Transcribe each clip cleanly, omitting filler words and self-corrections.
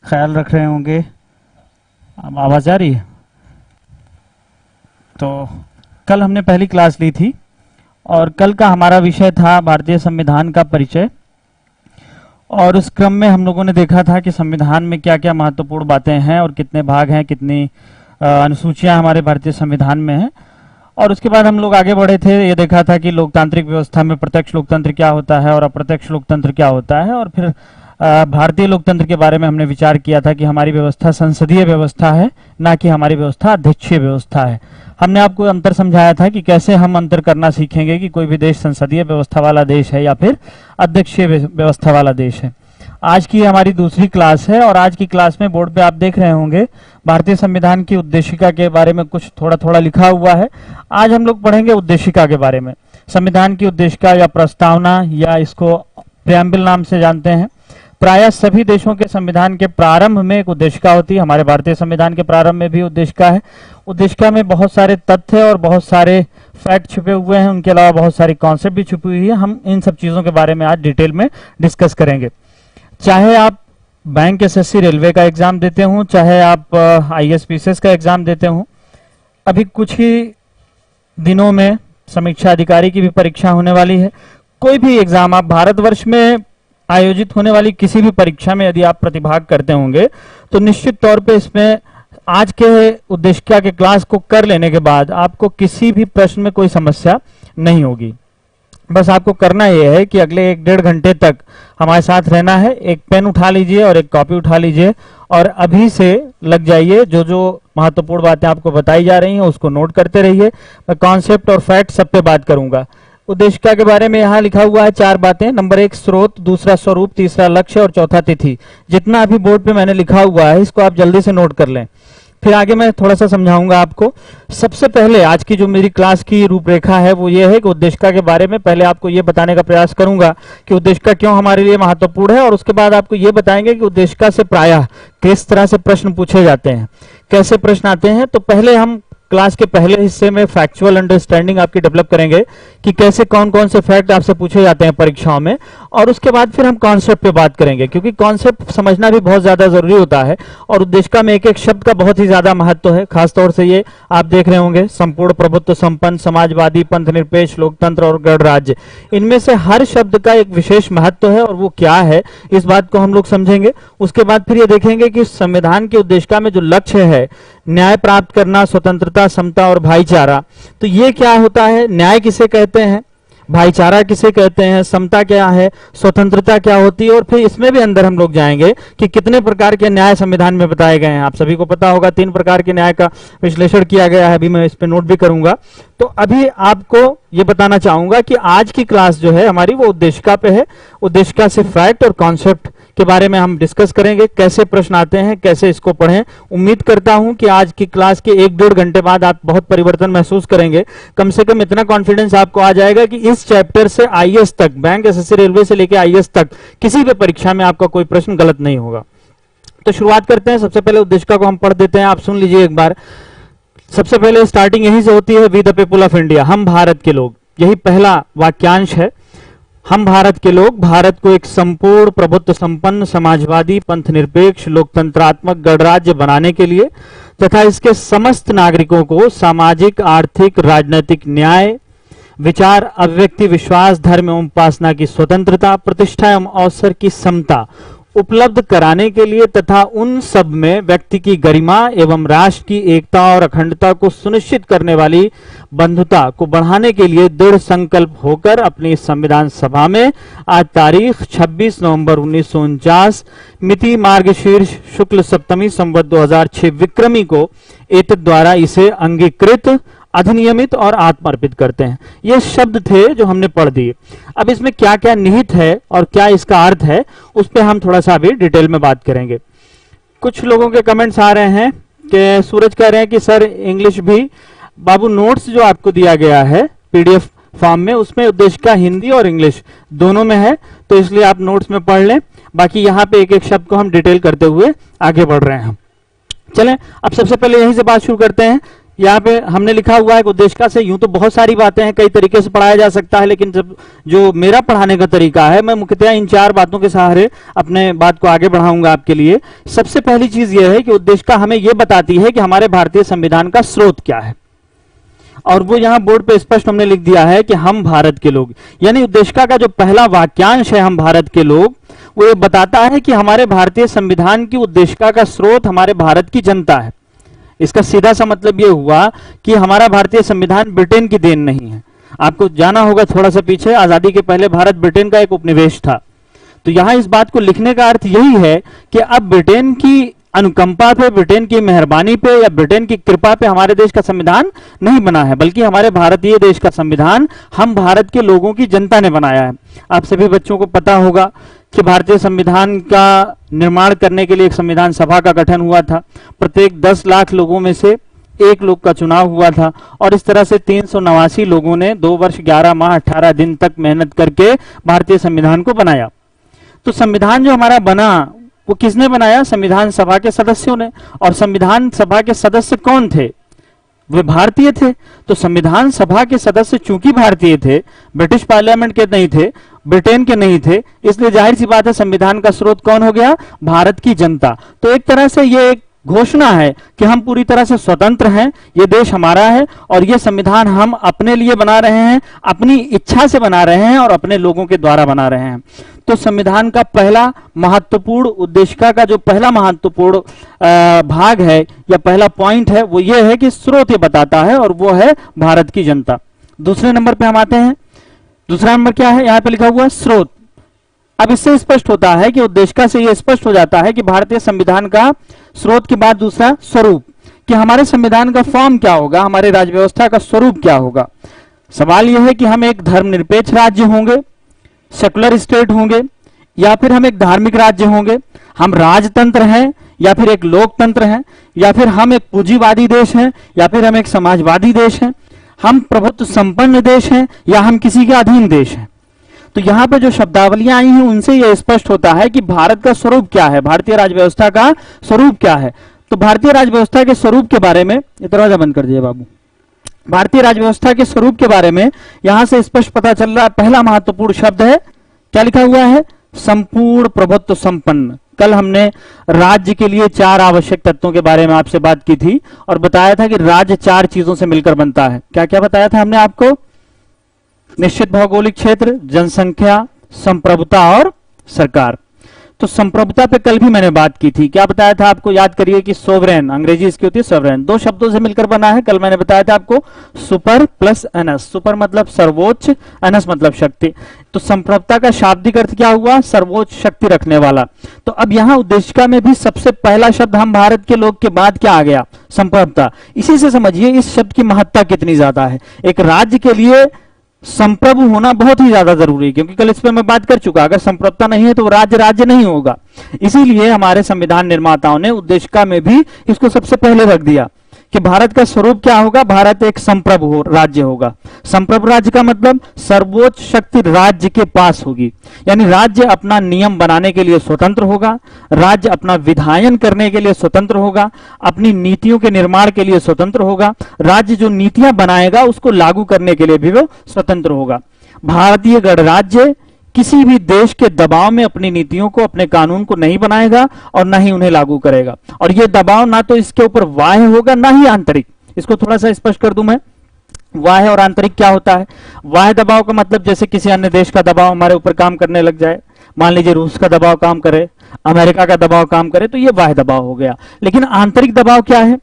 ख्याल रख रहे होंगे। अब आवाज आ रही है? तो कल हमने पहली क्लास ली थी और कल का हमारा विषय था भारतीय संविधान का परिचय। और उस क्रम में हम लोगों ने देखा था कि संविधान में क्या क्या महत्वपूर्ण बातें हैं और कितने भाग हैं, कितनी अनुसूचियां हमारे भारतीय संविधान में हैं। और उसके बाद हम लोग आगे बढ़े थे, ये देखा था कि लोकतांत्रिक व्यवस्था में प्रत्यक्ष लोकतंत्र क्या होता है और अप्रत्यक्ष लोकतंत्र क्या होता है। और फिर भारतीय लोकतंत्र के बारे में हमने विचार किया था कि हमारी व्यवस्था संसदीय व्यवस्था है, ना कि हमारी व्यवस्था अध्यक्षीय व्यवस्था है। हमने आपको अंतर समझाया था कि कैसे हम अंतर करना सीखेंगे कि कोई भी देश संसदीय व्यवस्था वाला देश है या फिर अध्यक्षीय व्यवस्था वाला देश है। आज की हमारी दूसरी क्लास है और आज की क्लास में बोर्ड पे आप देख रहे होंगे भारतीय संविधान की उद्देशिका के बारे में कुछ थोड़ा थोड़ा लिखा हुआ है। आज हम लोग पढ़ेंगे उद्देशिका के बारे में। संविधान की उद्देशिका या प्रस्तावना या इसको प्रेम्बल नाम से जानते हैं। प्रायः सभी देशों के संविधान के प्रारंभ में एक उद्देशिका होती है। हमारे भारतीय संविधान के प्रारंभ में भी उद्देशिका है। उद्देशिका में बहुत सारे तथ्य और बहुत सारे फैक्ट छुपे हुए हैं, उनके अलावा बहुत सारी कॉन्सेप्ट भी छुपी हुई है। हम इन सब चीजों के बारे में आज डिटेल में डिस्कस करेंगे। चाहे आप बैंक एसएससी रेलवे का एग्जाम देते हो, चाहे आप आईएएस का एग्जाम देते हो, अभी कुछ ही दिनों में समीक्षा अधिकारी की भी परीक्षा होने वाली है। कोई भी एग्जाम आप भारतवर्ष में आयोजित होने वाली किसी भी परीक्षा में यदि आप प्रतिभाग करते होंगे तो निश्चित तौर पे इसमें आज के उद्देशिका के क्लास को कर लेने के बाद आपको किसी भी प्रश्न में कोई समस्या नहीं होगी। बस आपको करना यह है कि अगले 1-1.5 घंटे तक हमारे साथ रहना है। एक पेन उठा लीजिए और एक कॉपी उठा लीजिए और अभी से लग जाइए। जो जो महत्वपूर्ण बातें आपको बताई जा रही हैं उसको नोट करते रहिए। मैं कॉन्सेप्ट और फैक्ट सब पे बात करूंगा। उद्देशिका के बारे में यहाँ लिखा हुआ है 4 बातें। नंबर 1 स्रोत, दूसरा स्वरूप, तीसरा लक्ष्य और चौथा तिथि। जितना अभी बोर्ड पे मैंने लिखा हुआ है इसको आप जल्दी से नोट कर लें, फिर आगे मैं थोड़ा सा समझाऊंगा आपको। सबसे पहले आज की जो मेरी क्लास की रूपरेखा है वो ये है कि उद्देशिका के बारे में पहले आपको ये बताने का प्रयास करूंगा कि उद्देशिका क्यों हमारे लिए महत्वपूर्ण है, और उसके बाद आपको ये बताएंगे कि उद्देशिका से प्रायः किस तरह से प्रश्न पूछे जाते हैं, कैसे प्रश्न आते हैं। तो पहले हम क्लास के पहले हिस्से में फैक्चुअल अंडरस्टैंडिंग आपकी डेवलप करेंगे कि कैसे कौन कौन से फैक्ट आपसे पूछे जाते हैं परीक्षाओं में, और उसके बाद फिर हम कॉन्सेप्ट पे बात करेंगे, क्योंकि कॉन्सेप्ट समझना भी बहुत ज्यादा जरूरी होता है। और उद्देशिका में एक एक शब्द का बहुत ही ज्यादा महत्व है। खासतौर से ये आप देख रहे होंगे संपूर्ण प्रभुत्व संपन्न, समाजवादी, पंथ निरपेक्ष, लोकतंत्र और गणराज्य। इनमें से हर शब्द का एक विशेष महत्व है और वो क्या है इस बात को हम लोग समझेंगे। उसके बाद फिर ये देखेंगे कि संविधान की उद्देशिका में जो लक्ष्य है, न्याय प्राप्त करना, स्वतंत्रता, समता और भाईचारा, तो ये क्या होता है, न्याय किसे कहते हैं, भाईचारा किसे कहते हैं, समता क्या है, स्वतंत्रता क्या होती है, और फिर इसमें भी अंदर हम लोग जाएंगे कि कितने प्रकार के न्याय संविधान में बताए गए हैं। आप सभी को पता होगा 3 प्रकार के न्याय का विश्लेषण किया गया है। अभी मैं इस पे नोट भी करूंगा। तो अभी आपको ये बताना चाहूंगा कि आज की क्लास जो है हमारी वो उद्देशिका पे है। उद्देशिका से फैक्ट और कॉन्सेप्ट के बारे में हम डिस्कस करेंगे, कैसे प्रश्न आते हैं, कैसे इसको पढ़ें। उम्मीद करता हूं कि आज की क्लास के 1-1.5 घंटे बाद आप बहुत परिवर्तन महसूस करेंगे। कम से कम इतना कॉन्फिडेंस आपको आ जाएगा कि इस चैप्टर से आईएएस तक, बैंक एसएससी रेलवे से लेकर आईएएस तक किसी भी परीक्षा में आपका कोई प्रश्न गलत नहीं होगा। तो शुरुआत करते हैं। सबसे पहले उद्देशिका को हम पढ़ देते हैं, आप सुन लीजिए एक बार। सबसे पहले स्टार्टिंग यहीं से होती है, we the people of India, हम भारत के लोग। यही पहला वाक्यांश है। हम भारत के लोग भारत को एक संपूर्ण प्रभुत्व संपन्न, समाजवादी, पंथ निरपेक्ष, लोकतंत्रात्मक गणराज्य बनाने के लिए तथा इसके समस्त नागरिकों को सामाजिक, आर्थिक, राजनीतिक न्याय, विचार, अभिव्यक्ति, विश्वास, धर्म एवं उपासना की स्वतंत्रता, प्रतिष्ठा एवं अवसर की समता उपलब्ध कराने के लिए तथा उन सब में व्यक्ति की गरिमा एवं राष्ट्र की एकता और अखंडता को सुनिश्चित करने वाली बंधुता को बढ़ाने के लिए दृढ़ संकल्प होकर अपनी संविधान सभा में आज तारीख 26 नवंबर 1949 मिति मार्गशीर्ष शुक्ल सप्तमी संवत 2006 विक्रमी को एतद द्वारा इसे अंगीकृत, अधिनियमित और आत्मर्पित करते हैं। ये शब्द थे जो हमने पढ़ दिए। अब इसमें क्या क्या निहित है और क्या इसका अर्थ है उस पर हम थोड़ा सा अभी डिटेल में बात करेंगे। कुछ लोगों के कमेंट्स आ रहे हैं कि सूरज कह रहे हैं कि सर इंग्लिश भी, बाबू नोट्स जो आपको दिया गया है पीडीएफ फॉर्म में उसमें उद्देशिका हिंदी और इंग्लिश दोनों में है, तो इसलिए आप नोट्स में पढ़ लें। बाकी यहाँ पे एक एक शब्द को हम डिटेल करते हुए आगे बढ़ रहे हैं। चलें अब सबसे पहले यहीं से बात शुरू करते हैं यहाँ पे हमने लिखा हुआ है कि उद्देशिका से यूं तो बहुत सारी बातें हैं, कई तरीके से पढ़ाया जा सकता है, लेकिन जब जो मेरा पढ़ाने का तरीका है, मैं मुख्यतः इन 4 बातों के सहारे अपने बात को आगे बढ़ाऊंगा आपके लिए। सबसे पहली चीज यह है कि उद्देशिका हमें यह बताती है कि हमारे भारतीय संविधान का स्रोत क्या है, और वो यहाँ बोर्ड पे स्पष्ट हमने लिख दिया है कि हम भारत के लोग, यानी उद्देशिका का जो पहला वाक्यांश है हम भारत के लोग, वो ये बताता है कि हमारे भारतीय संविधान की उद्देशिका का स्रोत हमारे भारत की जनता है। इसका सीधा सा मतलब ये हुआ कि हमारा भारतीय संविधान ब्रिटेन की देन नहीं है। आपको जाना होगा थोड़ा सा पीछे, आजादी के पहले भारत ब्रिटेन का एक उपनिवेश था। तो यहां इस बात को लिखने का अर्थ यही है कि अब ब्रिटेन की अनुकंपा पे, ब्रिटेन की मेहरबानी पे या ब्रिटेन की कृपा पे हमारे देश का संविधान नहीं बना है, बल्कि हमारे भारतीय देश का संविधान हम भारत के लोगों की जनता ने बनाया है। आप सभी बच्चों को पता होगा कि भारतीय संविधान का निर्माण करने के लिए एक संविधान सभा का गठन हुआ था। प्रत्येक 10 लाख लोगों में से 1 लोग का चुनाव हुआ था, और इस तरह से 389 लोगों ने 2 वर्ष 11 माह 18 दिन तक मेहनत करके भारतीय संविधान को बनाया। तो संविधान जो हमारा बना वो किसने बनाया? संविधान सभा के सदस्यों ने। और संविधान सभा के सदस्य कौन थे? वे भारतीय थे। तो संविधान सभा के सदस्य चूंकि भारतीय थे, ब्रिटिश पार्लियामेंट के नहीं थे, ब्रिटेन के नहीं थे, इसलिए जाहिर सी बात है संविधान का स्रोत कौन हो गया? भारत की जनता। तो एक तरह से ये एक घोषणा है कि हम पूरी तरह से स्वतंत्र हैं, ये देश हमारा है, और ये संविधान हम अपने लिए बना रहे हैं, अपनी इच्छा से बना रहे हैं और अपने लोगों के द्वारा बना रहे हैं। तो संविधान का पहला महत्वपूर्ण उद्देशिका का जो पहला महत्वपूर्ण भाग है या पहला पॉइंट है वो ये है कि स्रोत ये बताता है, और वो है भारत की जनता। दूसरे नंबर पे हम आते हैं। दूसरा नंबर क्या है? यहां पे लिखा हुआ है स्रोत। अब इससे स्पष्ट होता है कि उद्देशिका से यह स्पष्ट हो जाता है कि भारतीय संविधान का स्रोत के बाद दूसरा स्वरूप, कि हमारे संविधान का फॉर्म क्या होगा, हमारे राज्य व्यवस्था का स्वरूप क्या होगा। सवाल यह है कि हम एक धर्मनिरपेक्ष राज्य होंगे, सेकुलर स्टेट होंगे, या फिर हम एक धार्मिक राज्य होंगे, हम राजतंत्र हैं या फिर एक लोकतंत्र हैं, या फिर हम एक पूंजीवादी देश हैं या फिर हम एक समाजवादी देश हैं, हम प्रभुत्व संपन्न देश हैं या हम किसी के अधीन देश हैं। तो यहां पर जो शब्दावलियां आई हैं उनसे यह स्पष्ट होता है कि भारत का स्वरूप क्या है, भारतीय राज्य व्यवस्था का स्वरूप क्या है। तो भारतीय राज्य व्यवस्था के स्वरूप के बारे में, ये दरवाजा बंद कर दिए बाबू, भारतीय राज्य व्यवस्था के स्वरूप के बारे में यहां से स्पष्ट पता चल रहा है। पहला महत्वपूर्ण शब्द है, क्या लिखा हुआ है? संपूर्ण प्रभुत्व संपन्न। कल हमने राज्य के लिए 4 आवश्यक तत्वों के बारे में आपसे बात की थी और बताया था कि राज्य 4 चीजों से मिलकर बनता है। क्या क्या बताया था हमने आपको? निश्चित भौगोलिक क्षेत्र, जनसंख्या, संप्रभुता और सरकार। तो संप्रभुता पे कल भी मैंने बात की थी। क्या बताया था आपको? याद करिए कि सोवरेन, अंग्रेजी इसकी होती है सोवरेन, 2 शब्दों से मिलकर बना है। कल मैंने बताया था आपको सुपर प्लस एनस। सुपर मतलब सर्वोच्च, एनस मतलब शक्ति। तो संप्रभुता का शाब्दिक अर्थ क्या हुआ? सर्वोच्च शक्ति रखने वाला। तो अब यहां उद्देशिका में भी सबसे पहला शब्द हम भारत के लोग के बाद क्या आ गया? संप्रभुता। इसी से समझिए इस शब्द की महत्ता कितनी ज्यादा है। एक राज्य के लिए संप्रभु होना बहुत ही ज्यादा जरूरी है, क्योंकि कल इस पर मैं बात कर चुका, अगर संप्रभुता नहीं है तो राज्य राज्य नहीं होगा। इसीलिए हमारे संविधान निर्माताओं ने उद्देशिका में भी इसको सबसे पहले रख दिया कि भारत का स्वरूप क्या होगा? भारत एक संप्रभु राज्य होगा। संप्रभु राज्य का मतलब सर्वोच्च शक्ति राज्य के पास होगी, यानी राज्य अपना नियम बनाने के लिए स्वतंत्र होगा, राज्य अपना विधायन करने के लिए स्वतंत्र होगा, अपनी नीतियों के निर्माण के लिए स्वतंत्र होगा, राज्य जो नीतियां बनाएगा उसको लागू करने के लिए भी वो स्वतंत्र होगा। भारतीय गणराज्य किसी भी देश के दबाव में अपनी नीतियों को, अपने कानून को नहीं बनाएगा और ना ही उन्हें लागू करेगा। और यह दबाव ना तो इसके ऊपर बाह्य होगा ना ही आंतरिक। इसको थोड़ा सा स्पष्ट कर दूं मैं, बाह्य और आंतरिक क्या होता है? बाह्य दबाव का मतलब जैसे किसी अन्य देश का दबाव हमारे ऊपर काम करने लग जाए, मान लीजिए रूस का दबाव काम करे, अमेरिका का दबाव काम करे, तो यह बाह्य दबाव हो गया। लेकिन आंतरिक दबाव क्या है?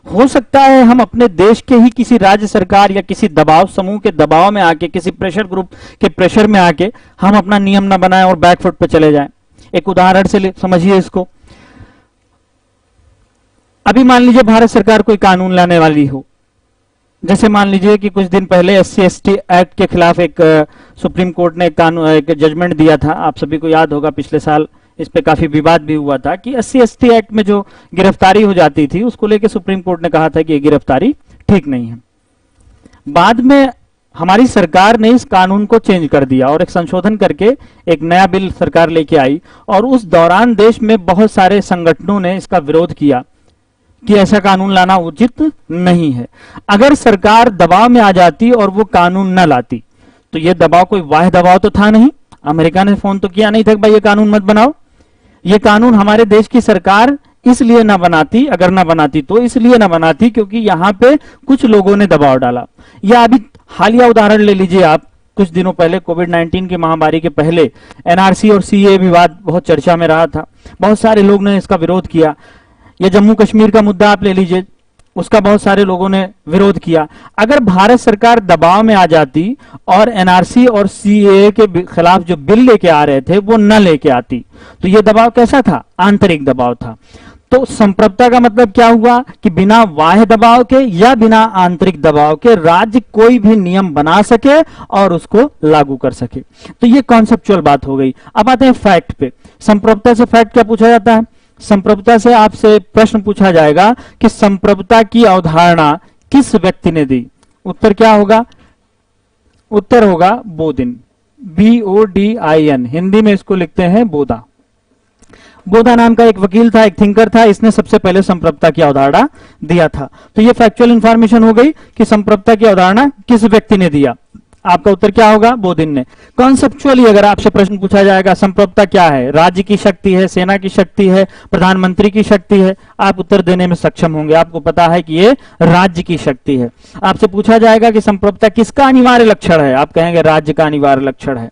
हो सकता है हम अपने देश के ही किसी राज्य सरकार या किसी दबाव समूह के दबाव में आके, किसी प्रेशर ग्रुप के प्रेशर में आके हम अपना नियम ना बनाएं और बैकफुट पे चले जाएं। एक उदाहरण से समझिए इसको। अभी मान लीजिए भारत सरकार कोई कानून लाने वाली हो, जैसे मान लीजिए कि कुछ दिन पहले SC/ST एक्ट के खिलाफ एक सुप्रीम कोर्ट ने एक जजमेंट दिया था। आप सभी को याद होगा पिछले साल इस पे काफी विवाद भी हुआ था कि SC/ST एक्ट में जो गिरफ्तारी हो जाती थी उसको लेके सुप्रीम कोर्ट ने कहा था कि ये गिरफ्तारी ठीक नहीं है। बाद में हमारी सरकार ने इस कानून को चेंज कर दिया और एक संशोधन करके एक नया बिल सरकार लेके आई, और उस दौरान देश में बहुत सारे संगठनों ने इसका विरोध किया कि ऐसा कानून लाना उचित नहीं है। अगर सरकार दबाव में आ जाती और वो कानून न लाती, तो ये दबाव कोई बाह्य दबाव तो था नहीं, अमेरिका ने फोन तो किया नहीं था कि भाई ये कानून मत बनाओ। ये कानून हमारे देश की सरकार इसलिए ना बनाती, अगर ना बनाती तो इसलिए ना बनाती क्योंकि यहां पे कुछ लोगों ने दबाव डाला। या अभी हालिया उदाहरण ले लीजिए आप, कुछ दिनों पहले कोविड-19 की महामारी के पहले एनआरसी और सीए विवाद बहुत चर्चा में रहा था, बहुत सारे लोग ने इसका विरोध किया। या जम्मू कश्मीर का मुद्दा आप ले लीजिए, उसका बहुत सारे लोगों ने विरोध किया। अगर भारत सरकार दबाव में आ जाती और एनआरसी और सीए के खिलाफ जो बिल लेके आ रहे थे वो न लेके आती, तो ये दबाव कैसा था? आंतरिक दबाव था। तो संप्रभुता का मतलब क्या हुआ कि बिना बाह्य दबाव के या बिना आंतरिक दबाव के राज्य कोई भी नियम बना सके और उसको लागू कर सके। तो ये कॉन्सेप्चुअल बात हो गई। अब आते हैं फैक्ट पे। संप्रभुता से फैक्ट क्या पूछा जाता है? संप्रभुता से आपसे प्रश्न पूछा जाएगा कि संप्रभुता की अवधारणा किस व्यक्ति ने दी? उत्तर क्या होगा? उत्तर होगा बोदिन, BODIN, हिंदी में इसको लिखते हैं बोधा। बोधा नाम का एक वकील था, एक थिंकर था, इसने सबसे पहले संप्रभुता की अवधारणा दिया था। तो ये फैक्चुअल इंफॉर्मेशन हो गई कि संप्रभुता की अवधारणा किस व्यक्ति ने दिया। आपका उत्तर क्या होगा? बोदिन ने। कॉन्सेप्चुअली अगर आपसे प्रश्न पूछा जाएगा संप्रभुता क्या है, राज्य की शक्ति है, सेना की शक्ति है, प्रधानमंत्री की शक्ति है, आप उत्तर देने में सक्षम होंगे। आपको पता है कि ये राज्य की शक्ति है। आपसे पूछा जाएगा कि संप्रभुता किसका अनिवार्य लक्षण है, आप कहेंगे राज्य का अनिवार्य लक्षण है।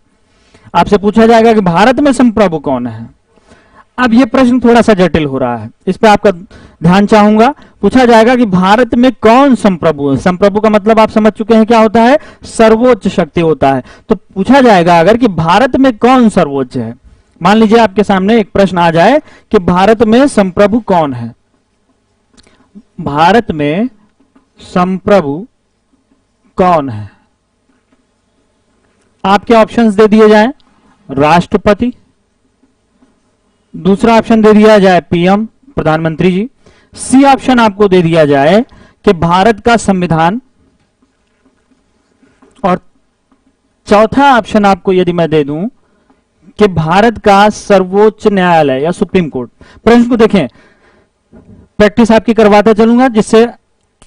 आपसे पूछा जाएगा कि भारत में संप्रभु कौन है। अब ये प्रश्न थोड़ा सा जटिल हो रहा है, इस पे आपका ध्यान चाहूंगा। पूछा जाएगा कि भारत में कौन संप्रभु है। संप्रभु का मतलब आप समझ चुके हैं क्या होता है? सर्वोच्च शक्ति होता है। तो पूछा जाएगा अगर कि भारत में कौन सर्वोच्च है। मान लीजिए आपके सामने एक प्रश्न आ जाए कि भारत में संप्रभु कौन है। भारत में संप्रभु कौन है? आपके ऑप्शंस दे दिए जाए, राष्ट्रपति, दूसरा ऑप्शन दे दिया जाए पीएम, प्रधानमंत्री जी, सी ऑप्शन आपको दे दिया जाए कि भारत का संविधान, और चौथा ऑप्शन आपको यदि मैं दे दूं कि भारत का सर्वोच्च न्यायालय या सुप्रीम कोर्ट। प्रश्न को देखें, प्रैक्टिस आपकी करवाता चलूंगा जिससे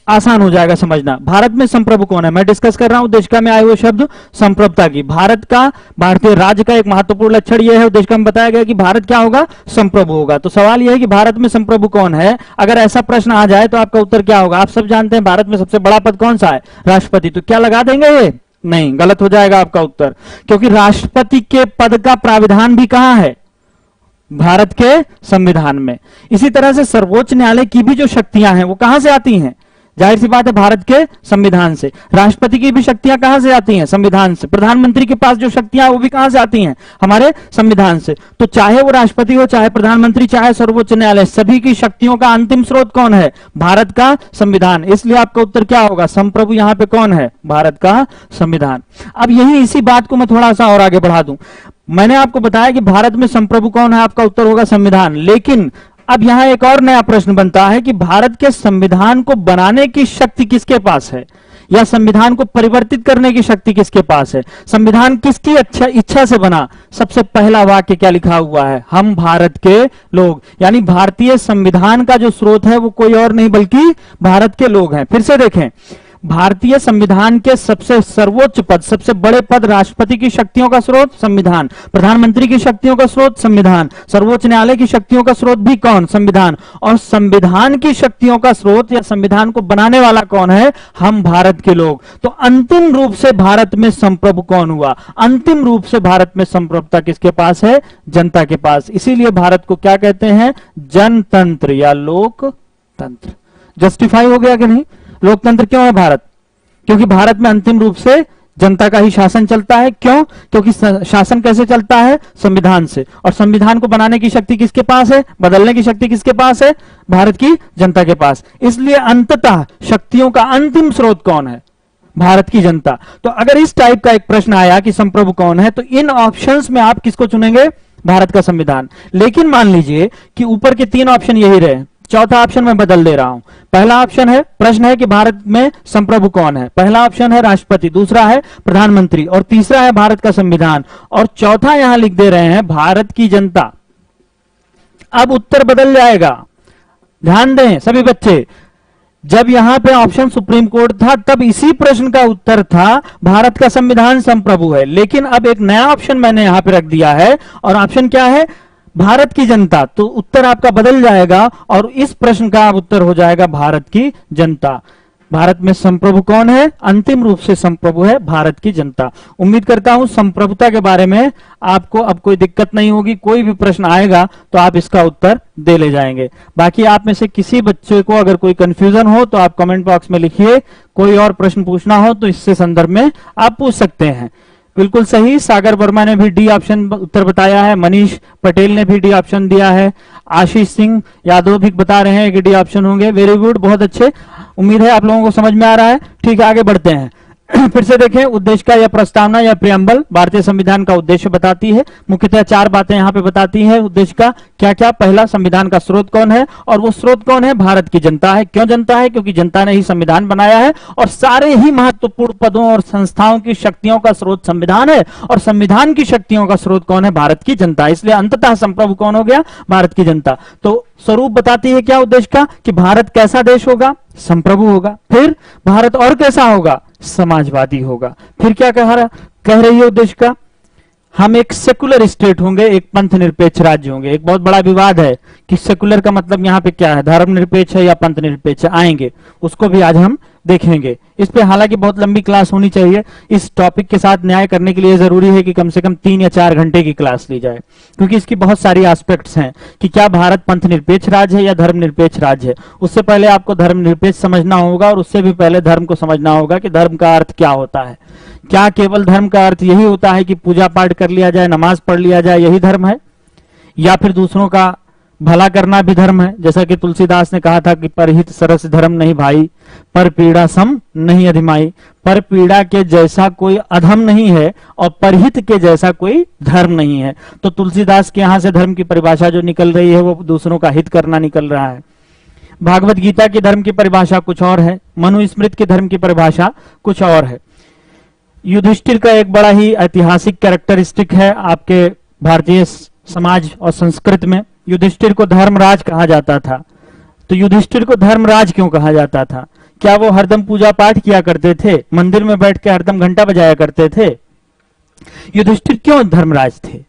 आसान हो जाएगा समझना। भारत में संप्रभु कौन है? मैं डिस्कस कर रहा हूं उद्देशिका में आए हुए शब्द संप्रभुता की। भारत का, भारतीय राज्य का एक महत्वपूर्ण लक्षण यह है, उद्देशिका में बताया गया कि भारत क्या होगा? संप्रभु होगा। तो सवाल यह है कि भारत में संप्रभु कौन है। अगर ऐसा प्रश्न आ जाए तो आपका उत्तर क्या होगा? आप सब जानते हैं भारत में सबसे बड़ा पद कौन सा है? राष्ट्रपति। तो क्या लगा देंगे ये? नहीं, गलत हो जाएगा आपका उत्तर, क्योंकि राष्ट्रपति के पद का प्राविधान भी कहां है? भारत के संविधान में। इसी तरह से सर्वोच्च न्यायालय की भी जो शक्तियां हैं वो कहां से आती हैं? जाहिर सी बात है भारत के संविधान से। राष्ट्रपति की भी शक्तियां कहां से आती हैं? संविधान से। प्रधानमंत्री के पास जो शक्तियां वो भी कहां से आती हैं? हमारे संविधान से। तो चाहे वो राष्ट्रपति हो, चाहे प्रधानमंत्री, चाहे सर्वोच्च न्यायालय, सभी की शक्तियों का अंतिम स्रोत कौन है? भारत का संविधान। इसलिए आपका उत्तर क्या होगा? संप्रभु यहां पे कौन है? भारत का संविधान। अब यही इसी बात को मैं थोड़ा सा और आगे बढ़ा दूं। मैंने आपको बताया कि भारत में संप्रभु कौन है, आपका उत्तर होगा संविधान। लेकिन अब यहां एक और नया प्रश्न बनता है कि भारत के संविधान को बनाने की शक्ति किसके पास है, या संविधान को परिवर्तित करने की शक्ति किसके पास है? संविधान किसकी इच्छा से बना? सबसे पहला वाक्य क्या लिखा हुआ है? हम भारत के लोग। यानी भारतीय संविधान का जो स्रोत है वो कोई और नहीं बल्कि भारत के लोग हैं। फिर से देखें, भारतीय संविधान के सबसे सर्वोच्च पद, सबसे बड़े पद, राष्ट्रपति की शक्तियों का स्रोत संविधान, प्रधानमंत्री की शक्तियों का स्रोत संविधान, सर्वोच्च न्यायालय की शक्तियों का स्रोत भी कौन? संविधान। और संविधान की शक्तियों का स्रोत या संविधान को बनाने वाला कौन है? हम भारत के लोग। तो अंतिम रूप से भारत में संप्रभु कौन हुआ? अंतिम रूप से भारत में संप्रभुता किसके पास है? जनता के पास। इसीलिए भारत को क्या कहते हैं? जनतंत्र या लोकतंत्र। जस्टिफाई हो गया कि नहीं? लोकतंत्र क्यों है भारत? क्योंकि भारत में अंतिम रूप से जनता का ही शासन चलता है। क्यों? क्योंकि शासन कैसे चलता है? संविधान से। और संविधान को बनाने की शक्ति किसके पास है? बदलने की शक्ति किसके पास है? भारत की जनता के पास। इसलिए अंततः शक्तियों का अंतिम स्रोत कौन है? भारत की जनता। तो अगर इस टाइप का एक प्रश्न आया कि संप्रभु कौन है, तो इन ऑप्शंस में आप किसको चुनेंगे? भारत का संविधान। लेकिन मान लीजिए कि ऊपर के 3 ऑप्शन यही रहे, चौथा ऑप्शन मैं बदल दे रहा हूं। पहला ऑप्शन है, प्रश्न है कि भारत में संप्रभु कौन है। पहला ऑप्शन है राष्ट्रपति, दूसरा है प्रधानमंत्री, और तीसरा है भारत का संविधान, और चौथा यहां लिख दे रहे हैं भारत की जनता। अब उत्तर बदल जाएगा। ध्यान दें सभी बच्चे, जब यहां पे ऑप्शन सुप्रीम कोर्ट था तब इसी प्रश्न का उत्तर था भारत का संविधान संप्रभु है, लेकिन अब एक नया ऑप्शन मैंने यहां पे रख दिया है और ऑप्शन क्या है, भारत की जनता। तो उत्तर आपका बदल जाएगा और इस प्रश्न का उत्तर हो जाएगा भारत की जनता। भारत में संप्रभु कौन है? अंतिम रूप से संप्रभु है भारत की जनता। उम्मीद करता हूं संप्रभुता के बारे में आपको अब कोई दिक्कत नहीं होगी, कोई भी प्रश्न आएगा तो आप इसका उत्तर दे ले जाएंगे। बाकी आप में से किसी बच्चे को अगर कोई कंफ्यूजन हो तो आप कमेंट बॉक्स में लिखिए, कोई और प्रश्न पूछना हो तो इससे संदर्भ में आप पूछ सकते हैं। बिल्कुल सही, सागर वर्मा ने भी डी ऑप्शन उत्तर बताया है, मनीष पटेल ने भी डी ऑप्शन दिया है, आशीष सिंह यादव भी बता रहे हैं कि डी ऑप्शन होंगे। वेरी गुड, बहुत अच्छे, उम्मीद है आप लोगों को समझ में आ रहा है। ठीक है, आगे बढ़ते हैं। फिर से देखें, उद्देश्य का यह प्रस्तावना या प्रियम्बल भारतीय संविधान का उद्देश्य बताती है। मुख्यतः 4 बातें यहाँ पे बताती है उद्देश्य का। क्या क्या? पहला, संविधान का स्रोत कौन है, और वो स्रोत कौन है? भारत की जनता है। क्यों जनता है? क्योंकि जनता ने ही संविधान बनाया है और सारे ही महत्वपूर्ण पदों और संस्थाओं की शक्तियों का स्रोत संविधान है, और संविधान की शक्तियों का स्रोत कौन है? भारत की जनता। इसलिए अंततः संप्रभु कौन हो गया? भारत की जनता। तो स्वरूप बताती है क्या उद्देश्य का, कि भारत कैसा देश होगा? संप्रभु होगा। फिर भारत और कैसा होगा? समाजवादी होगा। फिर क्या कह रही है उद्देश्य का? हम एक सेकुलर स्टेट होंगे, एक पंथ निरपेक्ष राज्य होंगे। एक बहुत बड़ा विवाद है कि सेकुलर का मतलब यहां पे क्या है, धर्मनिरपेक्ष है या पंथ निरपेक्ष, आएंगे उसको भी आज हम देखेंगे। इस पे हालांकि बहुत लंबी क्लास होनी चाहिए, इस टॉपिक के साथ न्याय करने के लिए जरूरी है कि कम से कम 3 या 4 घंटे की क्लास ली जाए, क्योंकि इसकी बहुत सारी एस्पेक्ट्स हैं कि क्या भारत पंथ निरपेक्ष राज्य है या धर्मनिरपेक्ष राज्य है। उससे पहले आपको धर्मनिरपेक्ष समझना होगा और उससे भी पहले धर्म को समझना होगा कि धर्म का अर्थ क्या होता है। क्या केवल धर्म का अर्थ यही होता है कि पूजा पाठ कर लिया जाए, नमाज पढ़ लिया जाए, यही धर्म है? या फिर दूसरों का भला करना भी धर्म है? जैसा कि तुलसीदास ने कहा था कि परहित सरस धर्म नहीं भाई, पर पीड़ा सम नहीं अधिमाई। पर पीड़ा के जैसा कोई अधम नहीं है और परहित के जैसा कोई धर्म नहीं है। तो तुलसीदास के यहां से धर्म की परिभाषा जो निकल रही है वो दूसरों का हित करना निकल रहा है। भागवत गीता की धर्म की परिभाषा कुछ और है, मनुस्मृति की धर्म की परिभाषा कुछ और है। युधिष्ठिर का एक बड़ा ही ऐतिहासिक कैरेक्टरिस्टिक है आपके भारतीय समाज और संस्कृति में। युधिष्ठिर को धर्मराज कहा जाता था। तो युधिष्ठिर को धर्मराज क्यों कहा जाता था? क्या वो हरदम पूजा पाठ किया करते थे, मंदिर में बैठ के हरदम घंटा बजाया करते थे? युधिष्ठिर क्यों धर्मराज थे?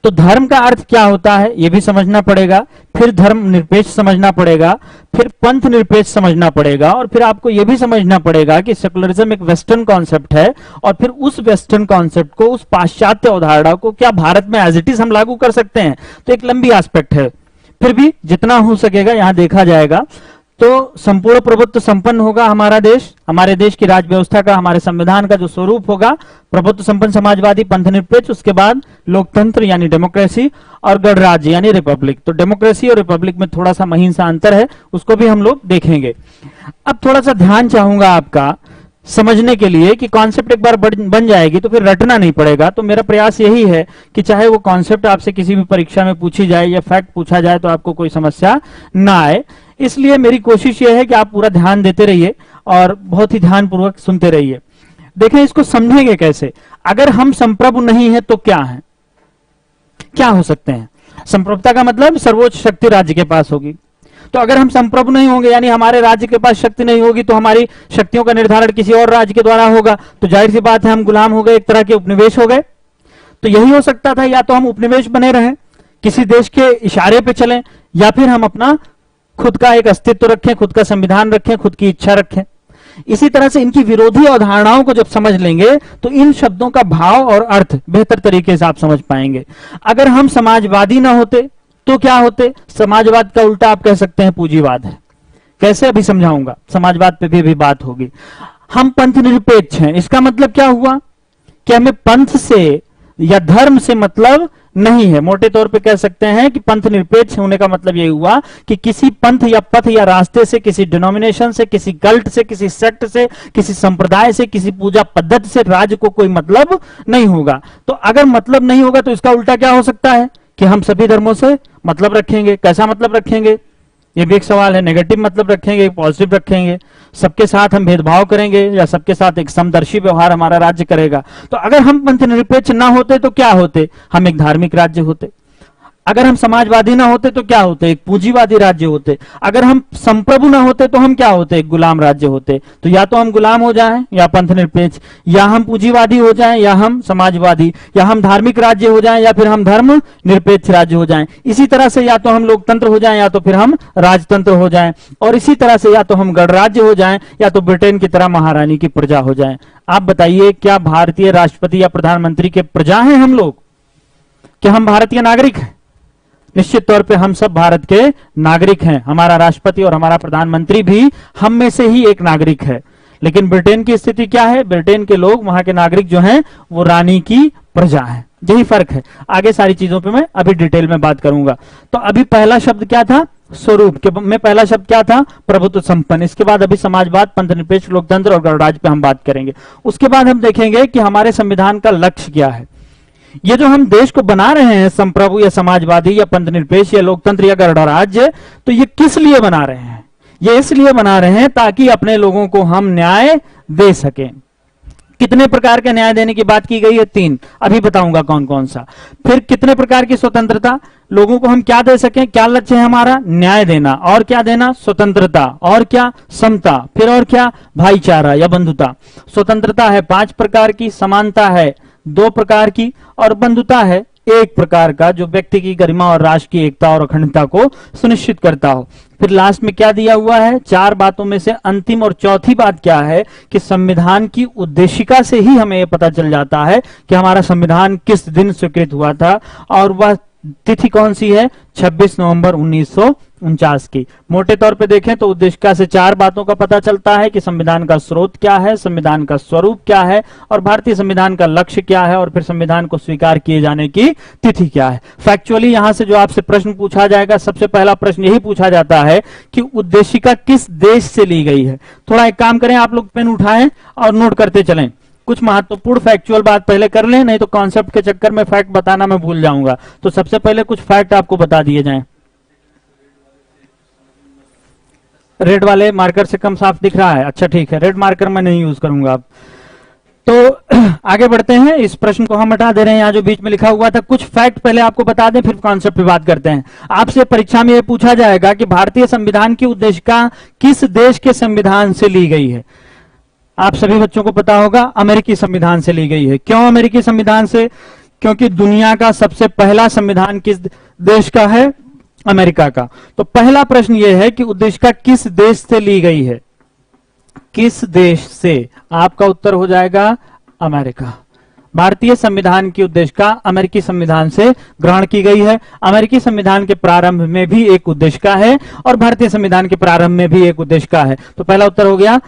तो धर्म का अर्थ क्या होता है ये भी समझना पड़ेगा, फिर धर्म निरपेक्ष समझना पड़ेगा, फिर पंथ निरपेक्ष समझना पड़ेगा, और फिर आपको यह भी समझना पड़ेगा कि सेकुलरिज्म एक वेस्टर्न कॉन्सेप्ट है और फिर उस वेस्टर्न कॉन्सेप्ट को, उस पाश्चात्य अवधारणा को क्या भारत में एज इट इज हम लागू कर सकते हैं? तो एक लंबी एस्पेक्ट है, फिर भी जितना हो सकेगा यहां देखा जाएगा। तो संपूर्ण प्रभुत्व संपन्न होगा हमारा देश, हमारे देश की राज व्यवस्था का, हमारे संविधान का जो स्वरूप होगा प्रभुत्व संपन्न, समाजवादी, पंथ निरपेक्ष, उसके बाद लोकतंत्र यानी डेमोक्रेसी, और गणराज्य यानी रिपब्लिक। तो डेमोक्रेसी और रिपब्लिक में थोड़ा सा महीन सा अंतर है, उसको भी हम लोग देखेंगे। अब थोड़ा सा ध्यान चाहूंगा आपका समझने के लिए कि कॉन्सेप्ट एक बार बन जाएगी तो फिर रटना नहीं पड़ेगा। तो मेरा प्रयास यही है कि चाहे वो कॉन्सेप्ट आपसे किसी भी परीक्षा में पूछी जाए या फैक्ट पूछा जाए तो आपको कोई समस्या ना आए। इसलिए मेरी कोशिश यह है कि आप पूरा ध्यान देते रहिए और बहुत ही ध्यानपूर्वक सुनते रहिए। देखें इसको समझेंगे कैसे। अगर हम संप्रभु नहीं है तो क्या है, क्या हो सकते हैं? संप्रभुता का मतलब सर्वोच्च शक्ति राज्य के पास होगी। तो अगर हम संप्रभु नहीं होंगे यानी हमारे राज्य के पास शक्ति नहीं होगी तो हमारी शक्तियों का निर्धारण किसी और राज्य के द्वारा होगा, तो जाहिर सी बात है हम गुलाम हो गए, एक तरह के उपनिवेश हो गए। तो यही हो सकता था, या तो हम उपनिवेश बने रहें, किसी देश के इशारे पे चलें, या फिर हम अपना खुद का एक अस्तित्व रखें, खुद का संविधान रखें, खुद की इच्छा रखें। इसी तरह से इनकी विरोधी अवधारणाओं को जब समझ लेंगे तो इन शब्दों का भाव और अर्थ बेहतर तरीके से आप समझ पाएंगे। अगर हम समाजवादी ना होते तो क्या होते? समाजवाद का उल्टा आप कह सकते हैं पूंजीवाद है। कैसे अभी समझाऊंगा, समाजवाद पे भी बात होगी। हम पंथ निरपेक्ष हैं, इसका मतलब क्या हुआ कि हमें पंथ से या धर्म से मतलब नहीं है। मोटे तौर पे कह सकते हैं कि पंथ निरपेक्ष होने का मतलब यही हुआ कि किसी पंथ या पथ या रास्ते से, किसी डिनोमिनेशन से, किसी कल्ट से, किसी सेक्ट से, किसी संप्रदाय से, किसी पूजा पद्धति से राज्य को कोई मतलब नहीं होगा। तो अगर मतलब नहीं होगा तो इसका उल्टा क्या हो सकता है कि हम सभी धर्मों से मतलब रखेंगे। कैसा मतलब रखेंगे ये भी एक सवाल है। नेगेटिव मतलब रखेंगे, पॉजिटिव रखेंगे, सबके साथ हम भेदभाव करेंगे या सबके साथ एक समदर्शी व्यवहार हमारा राज्य करेगा। तो अगर हम पंथ निरपेक्ष ना होते तो क्या होते? हम एक धार्मिक राज्य होते। अगर हम समाजवादी ना होते तो क्या होते? एक पूंजीवादी राज्य होते। अगर हम संप्रभु ना होते तो हम क्या होते? एक गुलाम राज्य होते। तो या तो हम गुलाम हो जाएं या पंथ निरपेक्ष, या हम पूंजीवादी हो जाएं या हम समाजवादी, या हम धार्मिक राज्य हो जाएं या फिर हम धर्म निरपेक्ष राज्य हो जाएं। इसी तरह से या तो हम लोकतंत्र हो जाएं या तो फिर हम राजतंत्र हो जाएं, और इसी तरह से या तो हम गणराज्य हो जाएं या तो ब्रिटेन की तरह महारानी की प्रजा हो जाएं। आप बताइए, क्या भारतीय राष्ट्रपति या प्रधानमंत्री के प्रजा हैं हम लोग? क्या हम भारतीय नागरिक हैं? निश्चित तौर पे हम सब भारत के नागरिक हैं। हमारा राष्ट्रपति और हमारा प्रधानमंत्री भी हम में से ही एक नागरिक है। लेकिन ब्रिटेन की स्थिति क्या है? ब्रिटेन के लोग, वहां के नागरिक जो हैं वो रानी की प्रजा है। यही फर्क है। आगे सारी चीजों पे मैं अभी डिटेल में बात करूंगा। तो अभी पहला शब्द क्या था? स्वरूप के में पहला शब्द क्या था? प्रभुत्व संपन्न। इसके बाद अभी समाजवाद, पंथ निरपेक्ष, लोकतंत्र और गणराज्य पे हम बात करेंगे। उसके बाद हम देखेंगे कि हमारे संविधान का लक्ष्य क्या है। ये जो हम देश को बना रहे हैं, संप्रभु या समाजवादी या पंथ निरपेक्ष या लोकतंत्र या गणराज्य, तो ये किस लिए बना रहे हैं? ये इसलिए बना रहे हैं ताकि अपने लोगों को हम न्याय दे सकें। कितने प्रकार के न्याय देने की बात की गई है? 3। अभी बताऊंगा कौन कौन सा। फिर कितने प्रकार की स्वतंत्रता, लोगों को हम क्या दे सकें? क्या लक्ष्य है हमारा? न्याय देना। और क्या देना? स्वतंत्रता। और क्या? समता। फिर और क्या? भाईचारा या बंधुता। स्वतंत्रता है 5 प्रकार की, समानता है 2 प्रकार की, और बंधुता है 1 प्रकार का, जो व्यक्ति की गरिमा और राष्ट्र की एकता और अखंडता को सुनिश्चित करता हो। फिर लास्ट में क्या दिया हुआ है? 4 बातों में से अंतिम और चौथी बात क्या है कि संविधान की उद्देशिका से ही हमें यह पता चल जाता है कि हमारा संविधान किस दिन स्वीकृत हुआ था, और वह तिथि कौन सी है? 26 नवंबर 1949 की। मोटे तौर पे देखें तो उद्देशिका से 4 बातों का पता चलता है कि संविधान का स्रोत क्या है, संविधान का स्वरूप क्या है, और भारतीय संविधान का लक्ष्य क्या है, और फिर संविधान को स्वीकार किए जाने की तिथि क्या है। फैक्चुअली यहां से जो आपसे प्रश्न पूछा जाएगा, सबसे पहला प्रश्न यही पूछा जाता है कि उद्देशिका किस देश से ली गई है। थोड़ा एक काम करें, आप लोग पेन उठाएं और नोट करते चलें। कुछ महत्वपूर्ण फैक्चुअल बात पहले कर लें, नहीं तो कॉन्सेप्ट के चक्कर में फैक्ट बताना मैं भूल जाऊंगा। तो सबसे पहले कुछ फैक्ट आपको बता दिए जाएं। रेड वाले मार्कर से कम साफ दिख रहा है? अच्छा ठीक है, रेड मार्कर मैं नहीं यूज करूंगा अब। तो आगे बढ़ते हैं, इस प्रश्न को हम हटा दे रहे हैं, यहाँ जो बीच में लिखा हुआ था। कुछ फैक्ट पहले आपको बता दें, फिर कॉन्सेप्ट पे बात करते हैं। आपसे परीक्षा में यह पूछा जाएगा कि भारतीय संविधान की उद्देशिका किस देश के संविधान से ली गई है। आप सभी बच्चों को पता होगा, अमेरिकी संविधान से ली गई है। क्यों अमेरिकी संविधान से? क्योंकि दुनिया का सबसे पहला संविधान किस देश का है? अमेरिका का। तो पहला प्रश्न यह है कि उद्देशिका किस देश से ली गई है? किस देश से? आपका उत्तर हो जाएगा अमेरिका। भारतीय संविधान की उद्देशिका अमेरिकी संविधान से ग्रहण की गई है। अमेरिकी संविधान के प्रारंभ में भी एक उद्देशिका है और भारतीय संविधान के प्रारंभ में भी एक उद्देशिका है। तो पहला उत्तर हो गया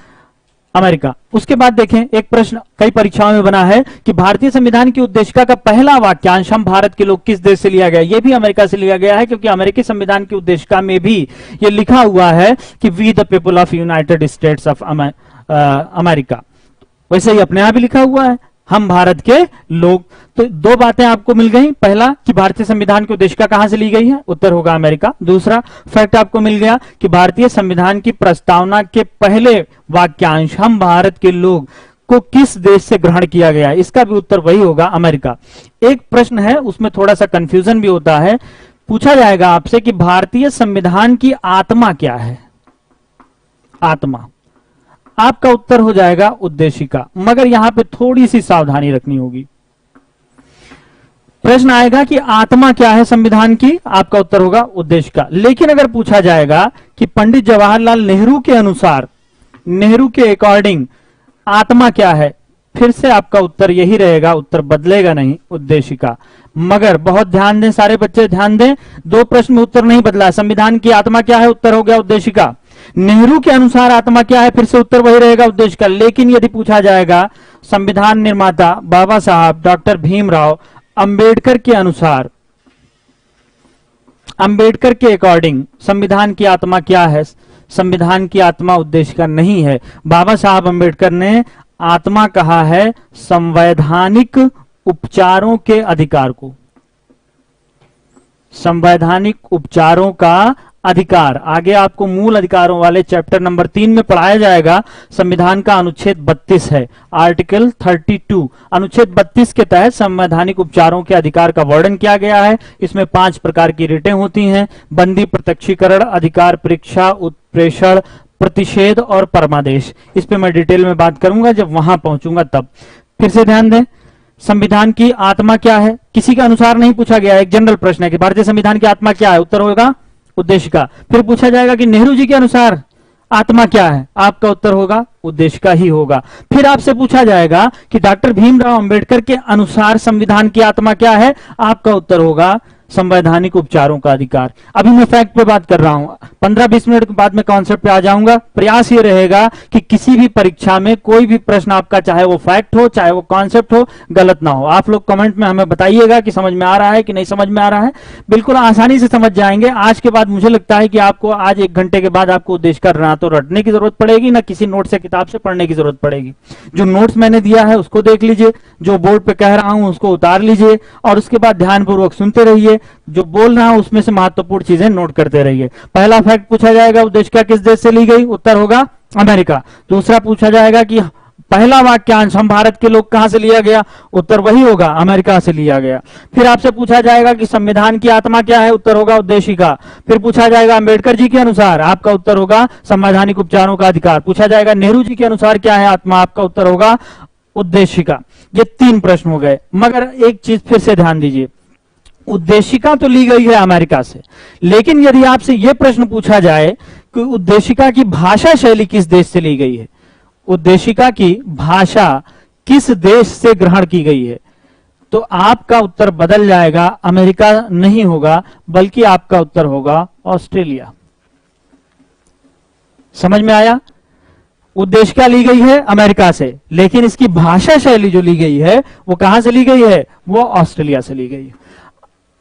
अमेरिका। उसके बाद देखें, एक प्रश्न कई परीक्षाओं में बना है कि भारतीय संविधान की उद्देशिका का पहला वाक्यांश हम भारत के लोग किस देश से लिया गया? यह भी अमेरिका से लिया गया है, क्योंकि अमेरिकी संविधान की उद्देशिका में भी यह लिखा हुआ है कि we the people of United States of America. वैसे ही अपने यहां भी लिखा हुआ है, हम भारत के लोग। तो 2 बातें आपको मिल गई। पहला कि भारतीय संविधान की उद्देशिका कहां से ली गई है? उत्तर होगा अमेरिका। दूसरा फैक्ट आपको मिल गया कि भारतीय संविधान की प्रस्तावना के पहले वाक्यांश हम भारत के लोग को किस देश से ग्रहण किया गया है? इसका भी उत्तर वही होगा, अमेरिका। एक प्रश्न है, उसमें थोड़ा सा कंफ्यूजन भी होता है। पूछा जाएगा आपसे कि भारतीय संविधान की आत्मा क्या है? आत्मा। आपका उत्तर हो जाएगा उद्देशिका, मगर यहां पे थोड़ी सी सावधानी रखनी होगी। प्रश्न आएगा कि आत्मा क्या है संविधान की? आपका उत्तर होगा उद्देशिका। लेकिन अगर पूछा जाएगा कि पंडित जवाहरलाल नेहरू के अनुसार, नेहरू के अकॉर्डिंग आत्मा क्या है, फिर से आपका उत्तर यही रहेगा, उत्तर बदलेगा नहीं, उद्देशिका। मगर बहुत ध्यान दें, सारे बच्चे ध्यान दें, 2 प्रश्न में उत्तर नहीं बदला। संविधान की आत्मा क्या है? उत्तर हो गया उद्देशिका। नेहरू के अनुसार आत्मा क्या है? फिर से उत्तर वही रहेगा, उद्देशिका। लेकिन यदि पूछा जाएगा संविधान निर्माता बाबा साहब डॉक्टर भीमराव अंबेडकर के अनुसार, अंबेडकर के अकॉर्डिंग संविधान की आत्मा क्या है? संविधान की आत्मा उद्देशिका नहीं है। बाबा साहब अंबेडकर ने आत्मा कहा है संवैधानिक उपचारों के अधिकार को। संवैधानिक उपचारों का अधिकार। आगे आपको मूल अधिकारों वाले चैप्टर नंबर 3 में पढ़ाया जाएगा। संविधान का अनुच्छेद 32 है, आर्टिकल 32। अनुच्छेद 32 के तहत संवैधानिक उपचारों के अधिकार का वर्णन किया गया है। इसमें 5 प्रकार की रिटें होती हैं: बंदी, प्रत्यक्षीकरण, अधिकार परीक्षा, उत्प्रेषण, प्रतिषेध और परमादेश। इस पे मैं डिटेल में बात करूंगा जब वहां पहुंचूंगा तब। फिर से ध्यान दें, संविधान की आत्मा क्या है? किसी के अनुसार नहीं पूछा गया, एक जनरल प्रश्न है कि भारतीय संविधान की आत्मा क्या है। उत्तर होगा उद्देशिका। फिर पूछा जाएगा कि नेहरू जी के अनुसार आत्मा क्या है? आपका उत्तर होगा उद्देशिका ही होगा। फिर आपसे पूछा जाएगा कि डॉक्टर भीमराव अंबेडकर के अनुसार संविधान की आत्मा क्या है? आपका उत्तर होगा संवैधानिक उपचारों का अधिकार। अभी मैं फैक्ट पे बात कर रहा हूं, 15-20 मिनट के बाद मैं कॉन्सेप्ट पे आ जाऊंगा। प्रयास ये रहेगा कि किसी भी परीक्षा में कोई भी प्रश्न आपका, चाहे वो फैक्ट हो चाहे वो कॉन्सेप्ट हो, गलत ना हो। आप लोग कमेंट में हमें बताइएगा कि समझ में आ रहा है कि नहीं समझ में आ रहा है। बिल्कुल आसानी से समझ जाएंगे। आज के बाद मुझे लगता है कि आपको आज 1 घंटे के बाद आपको उद्देश्य कर ना तो रटने की जरूरत पड़ेगी, ना किसी नोट से किताब से पढ़ने की जरूरत पड़ेगी। जो नोट्स मैंने दिया है उसको देख लीजिए, जो बोर्ड पे कह रहा हूं उसको उतार लीजिए और उसके बाद ध्यानपूर्वक सुनते रहिए। जो बोल रहा हूं उसमें से महत्वपूर्ण चीजें नोट करते रहिए। पहला फैक्ट पूछा जाएगा, उद्देशिका किस देश से ली गई? उत्तर होगा अमेरिका। दूसरा पूछा जाएगा कि पहला वाक्यांश हम भारत के लोग कहां से लिया गया? उत्तर वही होगा अमेरिका से लिया गया। फिर आपसे पूछा जाएगा कि संविधान की आत्मा क्या है? उत्तर होगा उद्देशिका। फिर पूछा जाएगा अंबेडकर जी के अनुसार, आपका उत्तर होगा संवैधानिक उपचारों का अधिकार। पूछा जाएगा नेहरू जी के अनुसार क्या है आत्मा? आपका उत्तर होगा उद्देशिका। ये 3 प्रश्न हो गए। मगर एक चीज फिर से ध्यान दीजिए, उद्देशिका तो ली गई है अमेरिका से, लेकिन यदि आपसे यह प्रश्न पूछा जाए कि उद्देशिका की भाषा शैली किस देश से ली गई है, उद्देशिका की भाषा किस देश से ग्रहण की गई है, तो आपका उत्तर बदल जाएगा। अमेरिका नहीं होगा, बल्कि आपका उत्तर होगा ऑस्ट्रेलिया। समझ में आया? उद्देशिका ली गई है अमेरिका से, लेकिन इसकी भाषा शैली जो ली गई है वो कहां से ली गई है? वो ऑस्ट्रेलिया से ली गई है।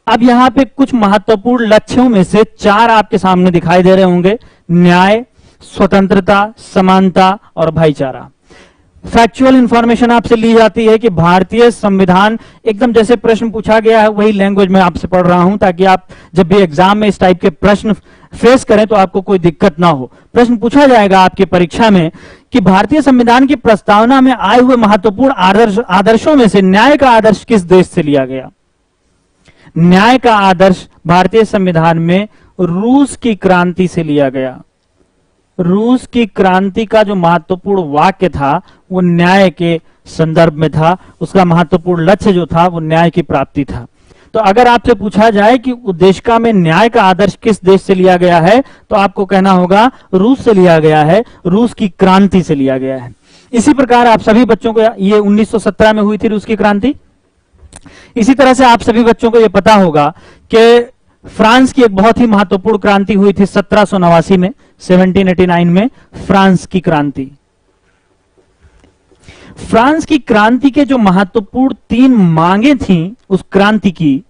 अब यहां पे कुछ महत्वपूर्ण लक्ष्यों में से 4 आपके सामने दिखाई दे रहे होंगे: न्याय, स्वतंत्रता, समानता और भाईचारा। फैक्चुअल इंफॉर्मेशन आपसे ली जाती है कि भारतीय संविधान, एकदम जैसे प्रश्न पूछा गया है वही लैंग्वेज में आपसे पढ़ रहा हूं, ताकि आप जब भी एग्जाम में इस टाइप के प्रश्न फेस करें तो आपको कोई दिक्कत ना हो। प्रश्न पूछा जाएगा आपकी परीक्षा में कि भारतीय संविधान की प्रस्तावना में आए हुए महत्वपूर्ण आदर्शों में से न्याय का आदर्श किस देश से लिया गया? न्याय का आदर्श भारतीय संविधान में रूस की क्रांति से लिया गया। रूस की क्रांति का जो महत्वपूर्ण वाक्य था वो न्याय के संदर्भ में था। उसका महत्वपूर्ण लक्ष्य जो था वो न्याय की प्राप्ति था। तो अगर आपसे पूछा जाए कि उद्देशिका में न्याय का आदर्श किस देश से लिया गया है, तो आपको कहना होगा रूस से लिया गया है, रूस की क्रांति से लिया गया है। इसी प्रकार आप सभी बच्चों को, ये 1917 में हुई थी रूस की क्रांति। इसी तरह से आप सभी बच्चों को यह पता होगा कि फ्रांस की एक बहुत ही महत्वपूर्ण क्रांति हुई थी 1789 में, 1789 में फ्रांस की क्रांति। फ्रांस की क्रांति के जो महत्वपूर्ण 3 मांगे थीं उस क्रांति की,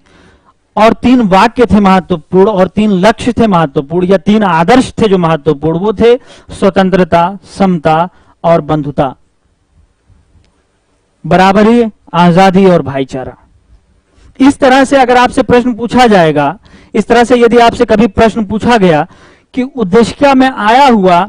और 3 वाक्य थे महत्वपूर्ण, और 3 लक्ष्य थे महत्वपूर्ण, या 3 आदर्श थे जो महत्वपूर्ण, वो थे स्वतंत्रता, समता और बंधुता, बराबरी, आजादी और भाईचारा। इस तरह से अगर आपसे प्रश्न पूछा जाएगा, इस तरह से यदि आपसे कभी प्रश्न पूछा गया कि उद्देशिका में आया हुआ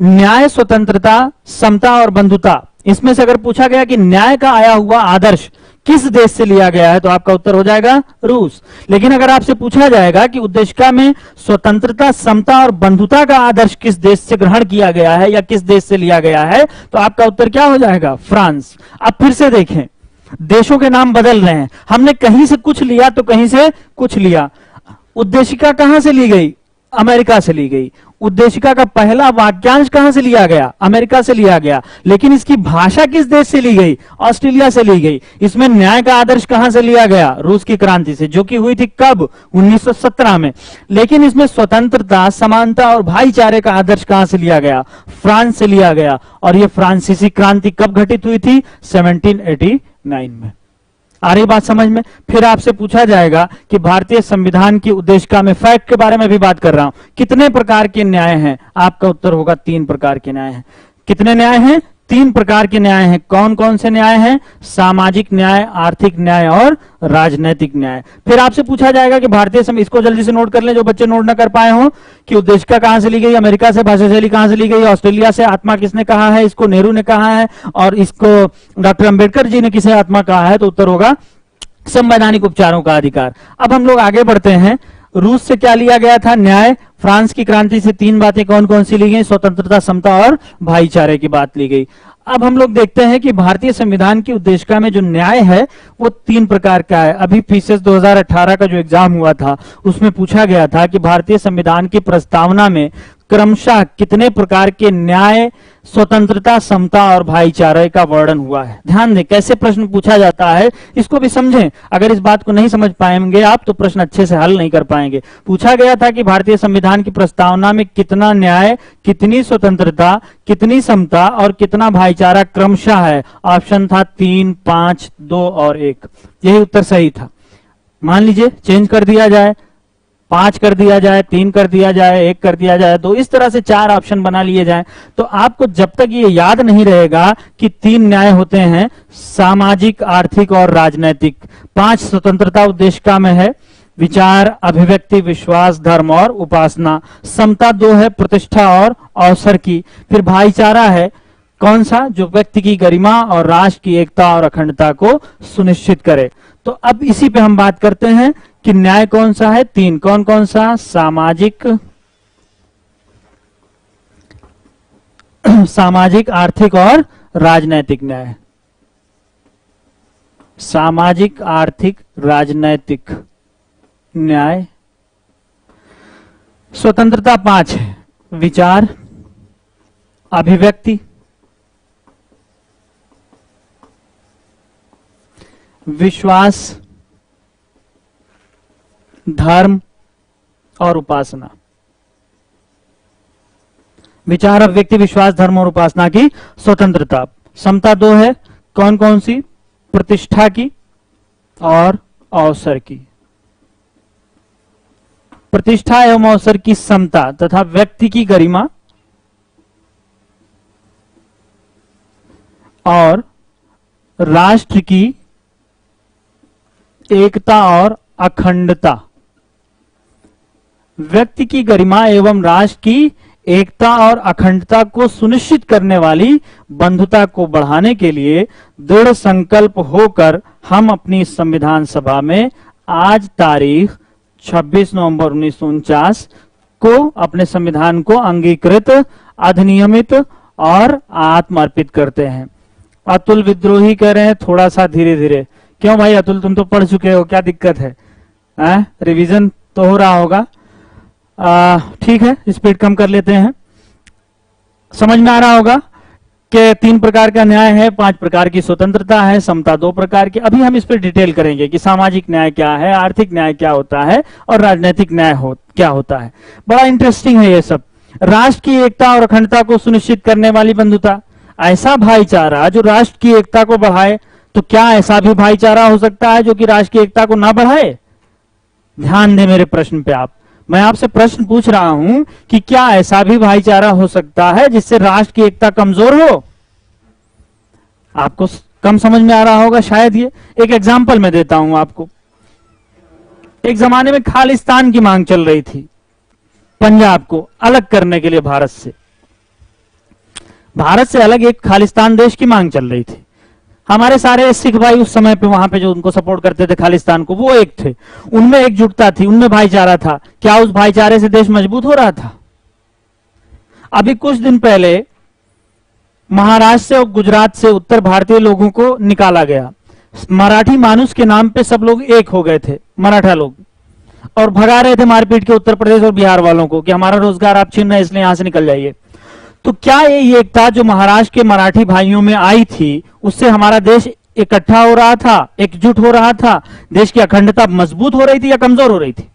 न्याय, स्वतंत्रता, समता और बंधुता, इसमें से अगर पूछा गया कि न्याय का आया हुआ आदर्श किस देश से लिया गया है, तो आपका उत्तर हो जाएगा रूस। लेकिन अगर आपसे पूछा जाएगा कि उद्देशिका में स्वतंत्रता, समता और बंधुता का आदर्श किस देश से ग्रहण किया गया है या किस देश से लिया गया है, तो आपका उत्तर क्या हो जाएगा? फ्रांस। अब फिर से देखें, देशों के नाम बदल रहे हैं। हमने कहीं से कुछ लिया तो कहीं से कुछ लिया। उद्देशिका कहां से ली गई? अमेरिका से ली गई। उद्देशिका का पहला वाक्यांश कहां से लिया गया? अमेरिका से लिया गया। लेकिन इसकी भाषा किस देश से ली गई? ऑस्ट्रेलिया से ली गई। इसमें न्याय का आदर्श कहां से लिया गया? रूस की क्रांति से, जो कि हुई थी कब? 1917 में। लेकिन इसमें स्वतंत्रता, समानता और भाईचारे का आदर्श कहां से लिया गया? फ्रांस से लिया गया। और यह फ्रांसीसी क्रांति कब घटित हुई थी? 1789 में। आ रही बात समझ में? फिर आपसे पूछा जाएगा कि भारतीय संविधान की उद्देशिका में, फैक्ट के बारे में भी बात कर रहा हूं, कितने प्रकार के न्याय हैं? आपका उत्तर होगा 3 प्रकार के न्याय हैं। कितने न्याय हैं? तीन प्रकार के न्याय हैं। कौन कौन से न्याय हैं? सामाजिक न्याय, आर्थिक न्याय और राजनैतिक न्याय। फिर आपसे पूछा जाएगा कि भारतीय इसको जल्दी से नोट कर लें जो बच्चे नोट ना कर पाए हों, कि उद्देशिका कहां से ली गई, अमेरिका से, भाषा शैली कहां से ली गई, ऑस्ट्रेलिया से, आत्मा किसने कहा है, इसको नेहरू ने कहा है, और इसको डॉक्टर अंबेडकर जी ने किसे आत्मा कहा है? तो उत्तर होगा संवैधानिक उपचारों का अधिकार। अब हम लोग आगे बढ़ते हैं। रूस से क्या लिया गया था? न्याय। फ्रांस की क्रांति से तीन बातें कौन कौन सी ली गई? स्वतंत्रता, समता और भाईचारे की बात ली गई। अब हम लोग देखते हैं कि भारतीय संविधान की उद्देशिका में जो न्याय है वो तीन प्रकार का है। अभी फीसेस 2018 का जो एग्जाम हुआ था उसमें पूछा गया था कि भारतीय संविधान की प्रस्तावना में क्रमशः कितने प्रकार के न्याय, स्वतंत्रता, समता और भाईचारे का वर्णन हुआ है। ध्यान दें कैसे प्रश्न पूछा जाता है, इसको भी समझें। अगर इस बात को नहीं समझ पाएंगे आप तो प्रश्न अच्छे से हल नहीं कर पाएंगे। पूछा गया था कि भारतीय संविधान की प्रस्तावना में कितना न्याय, कितनी स्वतंत्रता, कितनी समता और कितना भाईचारा क्रमशः है। ऑप्शन था 3, 5, 2 और 1। यही उत्तर सही था। मान लीजिए चेंज कर दिया जाए, 5 कर दिया जाए, 3 कर दिया जाए, 1 कर दिया जाए, तो इस तरह से 4 ऑप्शन बना लिए जाए, तो आपको जब तक ये याद नहीं रहेगा कि 3 न्याय होते हैं, सामाजिक, आर्थिक और राजनैतिक, 5 स्वतंत्रता उद्देशिका में है, विचार, अभिव्यक्ति, विश्वास, धर्म और उपासना, समता 2 है, प्रतिष्ठा और अवसर की, फिर भाईचारा है कौन सा? जो व्यक्ति की गरिमा और राष्ट्र की एकता और अखंडता को सुनिश्चित करे। तो अब इसी पे हम बात करते हैं कि न्याय कौन सा है? 3। कौन कौन सा? सामाजिक, सामाजिक, आर्थिक और राजनैतिक न्याय। सामाजिक, आर्थिक, राजनैतिक न्याय। स्वतंत्रता 5 है, विचार, अभिव्यक्ति, विश्वास, धर्म और उपासना। विचार, अभिव्यक्ति, विश्वास, धर्म और उपासना की स्वतंत्रता। समता 2 है, कौन कौन सी? प्रतिष्ठा की और अवसर की। प्रतिष्ठा एवं अवसर की समता तथा व्यक्ति की गरिमा और राष्ट्र की एकता और अखंडता। व्यक्ति की गरिमा एवं राष्ट्र की एकता और अखंडता को सुनिश्चित करने वाली बंधुता को बढ़ाने के लिए दृढ़ संकल्प होकर हम अपनी संविधान सभा में आज तारीख 26 नवंबर 1949 को अपने संविधान को अंगीकृत, अधिनियमित और आत्मर्पित करते हैं। अतुल विद्रोही कह रहे हैं थोड़ा सा धीरे धीरे। क्यों भाई अतुल, तुम तो पढ़ चुके हो, क्या दिक्कत है? रिवीजन तो हो रहा होगा। ठीक है, स्पीड कम कर लेते हैं। समझ में आ रहा होगा कि 3 प्रकार का न्याय है, 5 प्रकार की स्वतंत्रता है, समता 2 प्रकार की। अभी हम इस पर डिटेल करेंगे कि सामाजिक न्याय क्या है, आर्थिक न्याय क्या होता है और राजनीतिक न्याय क्या होता है। बड़ा इंटरेस्टिंग है ये सब। राष्ट्र की एकता और अखंडता को सुनिश्चित करने वाली बंधुता, ऐसा भाईचारा जो राष्ट्र की एकता को बढ़ाए। तो क्या ऐसा भी भाईचारा हो सकता है जो कि राष्ट्र की एकता को ना बढ़ाए? ध्यान दें मेरे प्रश्न पे आप। मैं आपसे प्रश्न पूछ रहा हूं कि क्या ऐसा भी भाईचारा हो सकता है जिससे राष्ट्र की एकता कमजोर हो? आपको कम समझ में आ रहा होगा शायद। ये एक एग्जांपल मैं देता हूं आपको। एक जमाने में खालिस्तान की मांग चल रही थी, पंजाब को अलग करने के लिए भारत से। भारत से अलग एक खालिस्तान देश की मांग चल रही थी। हमारे सारे सिख भाई उस समय पे वहां पे जो उनको सपोर्ट करते थे खालिस्तान को, वो एक थे। उनमें एकजुटता थी, उनमें भाईचारा था। क्या उस भाईचारे से देश मजबूत हो रहा था? अभी कुछ दिन पहले महाराष्ट्र से और गुजरात से उत्तर भारतीय लोगों को निकाला गया। मराठी मानुस के नाम पे सब लोग एक हो गए थे, मराठा लोग, और भगा रहे थे मारपीट के उत्तर प्रदेश और बिहार वालों को कि हमारा रोजगार आप छीन रहे हैं, इसलिए यहां से निकल जाइए। तो क्या ये एकता जो महाराष्ट्र के मराठी भाइयों में आई थी, उससे हमारा देश इकट्ठा हो रहा था, एकजुट हो रहा था, देश की अखंडता मजबूत हो रही थी या कमजोर हो रही थी?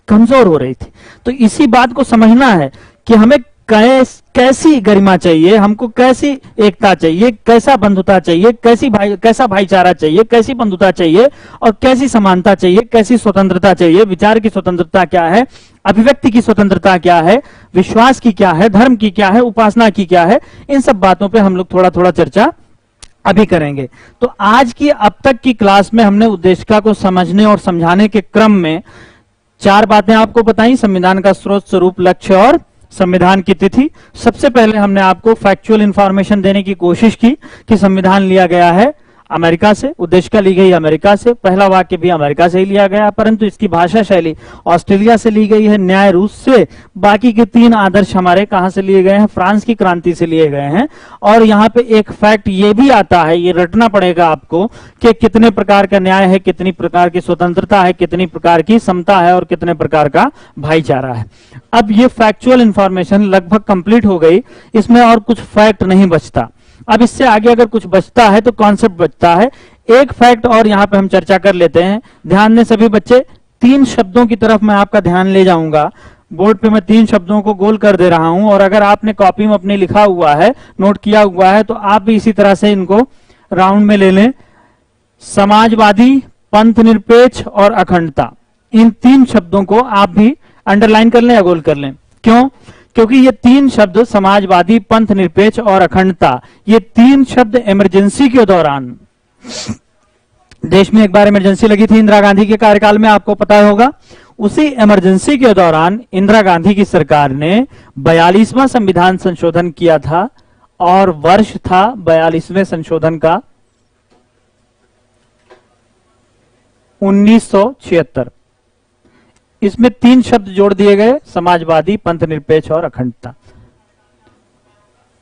कमजोर हो रही थी। तो इसी बात को समझना है कि हमें कैसी गरिमा चाहिए, हमको कैसी एकता चाहिए, कैसा बंधुता चाहिए, कैसा भाईचारा चाहिए, कैसी बंधुता चाहिए और कैसी समानता चाहिए, कैसी स्वतंत्रता चाहिए, विचार की स्वतंत्रता क्या है, अभिव्यक्ति की स्वतंत्रता क्या है, विश्वास की क्या है, धर्म की क्या है, उपासना की क्या है, इन सब बातों पे हम लोग थोड़ा थोड़ा चर्चा अभी करेंगे। तो आज की अब तक की क्लास में हमने उद्देशिका को समझने और समझाने के क्रम में 4 बातें आपको बताई: संविधान का स्रोत, स्वरूप, लक्ष्य और संविधान की तिथि। सबसे पहले हमने आपको फैक्चुअल इंफॉर्मेशन देने की कोशिश की कि संविधान लिया गया है अमेरिका से, उद्देशिका ली गई अमेरिका से, पहला वाक्य भी अमेरिका से ही लिया गया, परंतु इसकी भाषा शैली ऑस्ट्रेलिया से ली गई है, न्याय रूस से, बाकी के 3 आदर्श हमारे कहां से लिए गए हैं, फ्रांस की क्रांति से लिए गए हैं। और यहाँ पे एक फैक्ट ये भी आता है, ये रटना पड़ेगा आपको, कि कितने प्रकार का न्याय है, कितनी प्रकार की स्वतंत्रता है, कितनी प्रकार की समता है और कितने प्रकार का भाईचारा है। अब ये फैक्चुअल इंफॉर्मेशन लगभग कंप्लीट हो गई, इसमें और कुछ फैक्ट नहीं बचता। अब इससे आगे अगर कुछ बचता है तो कॉन्सेप्ट बचता है। एक फैक्ट और यहां पे हम चर्चा कर लेते हैं। ध्यान दें सभी बच्चे, 3 शब्दों की तरफ मैं आपका ध्यान ले जाऊंगा। बोर्ड पे मैं 3 शब्दों को गोल कर दे रहा हूं और अगर आपने कॉपी में अपने लिखा हुआ है, नोट किया हुआ है, तो आप भी इसी तरह से इनको राउंड में ले लें। समाजवादी, पंथ निरपेक्ष और अखंडता, इन 3 शब्दों को आप भी अंडरलाइन कर लें या गोल कर लें। क्यों? क्योंकि ये 3 शब्द, समाजवादी, पंथ निरपेक्ष और अखंडता, ये 3 शब्द इमरजेंसी के दौरान, देश में एक बार इमरजेंसी लगी थी इंदिरा गांधी के कार्यकाल में, आपको पता होगा। उसी इमरजेंसी के दौरान इंदिरा गांधी की सरकार ने 42वां संविधान संशोधन किया था और वर्ष था 42वें संशोधन का 1976। इसमें 3 शब्द जोड़ दिए गए: समाजवादी, पंथ निरपेक्ष और अखंडता।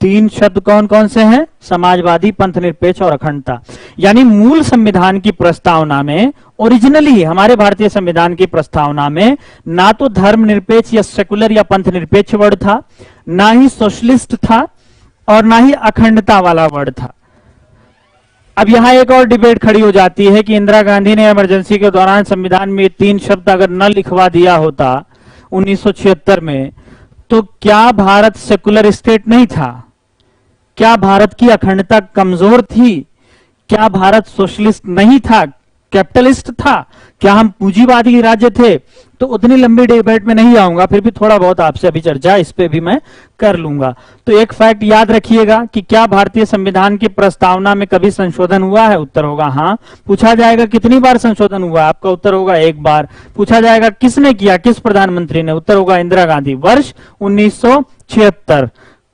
3 शब्द कौन कौन से हैं? समाजवादी, पंथ निरपेक्ष और अखंडता। यानी मूल संविधान की प्रस्तावना में, ओरिजिनली हमारे भारतीय संविधान की प्रस्तावना में, ना तो धर्म निरपेक्ष या सेकुलर या पंथ निरपेक्ष वर्ड था, ना ही सोशलिस्ट था और ना ही अखंडता वाला वर्ड था। अब यहां एक और डिबेट खड़ी हो जाती है कि इंदिरा गांधी ने इमरजेंसी के दौरान संविधान में 3 शब्द अगर न लिखवा दिया होता 1976 में, तो क्या भारत सेकुलर स्टेट नहीं था? क्या भारत की अखंडता कमजोर थी? क्या भारत सोशलिस्ट नहीं था, कैपिटलिस्ट था? क्या हम पूंजीवादी राज्य थे? तो उतनी लंबी डिबेट में नहीं आऊंगा, फिर भी थोड़ा बहुत आपसे अभी चर्चा इस पे भी मैं कर लूंगा। तो एक फैक्ट याद रखिएगा कि क्या भारतीय संविधान की प्रस्तावना में कभी संशोधन हुआ है? उत्तर होगा हाँ। पूछा जाएगा कितनी बार संशोधन हुआ? आपका उत्तर होगा 1 बार। पूछा जाएगा किसने किया, किस प्रधानमंत्री ने? उत्तर होगा इंदिरा गांधी। वर्ष 1976।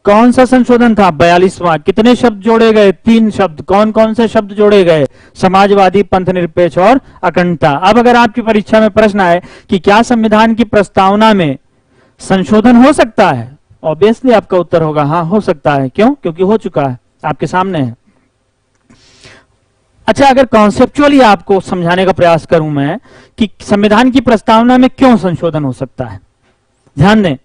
कौन सा संशोधन था? 42वां। कितने शब्द जोड़े गए? 3 शब्द। कौन कौन से शब्द जोड़े गए? समाजवादी, पंथ निरपेक्ष और अखंडता। अब अगर आपकी परीक्षा में प्रश्न आए कि क्या संविधान की प्रस्तावना में संशोधन हो सकता है, ऑब्वियसली आपका उत्तर होगा हाँ, हो सकता है। क्यों? क्योंकि हो चुका है, आपके सामने है। अच्छा, अगर कॉन्सेप्चुअली आपको समझाने का प्रयास करूं मैं कि संविधान की प्रस्तावना में क्यों संशोधन हो सकता है, ध्यान दें।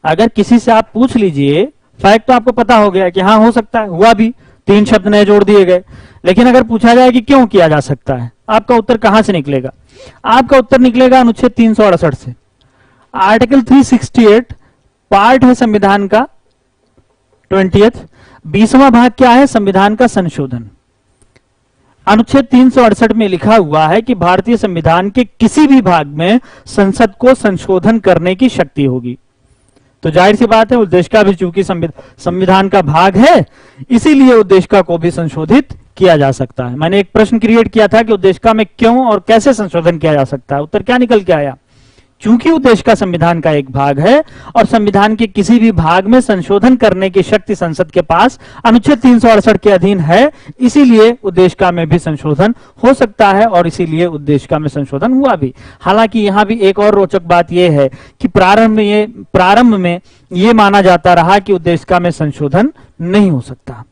अगर किसी से आप पूछ लीजिए, फैक्ट तो आपको पता हो गया कि हाँ हो सकता है, हुआ भी, 3 शब्द नए जोड़ दिए गए। लेकिन अगर पूछा जाए कि क्यों किया जा सकता है, आपका उत्तर कहां से निकलेगा? आपका उत्तर निकलेगा अनुच्छेद 368 से। आर्टिकल 368 पार्ट है संविधान का 20th। 20वां भाग क्या है? संविधान का संशोधन। अनुच्छेद 368 में लिखा हुआ है कि भारतीय संविधान के किसी भी भाग में संसद को संशोधन करने की शक्ति होगी। तो जाहिर सी बात है, उद्देशिका भी चूंकि संविधान का भाग है, इसीलिए उद्देशिका को भी संशोधित किया जा सकता है। मैंने एक प्रश्न क्रिएट किया था कि उद्देशिका में क्यों और कैसे संशोधन किया जा सकता है। उत्तर क्या निकल के आया? चूंकि उद्देशिका संविधान का एक भाग है और संविधान के किसी भी भाग में संशोधन करने की शक्ति संसद के पास अनुच्छेद 368 के अधीन है, इसीलिए उद्देशिका में भी संशोधन हो सकता है और इसीलिए उद्देशिका में संशोधन हुआ भी। हालांकि यहां भी एक और रोचक बात यह है कि प्रारंभ में यह माना जाता रहा कि उद्देशिका में संशोधन नहीं हो सकता।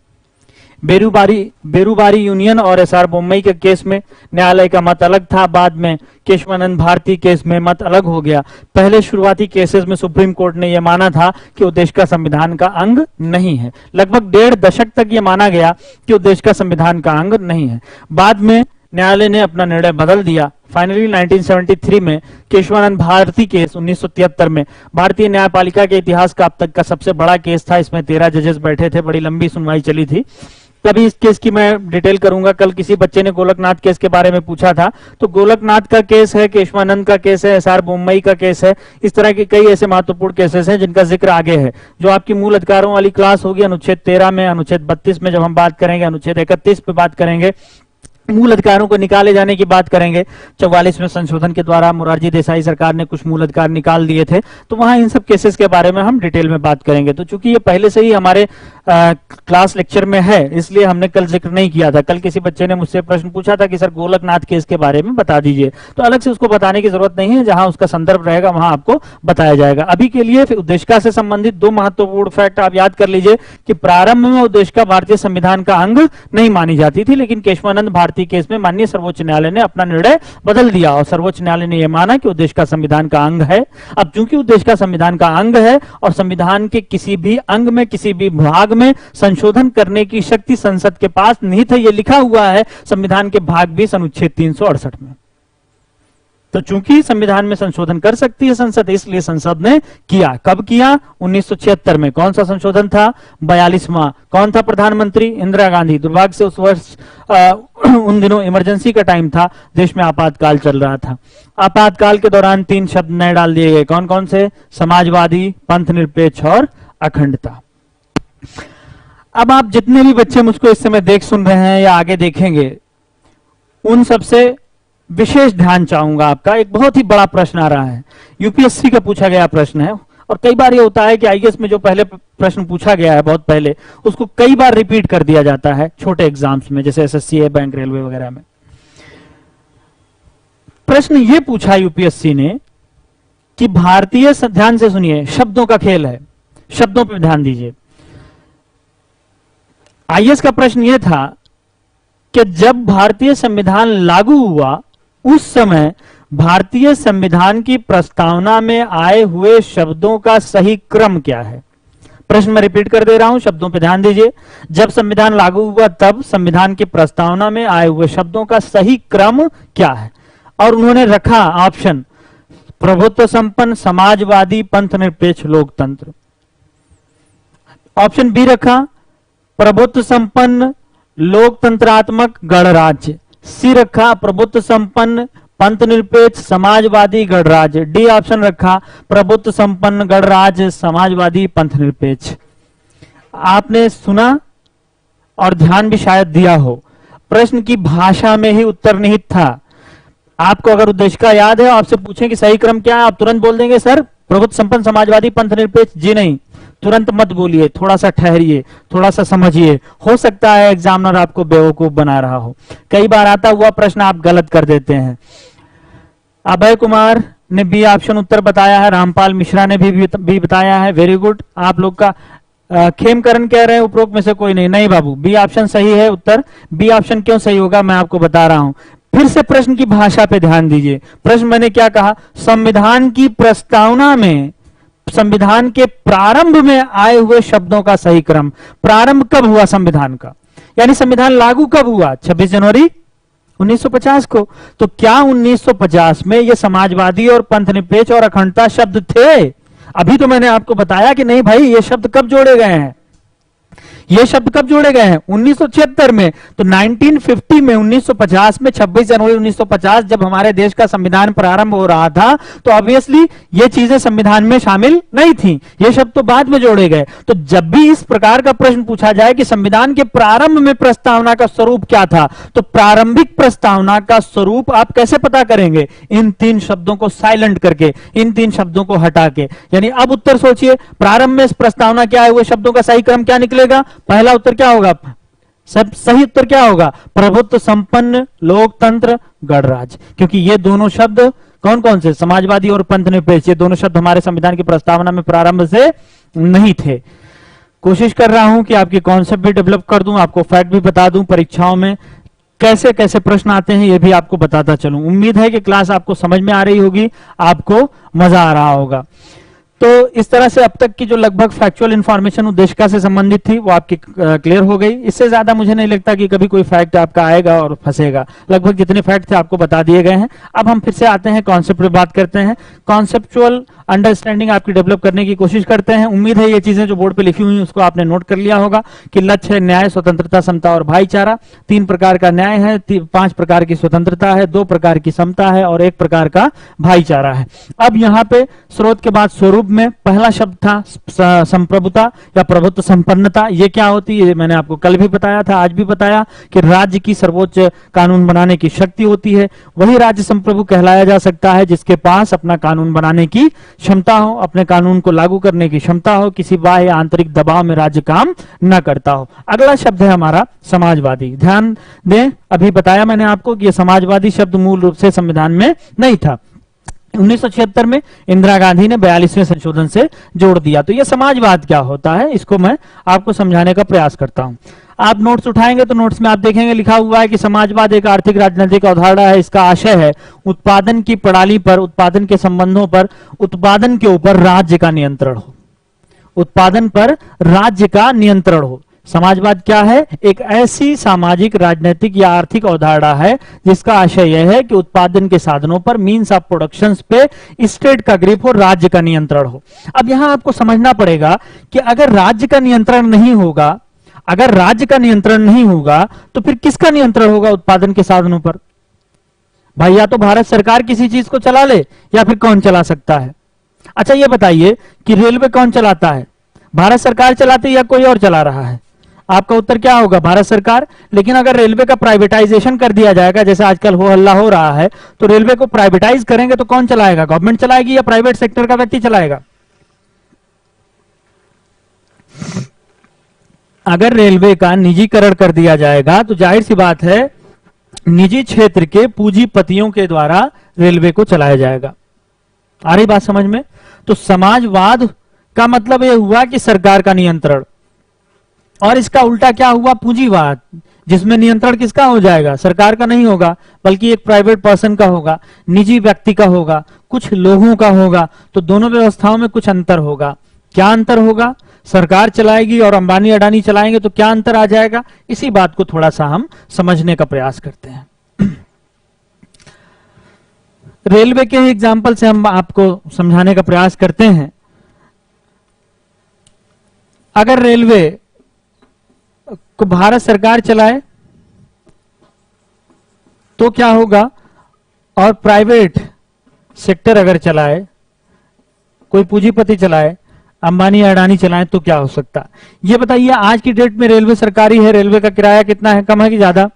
बेरूबारी यूनियन और एसआर बोम्मई के केस में न्यायालय का मत अलग था। बाद में केशवानंद भारती केस में मत अलग हो गया। पहले शुरुआती केसेस में सुप्रीम कोर्ट ने यह माना था कि उद्देशिका संविधान का अंग नहीं है। लगभग 1.5 दशक तक यह माना गया कि उद्देशिका संविधान का अंग नहीं है। बाद में न्यायालय ने अपना निर्णय बदल दिया। फाइनली 1973 में केशवानंद भारती केस 1973 में भारतीय न्यायपालिका के इतिहास का अब तक का सबसे बड़ा केस था। इसमें 13 जजेस बैठे थे, बड़ी लंबी सुनवाई चली थी। तभी इस केस की मैं डिटेल करूंगा। कल किसी बच्चे ने गोलकनाथ केस के बारे में पूछा था, तो गोलकनाथ का केस है, केशवानंद का केस है, एसआर बोम्मई का केस है। इस तरह के कई ऐसे महत्वपूर्ण केसेस हैं जिनका जिक्र आगे है। जो आपकी मूल अधिकारों वाली क्लास होगी अनुच्छेद 13 में, अनुच्छेद 32 में जब हम बात करेंगे, अनुच्छेद 31 पे बात करेंगे, मूल अधिकारों को निकाले जाने की बात करेंगे। 44वें संशोधन के द्वारा मोरारजी देसाई सरकार ने कुछ मूल अधिकार निकाल दिए थे, तो वहां इन सब केसेस के बारे में हम डिटेल में बात करेंगे। तो चूंकि ये पहले से ही हमारे क्लास लेक्चर में है, इसलिए हमने कल जिक्र नहीं किया था। कल किसी बच्चे ने मुझसे प्रश्न पूछा था कि सर गोलकनाथ केस के बारे में बता दीजिए, तो अलग से उसको बताने की जरूरत नहीं है, जहां उसका संदर्भ रहेगा वहां आपको बताया जाएगा। अभी के लिए उद्देशिका से संबंधित दो महत्वपूर्ण फैक्ट आप याद कर लीजिए कि प्रारंभ में उद्देशिका भारतीय संविधान का अंग नहीं मानी जाती थी, लेकिन केशवानंद भारती केस में माननीय सर्वोच्च न्यायालय ने अपना निर्णय बदल दिया और सर्वोच्च न्यायालय ने यह माना कि उद्देशिका संविधान का अंग है। अब चूंकि उद्देशिका संविधान का अंग है और संविधान के किसी भी अंग में, किसी भी भाग में संशोधन करने की शक्ति संसद के पास निहित है, यह लिखा हुआ है संविधान के भाग 20 अनुच्छेद 368 में। तो चूंकि संविधान में संशोधन कर सकती है संसद, इसलिए संसद ने किया। कब किया? 1976 में। कौन सा संशोधन था? 42वां। कौन था प्रधानमंत्री? इंदिरा गांधी। दुर्भाग्य से उस वर्ष उन दिनों इमरजेंसी का टाइम था, देश में आपातकाल चल रहा था। आपातकाल के दौरान 3 शब्द नए डाल दिए गए। कौन कौन से? समाजवादी, पंथ निरपेक्ष और अखंडता। अब आप जितने भी बच्चे मुझको इस समय देख सुन रहे हैं या आगे देखेंगे, उन सबसे विशेष ध्यान चाहूंगा आपका। एक बहुत ही बड़ा प्रश्न आ रहा है, यूपीएससी का पूछा गया प्रश्न है, और कई बार ये होता है कि आईएएस में जो पहले प्रश्न पूछा गया है बहुत पहले, उसको कई बार रिपीट कर दिया जाता है छोटे एग्जाम्स में, जैसे एसएससी है, बैंक, रेलवे वगैरह में। प्रश्न ये पूछा यूपीएससी ने कि भारतीय, ध्यान से सुनिए, शब्दों का खेल है, शब्दों पर ध्यान दीजिए। आईएएस का प्रश्न यह था कि जब भारतीय संविधान लागू हुआ, उस समय भारतीय संविधान की प्रस्तावना में आए हुए शब्दों का सही क्रम क्या है? प्रश्न मैं रिपीट कर दे रहा हूं, शब्दों पर ध्यान दीजिए। जब संविधान लागू हुआ तब संविधान की प्रस्तावना में आए हुए शब्दों का सही क्रम क्या है? और उन्होंने रखा ऑप्शन प्रभुत्व संपन्न, समाजवादी, पंथ निरपेक्ष, लोकतंत्र। ऑप्शन बी रखा प्रभुत्व संपन्न, लोकतंत्रात्मक, गणराज्य। सी रखा प्रभुत्व संपन्न, पंथ निरपेक्ष, समाजवादी, गणराज्य। डी ऑप्शन रखा प्रभुत्व संपन्न, गणराज्य, समाजवादी, पंथ निरपेक्ष। आपने सुना और ध्यान भी शायद दिया हो, प्रश्न की भाषा में ही उत्तर निहित था। आपको अगर उद्देशिका याद है, आपसे पूछें कि सही क्रम क्या है, आप तुरंत बोल देंगे सर प्रभुत्व संपन्न, समाजवादी, पंथ निरपेक्ष। जी नहीं, तुरंत मत बोलिए, थोड़ा सा ठहरिए, थोड़ा सा समझिए। हो सकता है एग्जामिनर आपको बेवकूफ बना रहा हो। कई बार आता हुआ प्रश्न आप गलत कर देते हैं। अभय कुमार ने बी ऑप्शन उत्तर बताया है, रामपाल मिश्रा ने भी बताया है। Very good. आप लोग का खेमकरण कह रहे हैं उपरोक्त में से कोई नहीं। नहीं बाबू, बी ऑप्शन सही है उत्तर। बी ऑप्शन क्यों सही होगा मैं आपको बता रहा हूं। फिर से प्रश्न की भाषा पे ध्यान दीजिए। प्रश्न मैंने क्या कहा? संविधान की प्रस्तावना में, संविधान के प्रारंभ में आए हुए शब्दों का सही क्रम। प्रारंभ कब हुआ संविधान का, यानी संविधान लागू कब हुआ? 26 जनवरी 1950 को। तो क्या 1950 में ये समाजवादी और पंथ निरपेक्ष और अखंडता शब्द थे? अभी तो मैंने आपको बताया कि नहीं भाई, ये शब्द कब जोड़े गए हैं, ये शब्द कब जोड़े गए हैं? 1976 में। तो 1950 में, 1950 में, 26 जनवरी 1950 जब हमारे देश का संविधान प्रारंभ हो रहा था, तो ऑब्वियसली ये चीजें संविधान में शामिल नहीं थी, ये शब्द तो बाद में जोड़े गए। तो जब भी इस प्रकार का प्रश्न पूछा जाए कि संविधान के प्रारंभ में प्रस्तावना का स्वरूप क्या था, तो प्रारंभिक प्रस्तावना का स्वरूप आप कैसे पता करेंगे? इन 3 शब्दों को साइलेंट करके, इन 3 शब्दों को हटा के। यानी अब उत्तर सोचिए, प्रारंभ में प्रस्तावना क्या है, वो शब्दों का सही क्रम क्या निकलेगा? पहला उत्तर क्या होगा? सब सही उत्तर क्या होगा? प्रभुत्व संपन्न, लोकतंत्र, गणराज्य। क्योंकि ये दोनों शब्द कौन कौन से? समाजवादी और पंथ निरपेक्ष। ये दोनों शब्द हमारे संविधान की प्रस्तावना में प्रारंभ से नहीं थे। कोशिश कर रहा हूं कि आपकी कॉन्सेप्ट भी डेवलप कर दूं, आपको फैक्ट भी बता दूं, परीक्षाओं में कैसे कैसे प्रश्न आते हैं ये भी आपको बताता चलूं। उम्मीद है कि क्लास आपको समझ में आ रही होगी, आपको मजा आ रहा होगा। तो इस तरह से अब तक की जो लगभग फैक्चुअल इंफॉर्मेशन उद्देशिका से संबंधित थी वो आपकी क्लियर हो गई। इससे ज्यादा मुझे नहीं लगता कि कभी कोई फैक्ट आपका आएगा और फंसेगा। लगभग जितने फैक्ट थे आपको बता दिए गए हैं। अब हम फिर से आते हैं कॉन्सेप्ट पे बात करते हैं। कॉन्सेप्चुअल अंडरस्टैंडिंग आपकी डेवलप करने की कोशिश करते हैं। उम्मीद है ये चीजें जो बोर्ड पे लिखी हुई उसको आपने नोट कर लिया होगा कि लक्ष्य है न्याय, स्वतंत्रता, समता और भाईचारा। 3 प्रकार का न्याय है, 5 प्रकार की स्वतंत्रता है, 2 प्रकार की समता है और 1 प्रकार का भाईचारा है। अब यहाँ पे स्रोत के बाद स्वरूप में पहला शब्द था संप्रभुता या प्रभुत्व संपन्नता। ये क्या होती है मैंने आपको कल भी बताया था, आज भी बताया कि राज्य की सर्वोच्च कानून बनाने की शक्ति होती है। वही राज्य संप्रभु कहलाया जा सकता है जिसके पास अपना कानून बनाने की क्षमता हो, अपने कानून को लागू करने की क्षमता हो, किसी बाह्य आंतरिक दबाव में राज्य काम न करता हो। अगला शब्द है हमारा समाजवादी। ध्यान दें, अभी बताया मैंने आपको कि यह समाजवादी शब्द मूल रूप से संविधान में नहीं था। 1976 में इंदिरा गांधी ने 42वें संशोधन से जोड़ दिया। तो यह समाजवाद क्या होता है इसको मैं आपको समझाने का प्रयास करता हूं। आप नोट्स उठाएंगे तो नोट्स में आप देखेंगे लिखा हुआ है कि समाजवाद एक आर्थिक राजनीतिक अवधारणा है। इसका आशय है उत्पादन की प्रणाली पर, उत्पादन के संबंधों पर, उत्पादन के ऊपर राज्य का नियंत्रण हो। उत्पादन पर राज्य का नियंत्रण हो। समाजवाद क्या है? एक ऐसी सामाजिक, राजनीतिक या आर्थिक अवधारणा है जिसका आशय यह है कि उत्पादन के साधनों पर, मीन्स ऑफ प्रोडक्शन पे स्टेट का ग्रिप हो, राज्य का नियंत्रण हो। अब यहां आपको समझना पड़ेगा कि अगर राज्य का नियंत्रण नहीं होगा, अगर राज्य का नियंत्रण नहीं होगा तो फिर किसका नियंत्रण होगा उत्पादन के साधनों पर? भाई या तो भारत सरकार किसी चीज को चला ले या फिर कौन चला सकता है? अच्छा ये बताइए कि रेलवे कौन चलाता है? भारत सरकार चलाती है या कोई और चला रहा है? आपका उत्तर क्या होगा? भारत सरकार। लेकिन अगर रेलवे का प्राइवेटाइजेशन कर दिया जाएगा, जैसे आजकल हो हल्ला हो रहा है, तो रेलवे को प्राइवेटाइज करेंगे तो कौन चलाएगा? गवर्नमेंट चलाएगी या प्राइवेट सेक्टर का व्यक्ति चलाएगा? अगर रेलवे का निजीकरण कर दिया जाएगा तो जाहिर सी बात है निजी क्षेत्र के पूंजीपतियों के द्वारा रेलवे को चलाया जाएगा। आ रही बात समझ में? तो समाजवाद का मतलब यह हुआ कि सरकार का नियंत्रण, और इसका उल्टा क्या हुआ? पूंजीवाद, जिसमें नियंत्रण किसका हो जाएगा? सरकार का नहीं होगा बल्कि एक प्राइवेट पर्सन का होगा, निजी व्यक्ति का होगा, कुछ लोगों का होगा। तो दोनों व्यवस्थाओं में कुछ अंतर होगा। क्या अंतर होगा? सरकार चलाएगी और अंबानी अडानी चलाएंगे तो क्या अंतर आ जाएगा? इसी बात को थोड़ा सा हम समझने का प्रयास करते हैं। रेलवे के एग्जाम्पल से हम आपको समझाने का प्रयास करते हैं। अगर रेलवे को भारत सरकार चलाए तो क्या होगा, और प्राइवेट सेक्टर अगर चलाए, कोई पूंजीपति चलाए, अंबानी अडानी चलाएं तो क्या हो सकता है? ये बताइए आज की डेट में रेलवे सरकारी है, रेलवे का किराया कितना है? कम है कि ज्यादा?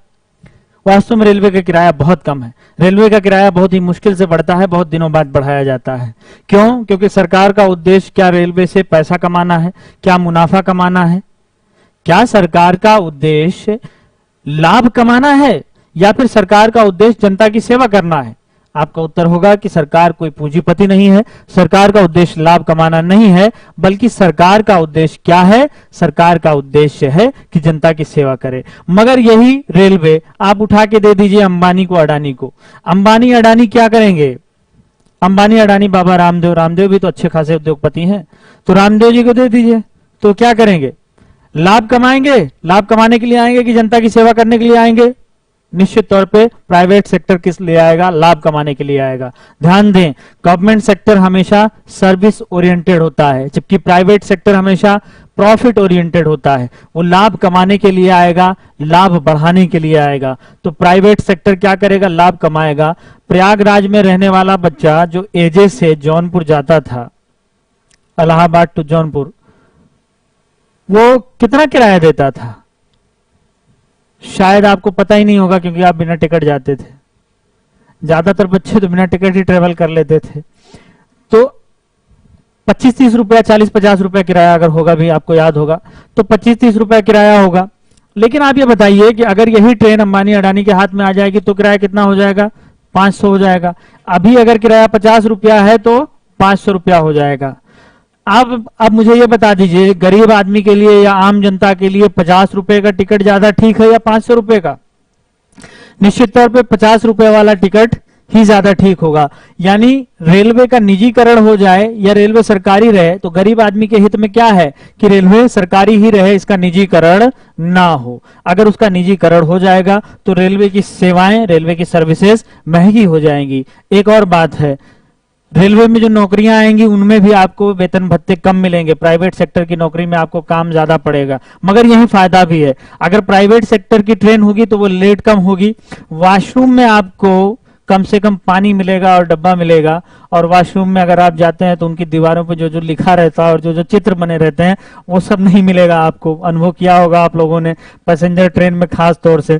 वास्तव में रेलवे का किराया बहुत कम है। रेलवे का किराया बहुत ही मुश्किल से बढ़ता है, बहुत दिनों बाद बढ़ाया जाता है। क्यों? क्योंकि सरकार का उद्देश्य क्या रेलवे से पैसा कमाना है? क्या मुनाफा कमाना है? क्या सरकार का उद्देश्य लाभ कमाना है या फिर सरकार का उद्देश्य जनता की सेवा करना है? आपका उत्तर होगा कि सरकार कोई पूंजीपति नहीं है, सरकार का उद्देश्य लाभ कमाना नहीं है, बल्कि सरकार का उद्देश्य क्या है? सरकार का उद्देश्य है कि जनता की सेवा करे। मगर यही रेलवे आप उठा के दे दीजिए अंबानी को, अडानी को। अंबानी अडानी क्या करेंगे? अंबानी अडानी बाबा रामदेव, रामदेव भी तो अच्छे खासे उद्योगपति हैं, तो रामदेव जी को दे दीजिए, तो क्या करेंगे? लाभ कमाएंगे। लाभ कमाने के लिए आएंगे कि जनता की सेवा करने के लिए आएंगे? निश्चित तौर पे प्राइवेट सेक्टर किस लिए आएगा? लाभ कमाने के लिए आएगा। ध्यान दें, गवर्नमेंट सेक्टर हमेशा सर्विस ओरिएंटेड होता है, जबकि प्राइवेट सेक्टर हमेशा प्रॉफिट ओरिएंटेड होता है। वो लाभ कमाने के लिए आएगा, लाभ बढ़ाने के लिए आएगा। तो प्राइवेट सेक्टर क्या करेगा? लाभ कमाएगा। प्रयागराज में रहने वाला बच्चा जो एजे से जौनपुर जाता था, इलाहाबाद टू जौनपुर, वो कितना किराया देता था? शायद आपको पता ही नहीं होगा क्योंकि आप बिना टिकट जाते थे। ज्यादातर बच्चे तो बिना टिकट ही ट्रेवल कर लेते थे। तो 25-30 रुपया, 40-50 रुपया किराया अगर होगा, भी आपको याद होगा, तो 25-30 रुपया किराया होगा। लेकिन आप ये बताइए कि अगर यही ट्रेन अंबानी अडानी के हाथ में आ जाएगी तो किराया कितना हो जाएगा? 500 हो जाएगा। अभी अगर किराया 50 रुपया है तो 500 रुपया हो जाएगा। अब मुझे ये बता दीजिए, गरीब आदमी के लिए या आम जनता के लिए 50 रुपए का टिकट ज्यादा ठीक है या 500 रुपए का? निश्चित तौर पे 50 रुपए वाला टिकट ही ज्यादा ठीक होगा। यानी रेलवे का निजीकरण हो जाए या रेलवे सरकारी रहे, तो गरीब आदमी के हित में क्या है कि रेलवे सरकारी ही रहे, इसका निजीकरण ना हो। अगर उसका निजीकरण हो जाएगा तो रेलवे की सेवाएं, रेलवे की सर्विसेज महंगी हो जाएंगी। एक और बात है, रेलवे में जो नौकरियां आएंगी उनमें भी आपको वेतन भत्ते कम मिलेंगे। प्राइवेट सेक्टर की नौकरी में आपको काम ज्यादा पड़ेगा, मगर यही फायदा भी है। अगर प्राइवेट सेक्टर की ट्रेन होगी तो वो लेट कम होगी। वॉशरूम में आपको कम से कम पानी मिलेगा और डब्बा मिलेगा, और वॉशरूम में अगर आप जाते हैं तो उनकी दीवारों पर जो जो लिखा रहता है और जो जो चित्र बने रहते हैं वो सब नहीं मिलेगा आपको। अनुभव किया होगा आप लोगों ने पैसेंजर ट्रेन में खास तौर से।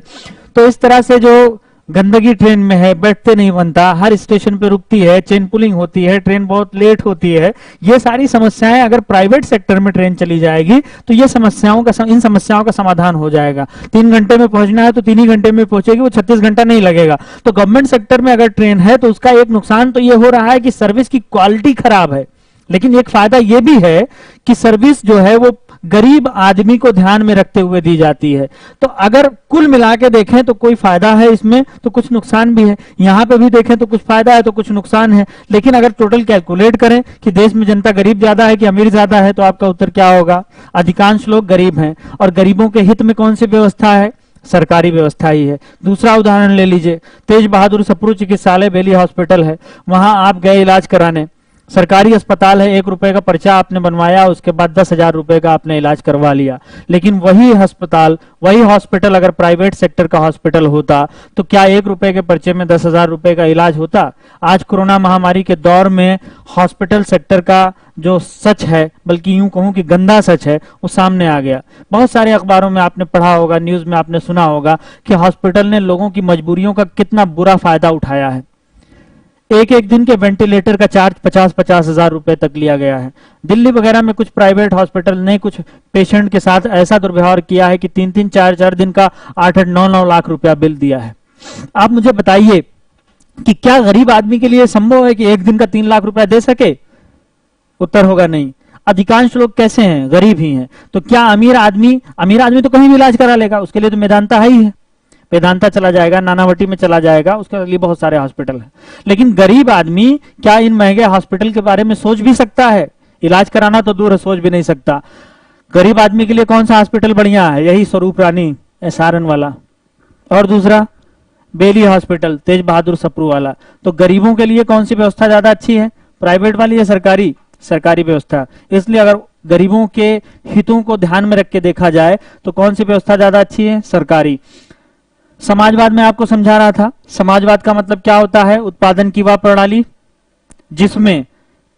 तो इस तरह से जो गंदगी ट्रेन में है, बैठते नहीं बनता, हर स्टेशन पे रुकती है, चेन पुलिंग होती है, ट्रेन बहुत लेट होती है, ये सारी समस्याएं अगर प्राइवेट सेक्टर में ट्रेन चली जाएगी तो ये इन समस्याओं का समाधान हो जाएगा। 3 घंटे में पहुंचना है तो 3 ही घंटे में पहुंचेगी, वो 36 घंटा नहीं लगेगा। तो गवर्नमेंट सेक्टर में अगर ट्रेन है तो उसका एक नुकसान तो ये हो रहा है कि सर्विस की क्वालिटी खराब है, लेकिन एक फायदा यह भी है कि सर्विस जो है वो गरीब आदमी को ध्यान में रखते हुए दी जाती है। तो अगर कुल मिला के देखें तो कोई फायदा है इसमें तो कुछ नुकसान भी है। यहां पे भी देखें तो कुछ फायदा है तो कुछ नुकसान है। लेकिन अगर टोटल कैलकुलेट करें कि देश में जनता गरीब ज्यादा है कि अमीर ज्यादा है, तो आपका उत्तर क्या होगा? अधिकांश लोग गरीब हैं, और गरीबों के हित में कौन सी व्यवस्था है? सरकारी व्यवस्था ही है। दूसरा उदाहरण ले लीजिए, तेज बहादुर सप्रू चिकित्सालय बेली हॉस्पिटल है, वहां आप गए इलाज कराने, सरकारी अस्पताल है, 1 रुपए का पर्चा आपने बनवाया, उसके बाद 10,000 रुपए का आपने इलाज करवा लिया। लेकिन वही हॉस्पिटल अगर प्राइवेट सेक्टर का हॉस्पिटल होता तो क्या 1 रुपए के पर्चे में 10,000 रुपए का इलाज होता? आज कोरोना महामारी के दौर में हॉस्पिटल सेक्टर का जो सच है, बल्कि यूं कहूं कि गंदा सच है, वो सामने आ गया। बहुत सारे अखबारों में आपने पढ़ा होगा, न्यूज में आपने सुना होगा कि हॉस्पिटल ने लोगों की मजबूरियों का कितना बुरा फायदा उठाया है। एक दिन के वेंटिलेटर का चार्ज 50-50 हजार रुपए तक लिया गया है। दिल्ली वगैरह में कुछ प्राइवेट हॉस्पिटल ने कुछ पेशेंट के साथ ऐसा दुर्व्यवहार किया है कि 3-3, 4-4 दिन का 8-8, 9-9 लाख रुपया बिल दिया है। आप मुझे बताइए कि क्या गरीब आदमी के लिए संभव है कि 1 दिन का 3 लाख रुपया दे सके? उत्तर होगा नहीं। अधिकांश लोग कैसे हैं? गरीब ही हैं। तो क्या अमीर आदमी तो कहीं भी इलाज करा लेगा, उसके लिए तो मेदांता ही है, वेदांता चला जाएगा, नानावटी में चला जाएगा, उसके लिए बहुत सारे हॉस्पिटल हैं। लेकिन गरीब आदमी क्या इन महंगे हॉस्पिटल के बारे में सोच भी सकता है? इलाज कराना तो दूर है, सोच भी नहीं सकता। गरीब आदमी के लिए कौन सा हॉस्पिटल बढ़िया है? यही स्वरूप रानी एसआरएन वाला, और दूसरा बेली हॉस्पिटल तेज बहादुर सप्रू वाला। तो गरीबों के लिए कौन सी व्यवस्था ज्यादा अच्छी है, प्राइवेट वाली या सरकारी? सरकारी व्यवस्था। इसलिए अगर गरीबों के हितों को ध्यान में रख के देखा जाए तो कौन सी व्यवस्था ज्यादा अच्छी है? सरकारी। समाजवाद में आपको समझा रहा था, समाजवाद का मतलब क्या होता है? उत्पादन की वह प्रणाली जिसमें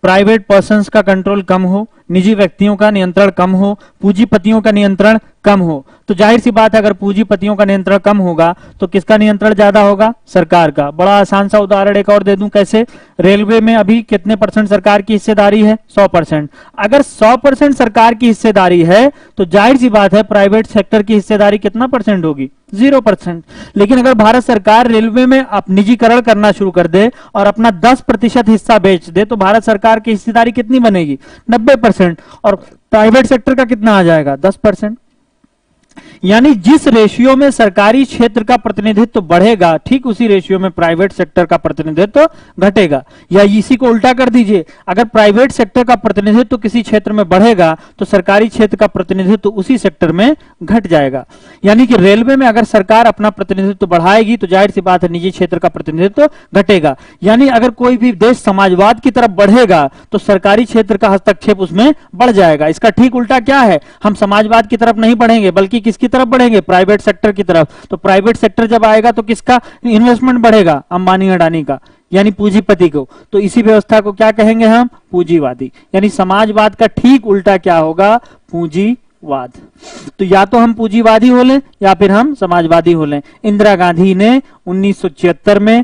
प्राइवेट पर्संस का कंट्रोल कम हो, निजी व्यक्तियों का नियंत्रण कम हो, पूंजीपतियों का नियंत्रण कम हो। तो जाहिर सी बात है, अगर पूंजीपतियों का नियंत्रण कम होगा तो किसका नियंत्रण ज्यादा होगा? सरकार का। बड़ा आसान सा उदाहरण एक और दे दूं, कैसे? रेलवे में अभी कितने % सरकार की हिस्सेदारी है? 100%। अगर 100% सरकार की हिस्सेदारी है तो जाहिर सी बात है प्राइवेट सेक्टर की हिस्सेदारी कितना % होगी? 0%। लेकिन अगर भारत सरकार रेलवे में निजीकरण करना शुरू कर दे और अपना 10% हिस्सा बेच दे तो भारत सरकार की हिस्सेदारी कितनी बनेगी? 90%। और प्राइवेट सेक्टर का कितना आ जाएगा? 10%। यानी जिस रेशियो में सरकारी क्षेत्र का प्रतिनिधित्व बढ़ेगा, ठीक उसी रेशियो में प्राइवेट सेक्टर का प्रतिनिधित्व घटेगा। या इसी को उल्टा कर दीजिए, अगर प्राइवेट सेक्टर का प्रतिनिधित्व किसी क्षेत्र में बढ़ेगा तो सरकारी क्षेत्र का प्रतिनिधित्व उसी सेक्टर में घट जाएगा। यानी कि रेलवे में अगर सरकार अपना प्रतिनिधित्व बढ़ाएगी तो जाहिर सी बात है निजी क्षेत्र का प्रतिनिधित्व घटेगा। यानी अगर कोई भी देश समाजवाद की तरफ बढ़ेगा तो सरकारी क्षेत्र का हस्तक्षेप उसमें बढ़ जाएगा। इसका ठीक उल्टा क्या है? हम समाजवाद की तरफ नहीं बढ़ेंगे बल्कि किसकी तरफ बढ़ेंगे? प्राइवेट सेक्टर की तरफ। तो प्राइवेट सेक्टर जब आएगा तो किसका इन्वेस्टमेंट बढ़ेगा? अंबानी अडानी का, यानी पूंजीपति को। तो इसी व्यवस्था को क्या कहेंगे हम? पूंजीवादी। यानी समाजवाद का ठीक उल्टा क्या होगा? पूंजीवाद। तो या तो हम पूंजीवादी हो लें या फिर हम समाजवादी हो लें। इंदिरा गांधी ने 1976 में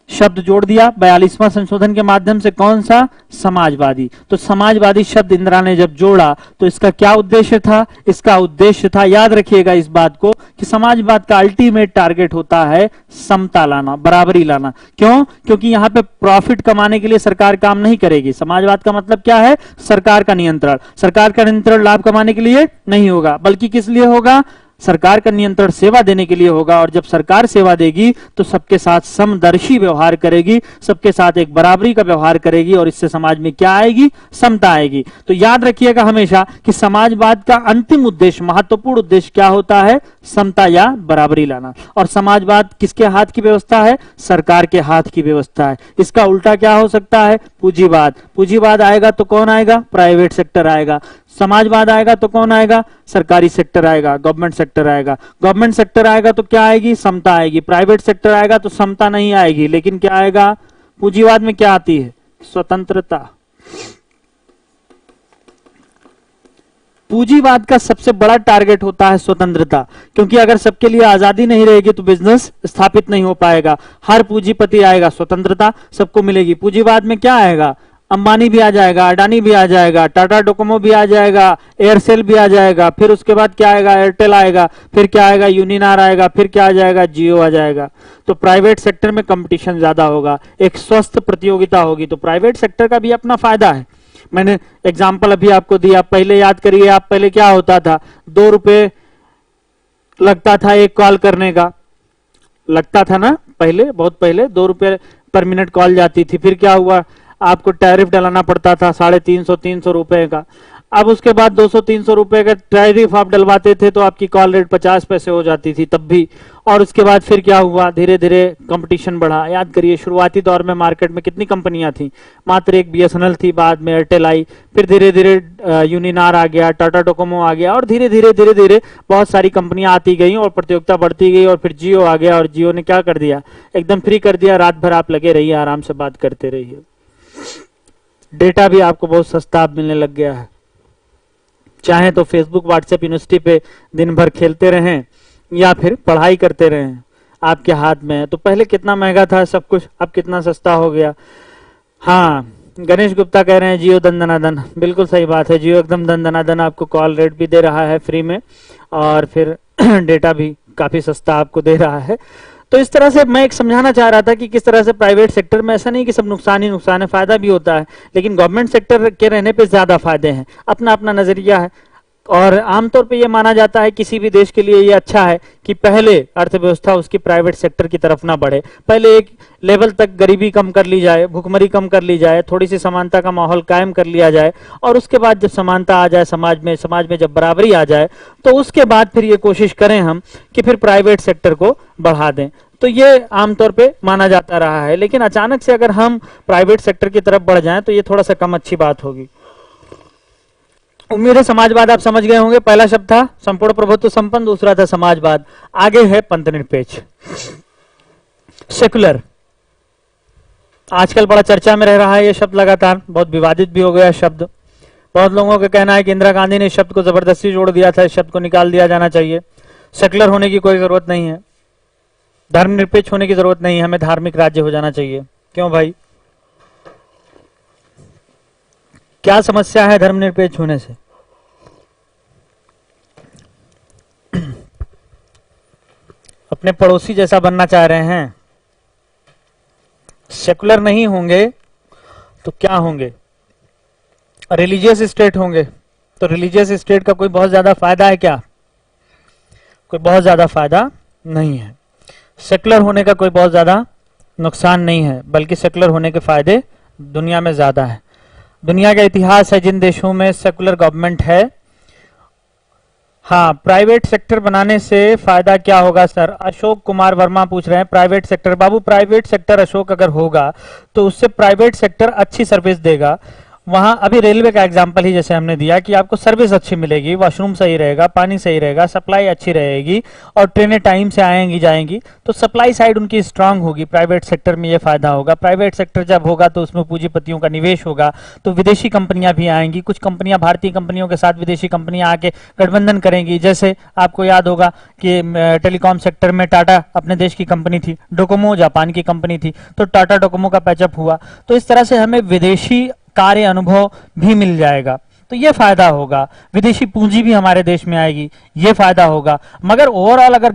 शब्द जोड़ दिया 42वां संशोधन के माध्यम से, कौन सा? समाजवादी। तो समाजवादी शब्द इंदिरा ने जब जोड़ा तो इसका क्या उद्देश्य था? इसका उद्देश्य था, याद रखिएगा इस बात को, कि समाजवाद का अल्टीमेट टारगेट होता है समता लाना, बराबरी लाना। क्यों? क्योंकि यहां पे प्रॉफिट कमाने के लिए सरकार काम नहीं करेगी। समाजवाद का मतलब क्या है? सरकार का नियंत्रण। सरकार का नियंत्रण लाभ कमाने के लिए नहीं होगा, बल्कि किस लिए होगा? सरकार का नियंत्रण सेवा देने के लिए होगा, और जब सरकार सेवा देगी तो सबके साथ समदर्शी व्यवहार करेगी, सबके साथ एक बराबरी का व्यवहार करेगी, और इससे समाज में क्या आएगी? समता आएगी। तो याद रखिएगा हमेशा कि समाजवाद का अंतिम उद्देश्य, महत्वपूर्ण उद्देश्य क्या होता है? समता या बराबरी लाना। और समाजवाद किसके हाथ की व्यवस्था है? सरकार के हाथ की व्यवस्था है। इसका उल्टा क्या हो सकता है? पूंजीवाद। पूंजीवाद आएगा तो कौन आएगा? प्राइवेट सेक्टर आएगा। समाजवाद आएगा तो कौन आएगा? सरकारी सेक्टर आएगा, गवर्नमेंट सेक्टर आएगा। गवर्नमेंट सेक्टर आएगा तो क्या आएगी? समता आएगी। प्राइवेट सेक्टर आएगा तो समता नहीं आएगी, लेकिन क्या आएगा? पूंजीवाद में क्या आती है? स्वतंत्रता। पूंजीवाद का सबसे बड़ा टारगेट होता है स्वतंत्रता, क्योंकि अगर सबके लिए आजादी नहीं रहेगी तो बिजनेस स्थापित नहीं हो पाएगा। हर पूंजीपति आएगा, स्वतंत्रता सबको मिलेगी। पूंजीवाद में क्या आएगा? अंबानी भी आ जाएगा, अडानी भी आ जाएगा, टाटा डोकोमो भी आ जाएगा, एयरसेल भी आ जाएगा, फिर उसके बाद क्या आएगा? एयरटेल आएगा, फिर क्या आएगा? यूनिनार आएगा, फिर क्या आ जाएगा? जियो आ जाएगा। तो प्राइवेट सेक्टर में कंपटीशन ज्यादा होगा, एक स्वस्थ प्रतियोगिता होगी। तो प्राइवेट सेक्टर का भी अपना फायदा है। मैंने एग्जाम्पल अभी आपको दिया, पहले याद करिए आप, पहले क्या होता था? 2 रुपए लगता था एक कॉल करने का, लगता था ना, पहले, बहुत पहले 2 रुपए पर मिनट कॉल जाती थी। फिर क्या हुआ? आपको टैरिफ डलाना पड़ता था 350 रुपए का। अब उसके बाद 200-300 रुपए का टैरिफ आप डलवाते थे तो आपकी कॉल रेट 50 पैसे हो जाती थी तब भी। और उसके बाद फिर क्या हुआ? धीरे धीरे कंपटीशन बढ़ा। याद करिए शुरुआती दौर में मार्केट में कितनी कंपनियां थी? मात्र एक बीएसएनएल थी, बाद में एयरटेल आई, फिर धीरे धीरे यूनिनार आ गया, टाटा डोकोमो आ गया, और धीरे धीरे बहुत सारी कंपनियां आती गई और प्रतियोगिता बढ़ती गई, और फिर जियो आ गया, और जियो ने क्या कर दिया? एकदम फ्री कर दिया। रात भर आप लगे रहिए, आराम से बात करते रहिए। डेटा भी आपको बहुत सस्ता मिलने लग गया है। चाहे तो फेसबुक, व्हाट्सएप, यूनिवर्सिटी पे दिन भर खेलते रहें या फिर पढ़ाई करते रहें, आपके हाथ में है। तो पहले कितना महंगा था सब कुछ, अब कितना सस्ता हो गया। हाँ, गणेश गुप्ता कह रहे हैं जियो दन दनादन, बिल्कुल सही बात है। जियो एकदम दन दनादन आपको कॉल रेट भी दे रहा है फ्री में, और फिर डेटा भी काफी सस्ता आपको दे रहा है। तो इस तरह से मैं एक समझाना चाह रहा था कि किस तरह से प्राइवेट सेक्टर में, ऐसा नहीं कि सब नुकसान ही नुकसान है, फायदा भी होता है, लेकिन गवर्नमेंट सेक्टर के रहने पे ज्यादा फायदे हैं। अपना अपना नजरिया है, और आमतौर पे ये माना जाता है किसी भी देश के लिए ये अच्छा है कि पहले अर्थव्यवस्था उसकी प्राइवेट सेक्टर की तरफ ना बढ़े। पहले एक लेवल तक गरीबी कम कर ली जाए, भुखमरी कम कर ली जाए, थोड़ी सी समानता का माहौल कायम कर लिया जाए, और उसके बाद जब समानता आ जाए समाज में जब बराबरी आ जाए, तो उसके बाद फिर ये कोशिश करें हम कि फिर प्राइवेट सेक्टर को बढ़ा दें। तो ये आमतौर पे माना जाता रहा है, लेकिन अचानक से अगर हम प्राइवेट सेक्टर की तरफ बढ़ जाएं तो ये थोड़ा सा कम अच्छी बात होगी। उम्मीद है समाजवाद आप समझ गए होंगे। पहला शब्द था संपूर्ण प्रभुत्व संपन्न, दूसरा था समाजवाद, आगे है पंथनिरपेक्ष। सेकुलर आजकल बड़ा चर्चा में रह रहा है ये शब्द, लगातार बहुत विवादित भी हो गया शब्द। बहुत लोगों का कहना है कि इंदिरा गांधी ने इस शब्द को जबरदस्ती जोड़ दिया था, इस शब्द को निकाल दिया जाना चाहिए। सेकुलर होने की कोई जरूरत नहीं है, धर्मनिरपेक्ष होने की जरूरत नहीं है, हमें धार्मिक राज्य हो जाना चाहिए। क्यों भाई, क्या समस्या है धर्मनिरपेक्ष होने से? अपने पड़ोसी जैसा बनना चाह रहे हैं, सेकुलर नहीं होंगे तो क्या होंगे? रिलीजियस स्टेट होंगे। तो रिलीजियस स्टेट का कोई बहुत ज्यादा फायदा है क्या? कोई बहुत ज्यादा फायदा नहीं है। सेकुलर होने का कोई बहुत ज्यादा नुकसान नहीं है, बल्कि सेकुलर होने के फायदे दुनिया में ज्यादा है। दुनिया का इतिहास है जिन देशों में सेकुलर गवर्नमेंट है। हाँ, प्राइवेट सेक्टर बनाने से फायदा क्या होगा सर? अशोक कुमार वर्मा पूछ रहे हैं प्राइवेट सेक्टर। बाबू प्राइवेट सेक्टर अशोक अगर होगा तो उससे प्राइवेट सेक्टर अच्छी सर्विस देगा। वहां अभी रेलवे का एग्जांपल ही जैसे हमने दिया कि आपको सर्विस अच्छी मिलेगी, वॉशरूम सही रहेगा, पानी सही रहेगा, सप्लाई अच्छी रहेगी, और ट्रेनें टाइम से आएंगी जाएंगी, तो सप्लाई साइड उनकी स्ट्रांग होगी। प्राइवेट सेक्टर में ये फायदा होगा। प्राइवेट सेक्टर जब होगा तो उसमें पूंजीपतियों का निवेश होगा, तो विदेशी कंपनियां भी आएंगी। कुछ कंपनियां भारतीय कंपनियों के साथ विदेशी कंपनियां आके गठबंधन करेंगी। जैसे आपको याद होगा कि टेलीकॉम सेक्टर में टाटा अपने देश की कंपनी थी, डोकोमो जापान की कंपनी थी, तो टाटा डोकोमो का पैचअप हुआ। तो इस तरह से हमें विदेशी कार्य अनुभव भी मिल जाएगा, तो ये फायदा होगा। विदेशी पूंजी भी हमारे देश में आएगी, ये फायदा होगा। मगर ओवरऑल अगर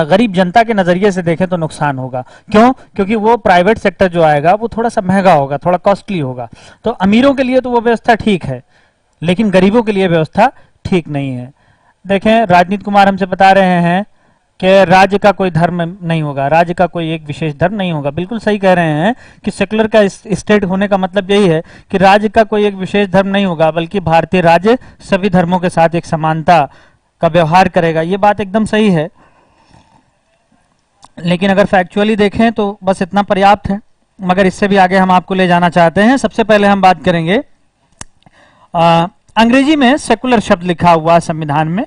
गरीब जनता के नजरिए से देखें तो नुकसान होगा। क्यों? क्योंकि वो प्राइवेट सेक्टर जो आएगा वो थोड़ा सा महंगा होगा, थोड़ा कॉस्टली होगा। तो अमीरों के लिए तो वो व्यवस्था ठीक है, लेकिन गरीबों के लिए व्यवस्था ठीक नहीं है। देखें, राजनीत कुमार हमसे बता रहे हैं कि राज्य का कोई धर्म नहीं होगा, राज्य का कोई एक विशेष धर्म नहीं होगा। बिल्कुल सही कह रहे हैं कि सेकुलर का स्टेट होने का मतलब यही है कि राज्य का कोई एक विशेष धर्म नहीं होगा, बल्कि भारतीय राज्य सभी धर्मों के साथ एक समानता का व्यवहार करेगा। ये बात एकदम सही है, लेकिन अगर फैक्चुअली देखें तो बस इतना पर्याप्त है, मगर इससे भी आगे हम आपको ले जाना चाहते हैं। सबसे पहले हम बात करेंगे अंग्रेजी में सेकुलर शब्द लिखा हुआ संविधान में,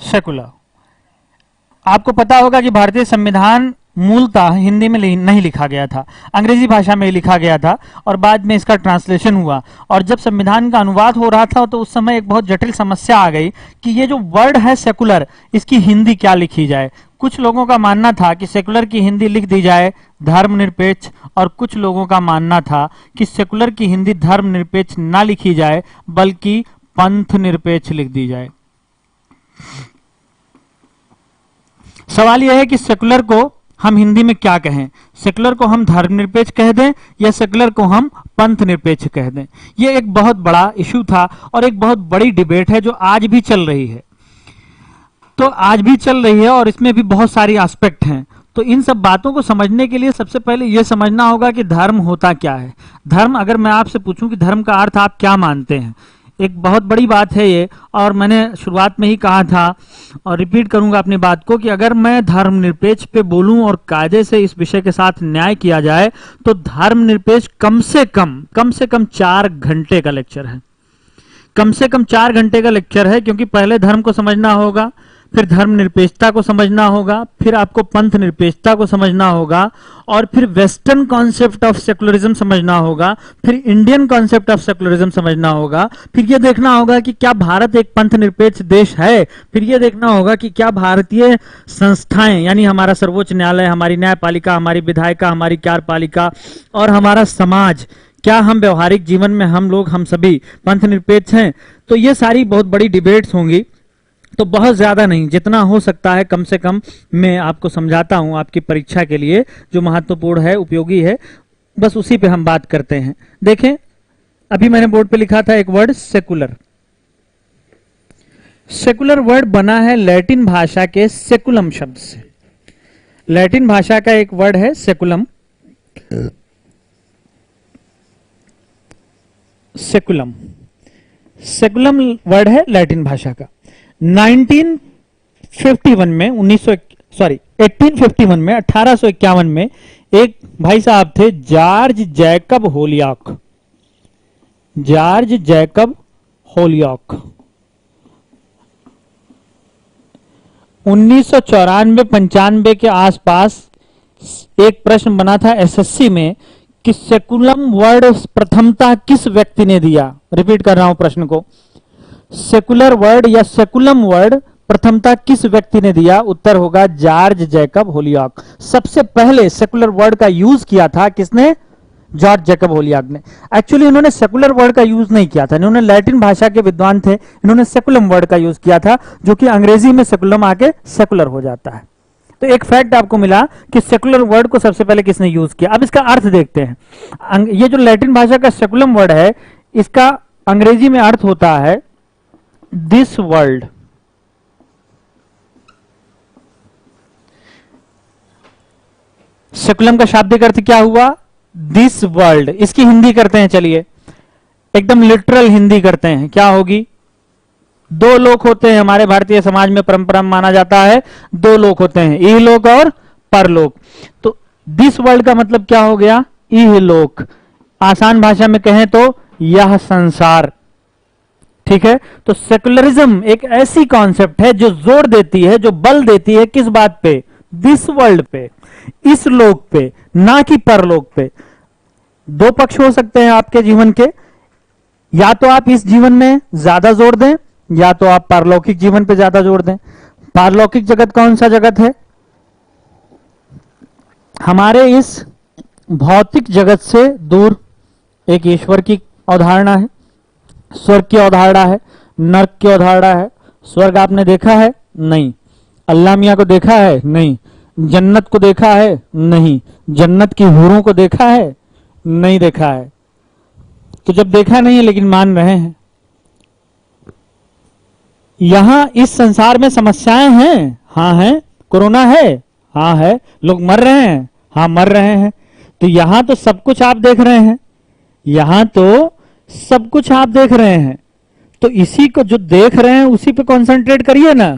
सेकुलर। आपको पता होगा कि भारतीय संविधान मूलतः हिंदी में नहीं लिखा गया था, अंग्रेजी भाषा में लिखा गया था और बाद में इसका ट्रांसलेशन हुआ। और जब संविधान का अनुवाद हो रहा था तो उस समय एक बहुत जटिल समस्या आ गई कि ये जो वर्ड है सेकुलर, इसकी हिंदी क्या लिखी जाए। कुछ लोगों का मानना था कि सेकुलर की हिंदी लिख दी जाए धर्मनिरपेक्ष, और कुछ लोगों का मानना था कि सेकुलर की हिंदी धर्मनिरपेक्ष ना लिखी जाए बल्कि पंथ निरपेक्ष लिख दी जाए। सवाल यह है कि सेकुलर को हम हिंदी में क्या कहें, सेकुलर को हम धर्मनिरपेक्ष कह दें या सेकुलर को हम पंथ निरपेक्ष कह दें। यह एक बहुत बड़ा इशू था और एक बहुत बड़ी डिबेट है जो आज भी चल रही है। तो आज भी चल रही है और इसमें भी बहुत सारी एस्पेक्ट हैं। तो इन सब बातों को समझने के लिए सबसे पहले यह समझना होगा कि धर्म होता क्या है। धर्म, अगर मैं आपसे पूछूं कि धर्म का अर्थ आप क्या मानते हैं, एक बहुत बड़ी बात है ये। और मैंने शुरुआत में ही कहा था और रिपीट करूंगा अपनी बात को कि अगर मैं धर्मनिरपेक्ष पे बोलूं और कायदे से इस विषय के साथ न्याय किया जाए तो धर्मनिरपेक्ष कम से कम 4 घंटे का लेक्चर है। कम से कम 4 घंटे का लेक्चर है, क्योंकि पहले धर्म को समझना होगा, फिर धर्मनिरपेक्षता को समझना होगा, फिर आपको पंथ निरपेक्षता को समझना होगा, और फिर वेस्टर्न कॉन्सेप्ट ऑफ सेकुलरिज्म समझना होगा, फिर इंडियन कॉन्सेप्ट ऑफ सेकुलरिज्म समझना होगा, फिर यह देखना होगा कि क्या भारत एक पंथ निरपेक्ष देश है, फिर यह देखना होगा कि क्या भारतीय संस्थाएं यानी हमारा सर्वोच्च न्यायालय, हमारी न्यायपालिका, हमारी विधायिका, हमारी कार्यपालिका और हमारा समाज, क्या हम व्यवहारिक जीवन में हम सभी पंथ निरपेक्ष हैं। तो ये सारी बहुत बड़ी डिबेट्स होंगी। तो बहुत ज्यादा नहीं, जितना हो सकता है कम से कम मैं आपको समझाता हूं आपकी परीक्षा के लिए, जो महत्वपूर्ण है, उपयोगी है, बस उसी पे हम बात करते हैं। देखें, अभी मैंने बोर्ड पे लिखा था एक वर्ड सेकुलर। सेकुलर वर्ड बना है लैटिन भाषा के सेकुलम शब्द से। लैटिन भाषा का एक वर्ड है सेकुलम, सेकुलम, सेकुलम वर्ड है लैटिन भाषा का। 1851 में 1851 में एक भाई साहब थे जॉर्ज जैकब होलियाक। जॉर्ज जैकब होलियाक 1994-95 के आसपास एक प्रश्न बना था एसएससी में कि सेकुलम वर्ड प्रथमतः किस व्यक्ति ने दिया। रिपीट कर रहा हूं प्रश्न को, सेकुलर वर्ड या सेकुलम वर्ड प्रथमतः किस व्यक्ति ने दिया। उत्तर होगा जॉर्ज जैकब होलियाक। सबसे पहले सेकुलर वर्ड का यूज किया था किसने? जॉर्ज जैकब होलियाक ने। एक्चुअली इन्होंने सेकुलर वर्ड का यूज नहीं किया था, इन्होंने लैटिन भाषा के विद्वान थे, इन्होंने सेकुलम वर्ड का यूज किया था, जो कि अंग्रेजी में सेकुलम आके सेकुलर हो जाता है। तो एक फैक्ट आपको मिला कि सेकुलर वर्ड को सबसे पहले किसने यूज किया। अब इसका अर्थ देखते हैं। ये जो लैटिन भाषा का सेकुलम वर्ड है, इसका अंग्रेजी में अर्थ होता है दिस वर्ल्ड। सेकुलम का शाब्दिक अर्थ क्या हुआ? This world. इसकी हिंदी करते हैं, चलिए एकदम लिटरल हिंदी करते हैं, क्या होगी? 2 लोक होते हैं हमारे भारतीय समाज में, परंपरा में माना जाता है 2 लोक होते हैं, इहलोक और परलोक। तो दिस वर्ल्ड का मतलब क्या हो गया? इहलोक। आसान भाषा में कहें तो यह संसार। ठीक है, तो सेकुलरिज्म एक ऐसी कॉन्सेप्ट है जो जोर देती है, जो बल देती है किस बात पे? दिस वर्ल्ड पे, इस लोक पे, ना कि परलोक पे। 2 पक्ष हो सकते हैं आपके जीवन के, या तो आप इस जीवन में ज्यादा जोर दें या तो आप पारलौकिक जीवन पे ज्यादा जोर दें। पारलौकिक जगत कौन सा जगत है? हमारे इस भौतिक जगत से दूर एक ईश्वर की अवधारणा है, स्वर्ग की अवधारणा है, नरक की अवधारणा है। स्वर्ग आपने देखा है? नहीं। अल्लाह मियां को देखा है? नहीं। जन्नत को देखा है? नहीं। जन्नत की हूरों को देखा है? नहीं देखा है। तो जब देखा नहीं है लेकिन मान रहे हैं, यहां इस संसार में समस्याएं हैं, हाँ है। कोरोना है, हाँ है। लोग मर रहे हैं, हाँ मर रहे हैं। तो यहां तो सब कुछ आप देख रहे हैं, यहां तो सब कुछ आप देख रहे हैं। तो इसी को जो देख रहे हैं उसी पे कंसंट्रेट करिए ना।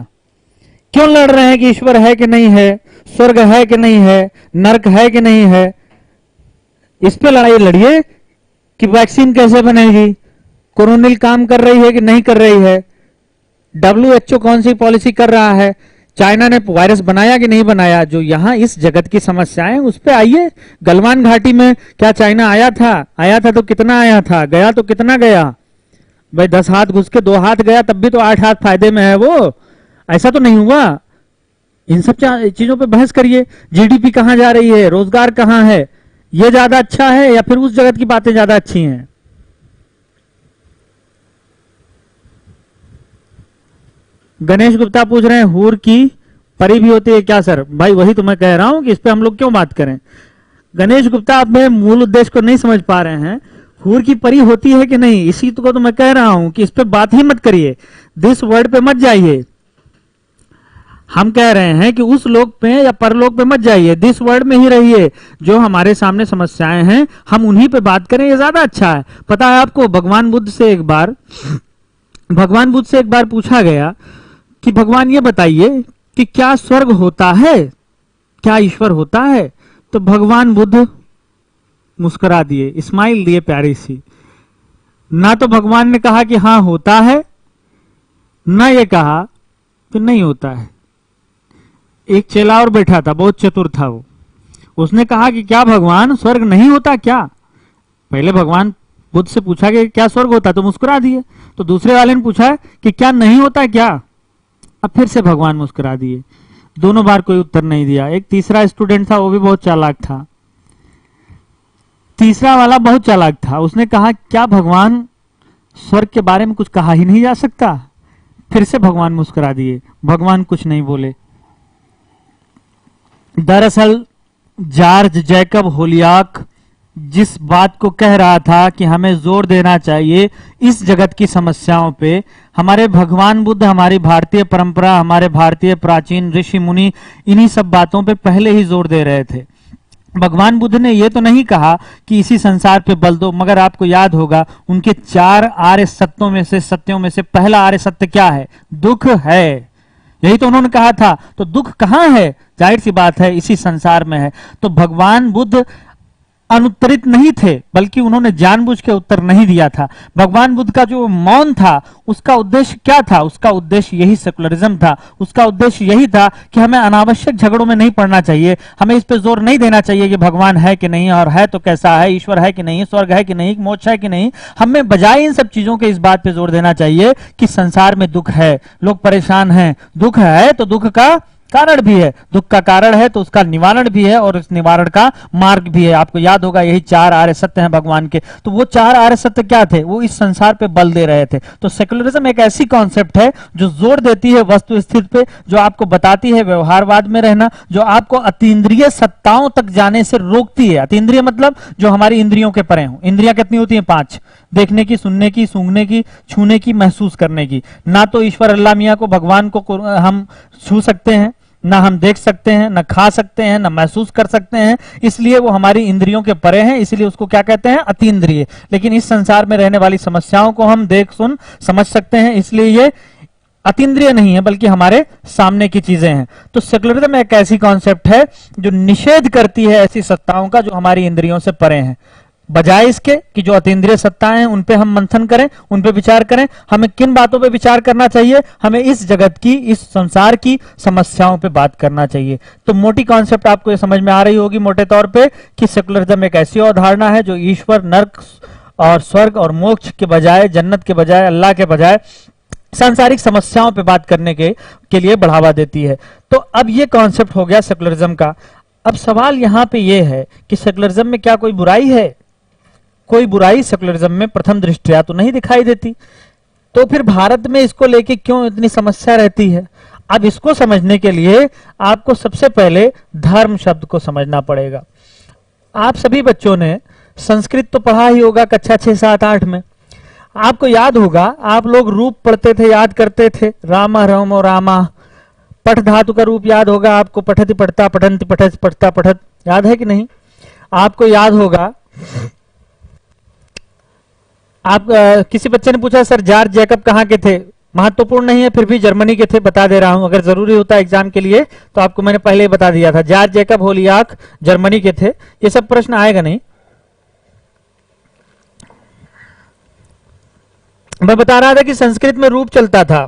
क्यों लड़ रहे हैं कि ईश्वर है कि नहीं है, स्वर्ग है कि नहीं है, नरक है कि नहीं है? इस पे लड़ाई लड़िए कि वैक्सीन कैसे बनेगी, कोरोनिल काम कर रही है कि नहीं कर रही है, WHO कौन सी पॉलिसी कर रहा है, चाइना ने वायरस बनाया कि नहीं बनाया। जो यहां इस जगत की समस्याएं उस पे आइए। गलवान घाटी में क्या चाइना आया था? आया था तो कितना आया था, गया तो कितना गया? भाई 10 हाथ घुस के 2 हाथ गया, तब भी तो 8 हाथ फायदे में है वो। ऐसा तो नहीं हुआ। इन सब चीजों पे बहस करिए। जीडीपी कहां जा रही है, रोजगार कहां है, ये ज्यादा अच्छा है या फिर उस जगत की बातें ज्यादा अच्छी हैं? गणेश गुप्ता पूछ रहे हैं हूर की परी भी होती है क्या सर? भाई वही तो मैं कह रहा हूं कि इस पे हम लोग क्यों बात करें। गणेश गुप्ता आप मेरे मूल उद्देश्य को नहीं समझ पा रहे हैं। हूर की परी होती है कि नहीं, इसी को तो मैं कह रहा हूं कि इस पे बात ही मत करिए, दिस वर्ड पे मत जाइए। हम कह रहे हैं कि उस लोक पे या परलोक पे मत जाइए, दिस वर्ड में ही रहिए। जो हमारे सामने समस्याएं हैं हम उन्हीं पे बात करें, ये ज्यादा अच्छा है। पता है आपको, भगवान बुद्ध से एक बार पूछा गया कि भगवान ये बताइए कि क्या स्वर्ग होता है, क्या ईश्वर होता है? तो भगवान बुद्ध मुस्कुरा दिए, स्माइल दिए प्यारी सी। ना तो भगवान ने कहा कि हां होता है, ना ये कहा कि नहीं होता है। एक चेला और बैठा था, बहुत चतुर था वो। उसने कहा कि क्या भगवान स्वर्ग नहीं होता क्या? पहले भगवान बुद्ध से पूछा कि क्या स्वर्ग होता, तो मुस्कुरा दिए। तो दूसरे वाले ने पूछा कि क्या नहीं होता क्या? अब फिर से भगवान मुस्कुरा दिए। दोनों बार कोई उत्तर नहीं दिया। एक तीसरा स्टूडेंट था, वो भी बहुत चालाक था। तीसरा वाला बहुत चालाक था, उसने कहा क्या भगवान स्वर्ग के बारे में कुछ कहा ही नहीं जा सकता? फिर से भगवान मुस्कुरा दिए, भगवान कुछ नहीं बोले। दरअसल जॉर्ज जैकब होलियाक जिस बात को कह रहा था कि हमें जोर देना चाहिए इस जगत की समस्याओं पे, हमारे भगवान बुद्ध, हमारी भारतीय परंपरा, हमारे भारतीय प्राचीन ऋषि मुनि इन्हीं सब बातों पे पहले ही जोर दे रहे थे। भगवान बुद्ध ने यह तो नहीं कहा कि इसी संसार पे बल दो, मगर आपको याद होगा उनके 4 आर्य सत्यों में से पहला आर्य सत्य क्या है? दुख है। यही तो उन्होंने कहा था। तो दुख कहां है? जाहिर सी बात है इसी संसार में है। तो भगवान बुद्ध अनुत्तरित नहीं थे, बल्कि उन्होंने जानबूझ के उत्तर नहीं दिया था। भगवान बुद्ध का जो मौन था उसका उद्देश्य क्या था? उसका उद्देश्य यही सेकुलरिज्म था। उसका उद्देश्य यही था कि हमें अनावश्यक झगड़ों में नहीं पड़ना चाहिए, हमें इस पे जोर नहीं देना चाहिए कि भगवान है कि नहीं, और है तो कैसा है, ईश्वर है कि नहीं, स्वर्ग है कि नहीं, मोक्ष है कि नहीं। हमें बजाय इन सब चीजों के इस बात पे जोर देना चाहिए कि संसार में दुख है, लोग परेशान हैं। दुख है तो दुख का कारण भी है, दुख का कारण है तो उसका निवारण भी है, और इस निवारण का मार्ग भी है। आपको याद होगा यही 4 आर्य सत्य हैं भगवान के। तो वो 4 आर्य सत्य क्या थे? वो इस संसार पे बल दे रहे थे। तो सेकुलरिज्म एक ऐसी कॉन्सेप्ट है जो जोर देती है वस्तु स्थिति पे, जो आपको बताती है व्यवहारवाद में रहना, जो आपको अतीन्द्रिय सत्ताओं तक जाने से रोकती है। अतीन्द्रिय मतलब जो हमारी इंद्रियों के परे हो। इंद्रियां कितनी होती हैं? 5। देखने की, सुनने की, सूंघने की, छूने की, महसूस करने की। ना तो ईश्वर अल्लाह मियां को, भगवान को हम छू सकते हैं, ना हम देख सकते हैं, ना खा सकते हैं, ना महसूस कर सकते हैं, इसलिए वो हमारी इंद्रियों के परे हैं। इसलिए उसको क्या कहते हैं? अतीन्द्रिय। लेकिन इस संसार में रहने वाली समस्याओं को हम देख सुन समझ सकते हैं, इसलिए ये अतीन्द्रिय नहीं है बल्कि हमारे सामने की चीजें हैं। तो सेकुलरिज्म एक ऐसी कॉन्सेप्ट है जो निषेध करती है ऐसी सत्ताओं का जो हमारी इंद्रियों से परे हैं, बजाय इसके कि जो अतीन्द्रिय सत्ताएं हैं उन पे हम मंथन करें, उन पे विचार करें। हमें किन बातों पे विचार करना चाहिए? हमें इस जगत की, इस संसार की समस्याओं पे बात करना चाहिए। तो मोटी कॉन्सेप्ट आपको ये समझ में आ रही होगी मोटे तौर पे कि सेकुलरिज्म एक ऐसी अवधारणा है जो ईश्वर, नर्क और स्वर्ग और मोक्ष के बजाय, जन्नत के बजाय, अल्लाह के बजाय सांसारिक समस्याओं पे बात करने के लिए बढ़ावा देती है। तो अब ये कॉन्सेप्ट हो गया सेकुलरिज्म का। अब सवाल यहां पे ये है कि सेकुलरिज्म में क्या कोई बुराई है? कोई बुराई सेकुलरिज्म में प्रथम दृष्टया तो नहीं दिखाई देती। तो फिर भारत में इसको लेके क्यों इतनी समस्या रहती है? अब इसको समझने के लिए आपको सबसे पहले धर्म शब्द को समझना पड़ेगा। आप सभी बच्चों ने संस्कृत तो पढ़ा ही होगा कक्षा 6, 7, 8 में। आपको याद होगा, आप लोग रूप पढ़ते थे, याद करते थे, राम रामो रामा। पठ धातु का रूप याद होगा आपको, पठति पढ़ता, पठंति पठत, पढ़ता पठत, याद है कि नहीं? आपको याद होगा, आप किसी बच्चे ने पूछा सर जॉर्ज जैकब कहाँ के थे? महत्वपूर्ण नहीं है, फिर भी जर्मनी के थे, बता दे रहा हूं। अगर जरूरी होता एग्जाम के लिए तो आपको मैंने पहले ही बता दिया था, जॉर्ज जैकब होलियाक जर्मनी के थे। ये सब प्रश्न आएगा नहीं। मैं बता रहा था कि संस्कृत में रूप चलता था।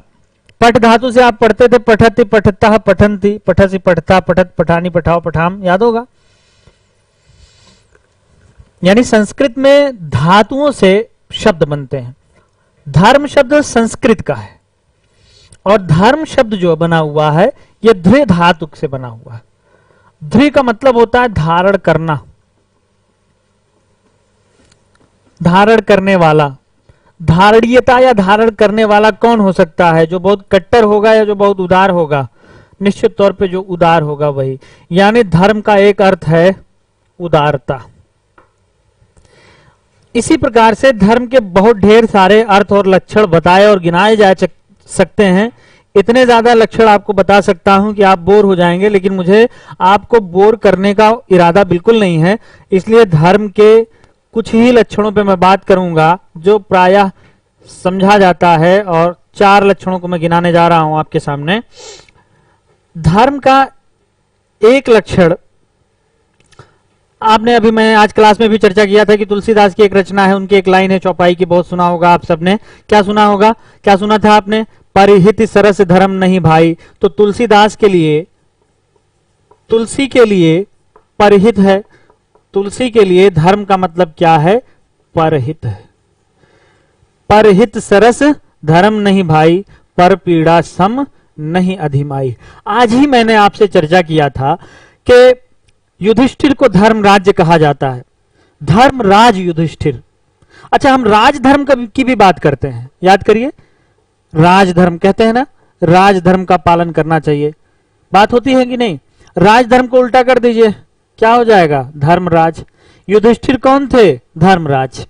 पठ धातु से आप पढ़ते थे, पठति पठता, पठंती, पठसी पठता, पठत पठानी, पठाओ पठाम, याद होगा। यानी संस्कृत में धातुओं से शब्द बनते हैं। धर्म शब्द संस्कृत का है, और धर्म शब्द जो बना हुआ है यह ध्वे धातु से बना हुआ है। ध्वे का मतलब होता है धारण करना, धारण करने वाला। धारणीयता या धारण करने वाला कौन हो सकता है? जो बहुत कट्टर होगा या जो बहुत उदार होगा? निश्चित तौर पे जो उदार होगा वही। यानी धर्म का एक अर्थ है उदारता। इसी प्रकार से धर्म के बहुत ढेर सारे अर्थ और लक्षण बताए और गिनाए जा सकते हैं। इतने ज्यादा लक्षण आपको बता सकता हूं कि आप बोर हो जाएंगे, लेकिन मुझे आपको बोर करने का इरादा बिल्कुल नहीं है। इसलिए धर्म के कुछ ही लक्षणों पे मैं बात करूंगा जो प्रायः समझा जाता है, और 4 लक्षणों को मैं गिनाने जा रहा हूं आपके सामने। धर्म का एक लक्षण आपने, अभी मैं आज क्लास में भी चर्चा किया था कि तुलसीदास की एक रचना है, उनकी एक लाइन है चौपाई की, बहुत सुना होगा आप सबने। क्या सुना होगा? क्या सुना था आपने? परिहित सरस धर्म नहीं भाई। तो तुलसीदास के लिए, तुलसी के लिए परिहित है। तुलसी के लिए धर्म का मतलब क्या है? परहित है। परहित सरस धर्म नहीं भाई, पर पीड़ा सम नहीं अधिमाई। आज ही मैंने आपसे चर्चा किया था कि युधिष्ठिर को धर्म राज्य कहा जाता है, धर्म राज युधिष्ठिर। अच्छा, हम राजधर्म की भी बात करते हैं, याद करिए। राजधर्म कहते हैं ना, राजधर्म का पालन करना चाहिए, बात होती है कि नहीं? राजधर्म को उल्टा कर दीजिए, क्या हो जाएगा? धर्मराज। युधिष्ठिर कौन थे? धर्मराज।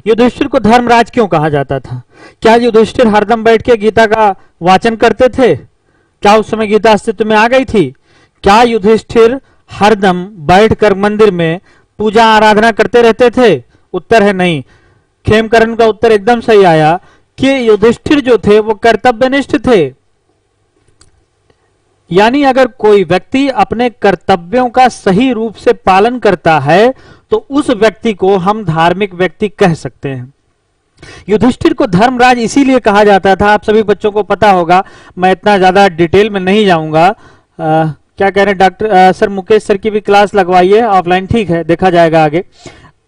युधिष्ठिर को धर्मराज क्यों कहा जाता था? क्या युधिष्ठिर हरदम बैठ के गीता का वाचन करते थे? क्या उस समय गीता अस्तित्व में आ गई थी? क्या युधिष्ठिर हरदम बैठकर मंदिर में पूजा आराधना करते रहते थे? उत्तर है नहीं। खेमकरण का उत्तर एकदम सही आया कि युधिष्ठिर जो थे वो कर्तव्यनिष्ठ थे। यानी अगर कोई व्यक्ति अपने कर्तव्यों का सही रूप से पालन करता है तो उस व्यक्ति को हम धार्मिक व्यक्ति कह सकते हैं। युधिष्ठिर को धर्मराज इसीलिए कहा जाता था, आप सभी बच्चों को पता होगा, मैं इतना ज्यादा डिटेल में नहीं जाऊंगा। क्या कह रहे हैं डॉक्टर सर? मुकेश सर की भी क्लास लगवाइए ऑफलाइन, ठीक है, देखा जाएगा आगे।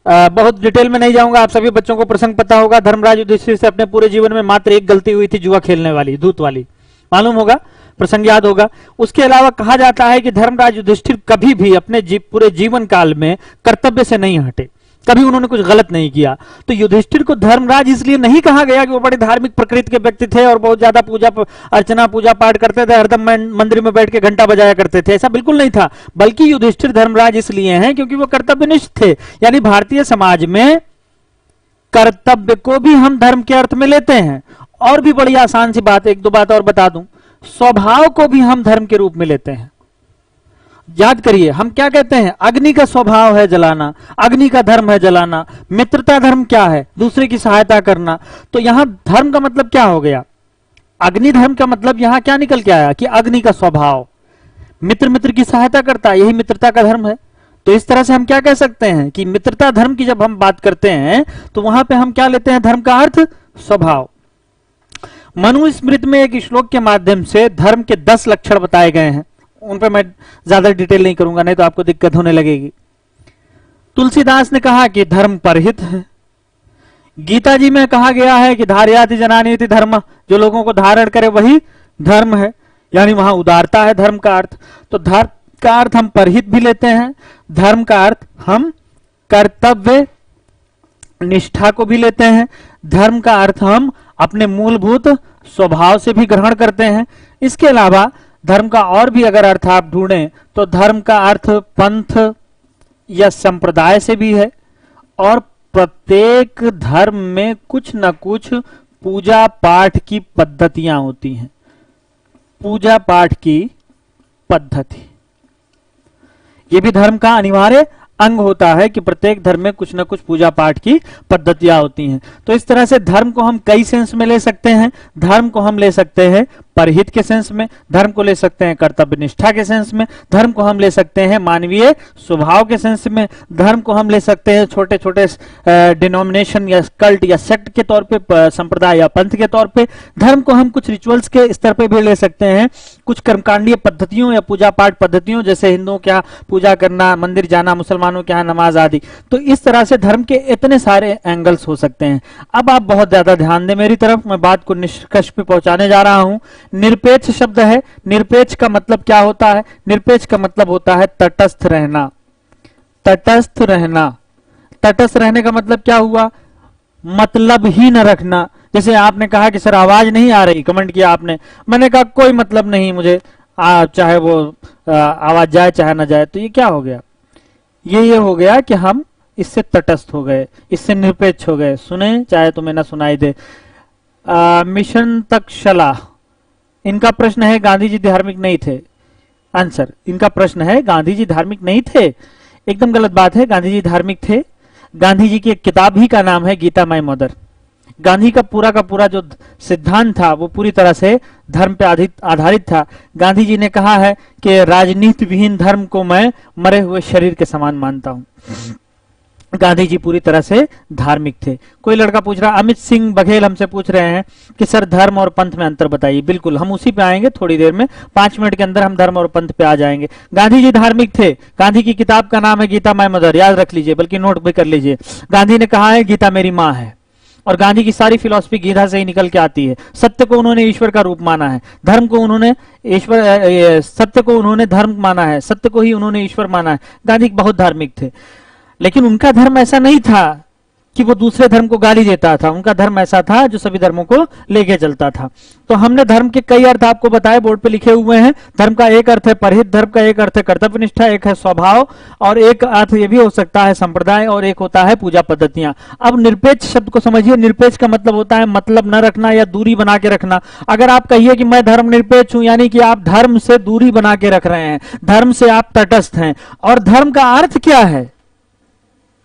बहुत डिटेल में नहीं जाऊंगा, आप सभी बच्चों को प्रसंग पता होगा। धर्मराज युधिष्ठिर से अपने पूरे जीवन में मात्र एक गलती हुई थी, जुआ खेलने वाली, धूत वाली, मालूम होगा, प्रसंग याद होगा। उसके अलावा कहा जाता है कि धर्मराज युधिष्ठिर कभी भी अपने पूरे जीवन काल में कर्तव्य से नहीं हटे, कभी उन्होंने कुछ गलत नहीं किया। तो युधिष्ठिर को धर्मराज इसलिए नहीं कहा गया कि वो बड़े धार्मिक प्रकृति के व्यक्ति थे और बहुत ज्यादा पूजा अर्चना पूजा पाठ करते थे, हरदम मंदिर में बैठ के घंटा बजाया करते थे, ऐसा बिल्कुल नहीं था। बल्कि युधिष्ठिर धर्मराज इसलिए हैं क्योंकि वो कर्तव्यनिष्ठ थे। यानी भारतीय समाज में कर्तव्य को भी हम धर्म के अर्थ में लेते हैं। और भी बड़ी आसान सी बात, एक दो बात और बता दूं, स्वभाव को भी हम धर्म के रूप में लेते हैं। याद करिए, हम क्या कहते हैं? अग्नि का स्वभाव है जलाना, अग्नि का धर्म है जलाना। मित्रता धर्म क्या है? दूसरे की सहायता करना। तो यहां धर्म का मतलब क्या हो गया? अग्नि धर्म का मतलब यहां क्या निकल के आया कि अग्नि का स्वभाव, मित्र मित्र की सहायता करता है, यही मित्रता का धर्म है। तो इस तरह से हम क्या कह सकते हैं कि मित्रता धर्म की जब हम बात करते हैं तो वहां पे हम क्या लेते हैं? धर्म का अर्थ स्वभाव। मनुस्मृति में एक श्लोक के माध्यम से धर्म के 10 लक्षण बताए गए हैं, उन पर मैं ज्यादा डिटेल नहीं करूंगा, नहीं तो आपको दिक्कत होने लगेगी। तुलसीदास ने कहा कि धर्म परहित है। गीता जी में कहा गया है कि धार्याति जनानीति धर्म, जो लोगों को धारण करे वही धर्म है। यानी वहां उदारता है धर्म का अर्थ। तो धर्म का अर्थ हम परहित भी लेते हैं, धर्म का अर्थ हम कर्तव्य निष्ठा को भी लेते हैं, धर्म का अर्थ हम अपने मूलभूत स्वभाव से भी ग्रहण करते हैं। इसके अलावा धर्म का और भी अगर अर्थ आप ढूंढें तो धर्म का अर्थ पंथ या संप्रदाय से भी है, और प्रत्येक धर्म में कुछ न कुछ पूजा पाठ की पद्धतियां होती हैं। पूजा पाठ की पद्धति ये भी धर्म का अनिवार्य अंग होता है कि प्रत्येक धर्म में कुछ न कुछ पूजा पाठ की पद्धतियां होती हैं। तो इस तरह से धर्म को हम कई सेंस में ले सकते हैं। धर्म को हम ले सकते हैं परहित के सेंस में, धर्म को ले सकते हैं कर्तव्य निष्ठा के सेंस में, धर्म को हम ले सकते हैं मानवीय स्वभाव के सेंस में, धर्म को हम ले सकते हैं छोटे छोटे डिनोमिनेशन या कल्ट या सेक्ट के तौर पे, संप्रदाय या पंथ के तौर पे। धर्म को हम कुछ रिचुअल्स के स्तर पे भी ले सकते हैं, कुछ कर्मकांडीय पद्धतियों या पूजा पाठ पद्धतियों, जैसे हिंदुओं के यहाँ पूजा करना, मंदिर जाना, मुसलमानों के यहाँ नमाज आदि। तो इस तरह से धर्म के इतने सारे एंगल्स हो सकते हैं। अब आप बहुत ज्यादा ध्यान दें मेरी तरफ, मैं बात को निष्कर्ष पे पहुंचाने जा रहा हूं। निरपेक्ष शब्द है। निरपेक्ष का मतलब क्या होता है? निरपेक्ष का मतलब होता है तटस्थ रहना। तटस्थ रहना। तटस्थ रहने का मतलब क्या हुआ? मतलब ही न रखना। जैसे आपने कहा कि सर आवाज नहीं आ रही, कमेंट किया आपने, मैंने कहा कोई मतलब नहीं मुझे, चाहे वो आवाज जाए चाहे ना जाए। तो ये क्या हो गया? ये हो गया कि हम इससे तटस्थ हो गए, इससे निरपेक्ष हो गए। सुने चाहे तुम्हें ना सुनाई दे। मिशन तक्षशिला, इनका प्रश्न है गांधी जी धार्मिक नहीं थे। आंसर, इनका प्रश्न है गांधी जी धार्मिक नहीं थे। एकदम गलत बात है, गांधी जी धार्मिक थे। गांधी जी की एक किताब ही का नाम है गीता माई मदर। गांधी का पूरा जो सिद्धांत था वो पूरी तरह से धर्म पे आधारित था। गांधी जी ने कहा है कि राजनीति विहीन धर्म को मैं मरे हुए शरीर के समान मानता हूं। गांधी जी पूरी तरह से धार्मिक थे। कोई लड़का पूछ रहा, अमित सिंह बघेल हमसे पूछ रहे हैं कि सर धर्म और पंथ में अंतर बताइए। बिल्कुल, हम उसी पे आएंगे थोड़ी देर में, 5 मिनट के अंदर हम धर्म और पंथ पे आ जाएंगे। गांधी जी धार्मिक थे। गांधी की किताब का नाम है गीता माई मदर, याद रख लीजिए, बल्कि नोट भी कर लीजिए। गांधी ने कहा है गीता मेरी माँ है, और गांधी की सारी फिलॉसफी गीता से ही निकल के आती है। सत्य को उन्होंने ईश्वर का रूप माना है, धर्म को उन्होंने सत्य को उन्होंने धर्म माना है, सत्य को ही उन्होंने ईश्वर माना है। गांधी बहुत धार्मिक थे, लेकिन उनका धर्म ऐसा नहीं था कि वो दूसरे धर्म को गाली देता था। उनका धर्म ऐसा था जो सभी धर्मों को लेके चलता था। तो हमने धर्म के कई अर्थ आपको बताए, बोर्ड पे लिखे हुए हैं। धर्म का एक अर्थ है परहित, धर्म का एक अर्थ है कर्तव्य निष्ठा, एक है स्वभाव, और एक अर्थ ये भी हो सकता है संप्रदाय, और एक होता है पूजा पद्धतियां। अब निरपेक्ष शब्द को समझिए। निरपेक्ष का मतलब होता है मतलब न रखना या दूरी बना के रखना। अगर आप कहिए कि मैं धर्म निरपेक्ष हूं, यानी कि आप धर्म से दूरी बना के रख रहे हैं, धर्म से आप तटस्थ हैं। और धर्म का अर्थ क्या है?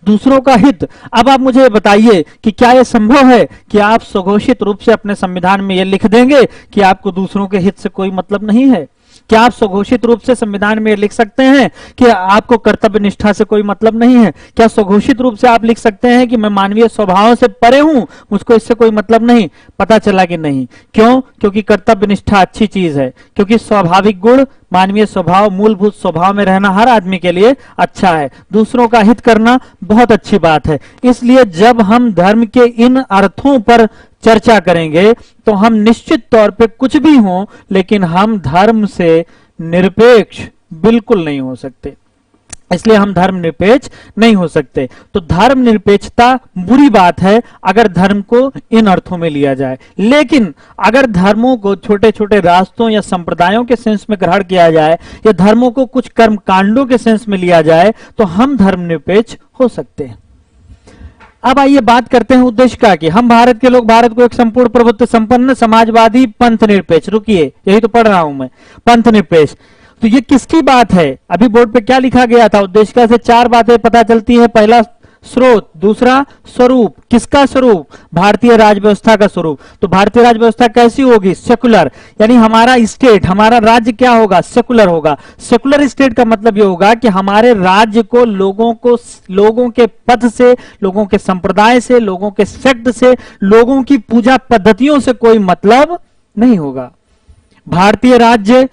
दूसरों का हित। अब आप मुझे बताइए कि क्या यह संभव है कि आप स्वघोषित रूप से अपने संविधान में यह लिख देंगे कि आपको दूसरों के हित से कोई मतलब नहीं है? क्या आप स्वघोषित रूप से संविधान में लिख सकते हैं कि आपको कर्तव्य निष्ठा से कोई मतलब नहीं है? क्या स्वघोषित रूप से आप लिख सकते हैं कि मैं मानवीय स्वभाव से परे हूं, मुझको इससे कोई मतलब नहीं? पता चला कि नहीं। क्यों? क्योंकि कर्तव्य निष्ठा अच्छी चीज है, क्योंकि स्वाभाविक गुण, मानवीय स्वभाव, मूलभूत स्वभाव में रहना हर आदमी के लिए अच्छा है। दूसरों का हित करना बहुत अच्छी बात है। इसलिए जब हम धर्म के इन अर्थों पर चर्चा करेंगे तो हम निश्चित तौर पे कुछ भी हों, लेकिन हम धर्म से निरपेक्ष बिल्कुल नहीं हो सकते। इसलिए हम धर्म निरपेक्ष नहीं हो सकते। तो धर्म निरपेक्षता बुरी बात है अगर धर्म को इन अर्थों में लिया जाए, लेकिन अगर धर्मों को छोटे छोटे रास्तों या संप्रदायों के सेंस में ग्रहण किया जाए, या धर्मों को कुछ कर्म कांडों के सेंस में लिया जाए, तो हम धर्म निरपेक्ष हो सकते हैं। अब आइए बात करते हैं उद्देश्य का, कि हम भारत के लोग भारत को एक संपूर्ण प्रभुत्व संपन्न समाजवादी पंथ निरपेक्ष, रुकिए यही तो पढ़ रहा हूं मैं, पंथ निरपेक्ष। तो ये किसकी बात है? अभी बोर्ड पे क्या लिखा गया था? उद्देश्य से 4 बातें पता चलती है। पहला स्रोत, दूसरा स्वरूप। किसका स्वरूप? भारतीय राज व्यवस्था का स्वरूप। तो भारतीय राज व्यवस्था कैसी होगी? सेकुलर, यानी हमारा स्टेट, हमारा राज्य क्या होगा? सेकुलर होगा। सेकुलर स्टेट का मतलब ये होगा कि हमारे राज्य को लोगों के पद से, लोगों के संप्रदाय से, लोगों के सेक्ट से, लोगों की पूजा पद्धतियों से कोई मतलब नहीं होगा। भारतीय राज्य,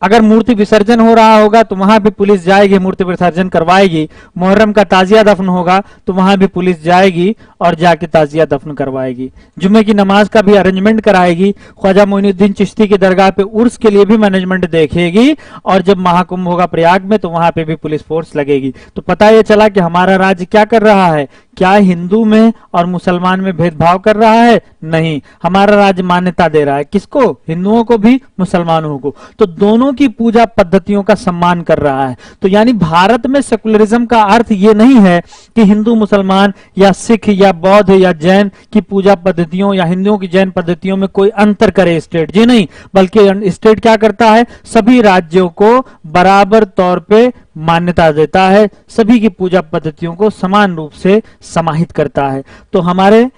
अगर मूर्ति विसर्जन हो रहा होगा तो वहां भी पुलिस जाएगी, मूर्ति विसर्जन करवाएगी। मुहर्रम का ताजिया दफन होगा तो वहां भी पुलिस जाएगी और जाके ताजिया दफन करवाएगी। जुम्मे की नमाज का भी अरेंजमेंट कराएगी। ख्वाजा मोइनुद्दीन चिश्ती की दरगाह पे उर्स के लिए भी मैनेजमेंट देखेगी, और जब महाकुंभ होगा प्रयाग में तो वहां पे भी पुलिस फोर्स लगेगी। तो पता ये चला कि हमारा राज्य क्या कर रहा है? क्या हिंदू में और मुसलमान में भेदभाव कर रहा है? नहीं, हमारा राज्य मान्यता दे रहा है किसको? हिंदुओं को भी, मुसलमानों को। तो दोनों की पूजा पद्धतियों का सम्मान कर रहा है। तो यानी भारत में सेकुलरिज्म का अर्थ ये नहीं है कि हिंदू मुसलमान या सिख या बौद्ध या जैन की पूजा पद्धतियों या हिंदुओं की जैन पद्धतियों में कोई अंतर करे स्टेट, जी नहीं, बल्कि स्टेट क्या करता है? सभी राज्यों को बराबर तौर पे मान्यता देता है, सभी की पूजा पद्धतियों को समान रूप से समाहित करता है। तो हमारे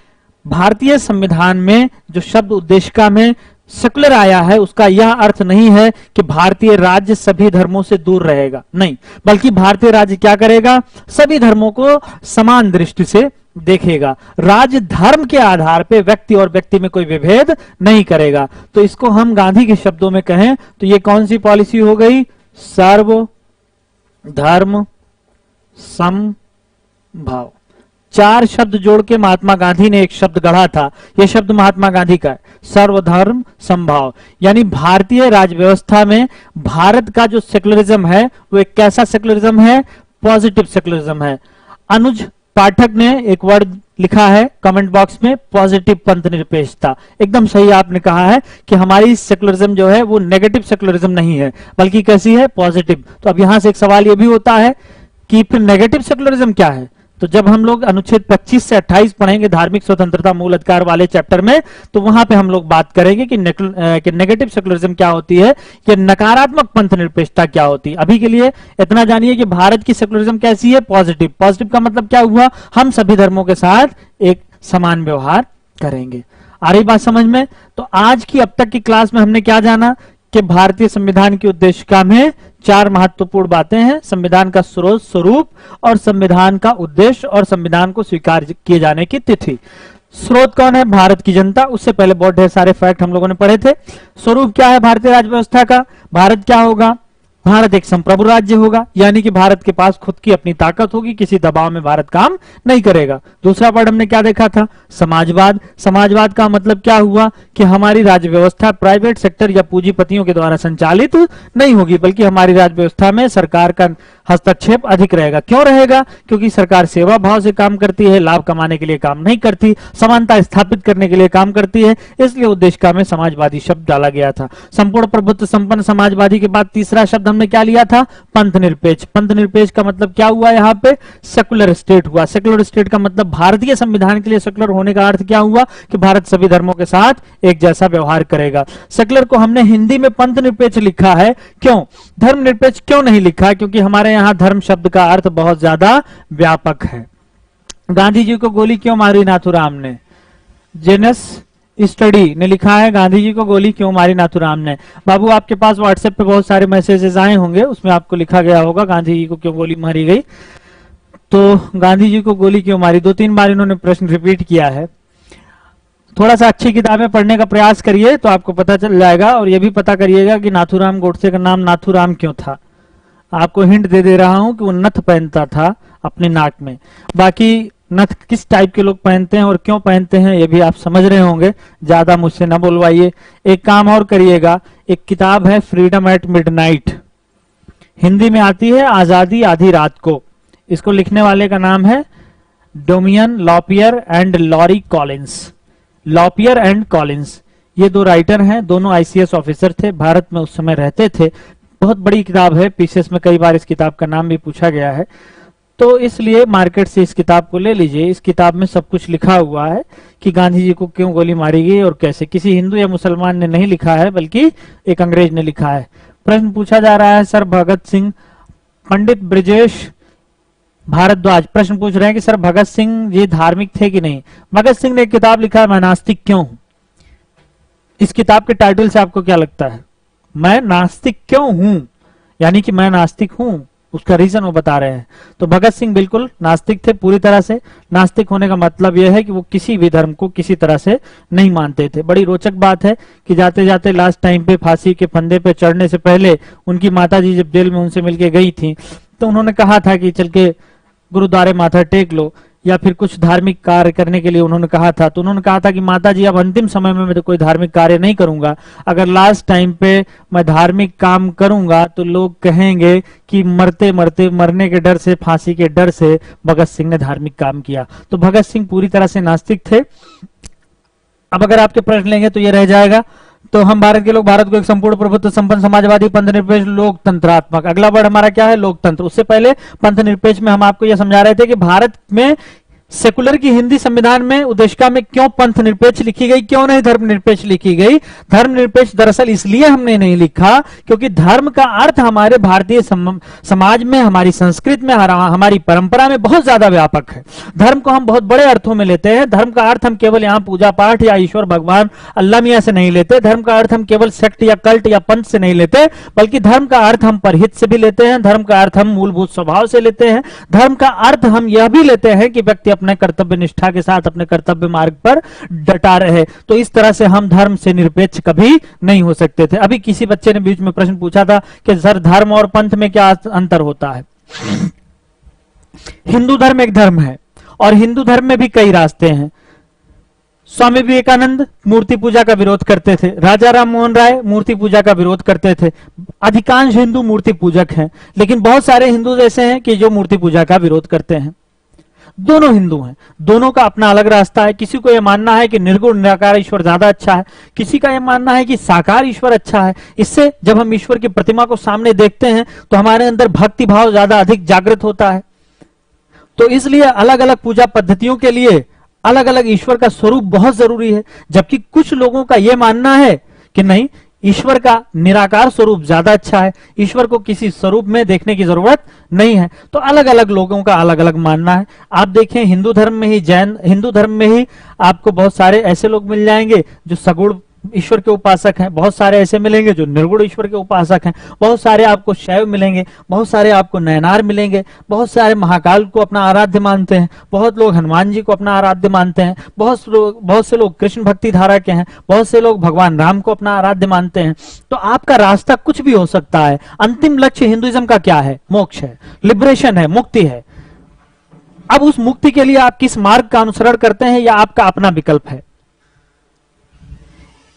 भारतीय संविधान में जो शब्द उद्देशिका में सेकुलर आया है, उसका यह अर्थ नहीं है कि भारतीय राज्य सभी धर्मों से दूर रहेगा, नहीं, बल्कि भारतीय राज्य क्या करेगा? सभी धर्मों को समान दृष्टि से देखेगा। राज्य धर्म के आधार पे व्यक्ति और व्यक्ति में कोई विभेद नहीं करेगा। तो इसको हम गांधी के शब्दों में कहें तो ये कौन सी पॉलिसी हो गई? सर्व धर्म समभाव। चार शब्द जोड़ के महात्मा गांधी ने एक शब्द गढ़ा था। यह शब्द महात्मा गांधी का है, सर्वधर्म समभाव। यानी भारतीय राज्य व्यवस्था में भारत का जो सेकुलरिज्म है वो एक कैसा सेकुलरिज्म है? पॉजिटिव सेकुलरिज्म है। अनुज पाठक ने एक वर्ड लिखा है कमेंट बॉक्स में, पॉजिटिव पंथ निरपेक्षता। एकदम सही आपने कहा है कि हमारी सेकुलरिज्म जो है वो नेगेटिव सेकुलरिज्म नहीं है, बल्कि कैसी है? पॉजिटिव। तो अब यहां से एक सवाल ये भी होता है कि फिर नेगेटिव सेकुलरिज्म क्या है? तो जब हम लोग अनुच्छेद 25 से 28 पढ़ेंगे धार्मिक स्वतंत्रता मूल अधिकार वाले चैप्टर में, तो वहां पे हम लोग बात करेंगे कि नेगेटिव सेकुलरिज्म क्या होती है, कि नकारात्मक पंथ निरपेक्षता क्या होती है। अभी के लिए इतना जानिए कि भारत की सेकुलरिज्म कैसी है? पॉजिटिव। पॉजिटिव का मतलब क्या हुआ? हम सभी धर्मों के साथ एक समान व्यवहार करेंगे। आ रही बात समझ में? तो आज की अब तक की क्लास में हमने क्या जाना कि भारतीय संविधान की उद्देशिका में चार महत्वपूर्ण बातें हैं: संविधान का स्रोत स्वरूप और संविधान का उद्देश्य और संविधान को स्वीकार किए जाने की तिथि। स्रोत कौन है? भारत की जनता। उससे पहले बहुत ढेर सारे फैक्ट हम लोगों ने पढ़े थे। स्वरूप क्या है भारतीय राज्य व्यवस्था का? भारत क्या होगा? भारत एक संप्रभु राज्य होगा, यानी कि भारत के पास खुद की अपनी ताकत होगी, किसी दबाव में भारत काम नहीं करेगा। दूसरा पार्ट हमने क्या देखा था? समाजवाद। समाजवाद का मतलब क्या हुआ कि हमारी राज्य व्यवस्था प्राइवेट सेक्टर या पूंजीपतियों के द्वारा संचालित नहीं होगी, बल्कि हमारी राज्य व्यवस्था में सरकार का हस्तक्षेप अधिक रहेगा। क्यों रहेगा? क्योंकि सरकार सेवा भाव से काम करती है, लाभ कमाने के लिए काम नहीं करती, समानता स्थापित करने के लिए काम करती है। इसलिए उद्देशिका में समाजवादी शब्द डाला गया था। संपूर्ण प्रभुत्व संपन्न समाजवादी के बाद तीसरा शब्द हमने क्या लिया था? पंथ निरपेक्ष। पंथ निरपेक्ष का मतलब क्या हुआ? यहाँ पे सेकुलर स्टेट हुआ। सेकुलर स्टेट का मतलब भारतीय संविधान के लिए सेकुलर होने का अर्थ क्या हुआ कि भारत सभी धर्मों के साथ एक जैसा व्यवहार करेगा। सेकुलर को हमने हिंदी में पंथ निरपेक्ष लिखा है, क्यों? धर्म निरपेक्ष क्यों नहीं लिखा? क्योंकि हमारे यहाँ धर्म शब्द का अर्थ बहुत ज्यादा व्यापक है। गांधी जी को गोली क्यों मारी नाथूराम ने? जेनस स्टडी ने लिखा है गांधी जी को गोली क्यों मारी नाथूराम ने। बाबू आपके पास व्हाट्सएप पे बहुत सारे मैसेजेस आए होंगे, उसमें आपको लिखा गया होगा गांधी जी को क्यों गोली मारी गई। तो गांधी जी को गोली क्यों मारी, 2-3 बार इन्होंने प्रश्न रिपीट किया है। थोड़ा सा अच्छी किताबें पढ़ने का प्रयास करिए तो आपको पता चल जाएगा। और यह भी पता करिएगा कि नाथूराम गोडसे का नाम नाथूराम क्यों था। आपको हिंट दे रहा हूं कि वो नथ पहनता था अपने नाक में। बाकी नथ किस टाइप के लोग पहनते हैं और क्यों पहनते हैं ये भी आप समझ रहे होंगे, ज्यादा मुझसे न बोलवाइए। एक काम और करिएगा, एक किताब है फ्रीडम एट मिडनाइट, हिंदी में आती है आजादी आधी रात को। इसको लिखने वाले का नाम है Dominique Lapierre and Larry Collins. Lapierre and Collins ये दो राइटर हैं, दोनों आईसीएस ऑफिसर थे, भारत में उस समय रहते थे। बहुत बड़ी किताब है, पीसीएस में कई बार इस किताब का नाम भी पूछा गया है, तो इसलिए मार्केट से इस किताब को ले लीजिए। इस किताब में सब कुछ लिखा हुआ है कि गांधी जी को क्यों गोली मारी गई और कैसे। किसी हिंदू या मुसलमान ने नहीं लिखा है, बल्कि एक अंग्रेज ने लिखा है। प्रश्न पूछा जा रहा है सर भगत सिंह, पंडित ब्रजेश भारद्वाज प्रश्न पूछ रहे हैं कि सर भगत सिंह जी धार्मिक थे कि नहीं। भगत सिंह ने एक किताब लिखा है मैं नास्तिक क्यों हूं। इस किताब के टाइटल से आपको क्या लगता है? मैं नास्तिक क्यों हूं, यानी कि मैं नास्तिक हूं, उसका रीजन वो बता रहे हैं। तो भगत सिंह बिल्कुल नास्तिक थे, पूरी तरह से। नास्तिक होने का मतलब यह है कि वो किसी भी धर्म को किसी तरह से नहीं मानते थे। बड़ी रोचक बात है कि जाते जाते लास्ट टाइम पे फांसी के फंदे पे चढ़ने से पहले उनकी माता जी जब जेल में उनसे मिलके गई थी तो उन्होंने कहा था कि चल के गुरुद्वारे माथा टेक लो। या फिर कुछ धार्मिक कार्य करने के लिए उन्होंने कहा था, तो उन्होंने कहा था कि माता जी अब अंतिम समय में मैं तो कोई धार्मिक कार्य नहीं करूंगा, अगर लास्ट टाइम पे मैं धार्मिक काम करूंगा तो लोग कहेंगे कि मरते मरते, मरने के डर से, फांसी के डर से भगत सिंह ने धार्मिक काम किया। तो भगत सिंह पूरी तरह से नास्तिक थे। अब अगर आपके प्रश्न लेंगे तो ये रह जाएगा, तो हम भारत के लोग भारत को एक संपूर्ण प्रभुत्व संपन्न समाजवादी पंथ निरपेक्ष लोकतंत्रात्मक, अगला वर्ड हमारा क्या है, लोकतंत्र। उससे पहले पंथ निरपेक्ष में हम आपको यह समझा रहे थे कि भारत में सेकुलर की हिंदी संविधान में उद्देशिका में क्यों पंथ निरपेक्ष लिखी गई, क्यों नहीं धर्म निरपेक्ष लिखी गई। धर्म निरपेक्ष दरअसल इसलिए हमने नहीं लिखा क्योंकि धर्म का अर्थ हमारे भारतीय समाज में, हमारी संस्कृति में, हमारी परंपरा में बहुत ज्यादा व्यापक है। धर्म को हम बहुत बड़े अर्थों में लेते हैं। धर्म का अर्थ हम केवल यहाँ पूजा पाठ या ईश्वर भगवान अल्लाह मियां से नहीं लेते। धर्म का अर्थ हम केवल सेक्ट या कल्ट या पंथ से नहीं लेते, बल्कि धर्म का अर्थ हम परहित से भी लेते हैं। धर्म का अर्थ हम मूलभूत स्वभाव से लेते हैं। धर्म का अर्थ हम यह भी लेते हैं कि व्यक्ति अपने कर्तव्य निष्ठा के साथ अपने कर्तव्य मार्ग पर डटा रहे। तो इस तरह से हम धर्म से निरपेक्ष कभी नहीं हो सकते थे। अभी किसी बच्चे ने बीच में प्रश्न पूछा था कि सर धर्म और पंथ में क्या अंतर होता है। हिंदू धर्म एक धर्म है और हिंदू धर्म में भी कई रास्ते हैं। स्वामी विवेकानंद मूर्ति पूजा का विरोध करते थे, राजा राम मोहन राय मूर्ति पूजा का विरोध करते थे। अधिकांश हिंदू मूर्ति पूजक हैं, लेकिन बहुत सारे हिंदू ऐसे हैं कि जो मूर्ति पूजा का विरोध करते हैं। दोनों हिंदू हैं, दोनों का अपना अलग रास्ता है। किसी को यह मानना है कि निर्गुण निराकार ईश्वर ज्यादा अच्छा है, किसी का यह मानना है कि साकार ईश्वर अच्छा है। इससे जब हम ईश्वर की प्रतिमा को सामने देखते हैं तो हमारे अंदर भक्ति भाव ज्यादा अधिक जागृत होता है। तो इसलिए अलग अलग पूजा पद्धतियों के लिए अलग अलग ईश्वर का स्वरूप बहुत जरूरी है। जबकि कुछ लोगों का यह मानना है कि नहीं, ईश्वर का निराकार स्वरूप ज्यादा अच्छा है, ईश्वर को किसी स्वरूप में देखने की जरूरत नहीं है। तो अलग अलग लोगों का अलग अलग मानना है। आप देखें हिंदू धर्म में ही, हिंदू धर्म में ही आपको बहुत सारे ऐसे लोग मिल जाएंगे जो सगुण ईश्वर के उपासक हैं, बहुत सारे ऐसे मिलेंगे जो निर्गुण ईश्वर के उपासक हैं, बहुत सारे आपको शैव मिलेंगे, बहुत सारे आपको नयनार मिलेंगे, बहुत सारे महाकाल को अपना आराध्य मानते हैं, बहुत लोग हनुमान जी को अपना आराध्य मानते हैं, बहुत से लोग कृष्ण भक्ति धारा के हैं, बहुत से लोग भगवान राम को अपना आराध्य मानते हैं। तो आपका रास्ता कुछ भी हो सकता है। अंतिम लक्ष्य हिंदुइज्म का क्या है? मोक्ष है, लिबरेशन है, मुक्ति है। अब उस मुक्ति के लिए आप किस मार्ग का अनुसरण करते हैं यह आपका अपना विकल्प है।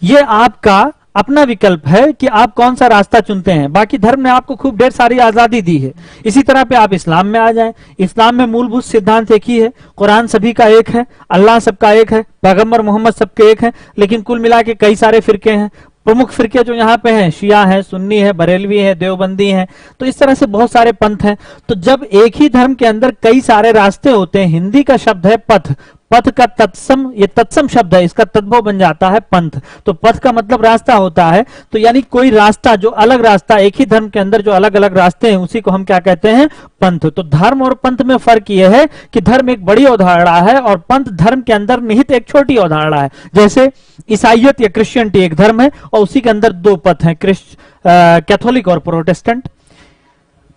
ये आपका अपना विकल्प है कि आप कौन सा रास्ता चुनते हैं। बाकी धर्म ने आपको खूब ढेर सारी आजादी दी है। इसी तरह पे आप इस्लाम में आ जाएं। इस्लाम में मूलभूत सिद्धांत एक ही है, कुरान सभी का एक है, अल्लाह सबका एक है, पैगंबर मोहम्मद सबके एक है। लेकिन कुल मिला के कई सारे फिरके हैं। प्रमुख फिरके जो यहाँ पे हैं, शिया है, सुन्नी है, बरेलवी है, देवबंदी है। तो इस तरह से बहुत सारे पंथ हैं। तो जब एक ही धर्म के अंदर कई सारे रास्ते होते हैं, हिंदी का शब्द है पथ, पथ का तत्सम, ये तत्सम शब्द है, इसका तद्भव बन जाता है पंथ। तो पथ का मतलब रास्ता होता है। तो यानी कोई रास्ता जो अलग रास्ता, एक ही धर्म के अंदर जो अलग अलग रास्ते हैं, उसी को हम क्या कहते हैं? पंथ। तो धर्म और पंथ में फर्क यह है कि धर्म एक बड़ी अवधारणा है और पंथ धर्म के अंदर निहित एक छोटी अवधारणा है। जैसे ईसाइयत या क्रिश्चियनिटी एक धर्म है और उसी के अंदर दो पथ हैं, कैथोलिक और प्रोटेस्टेंट।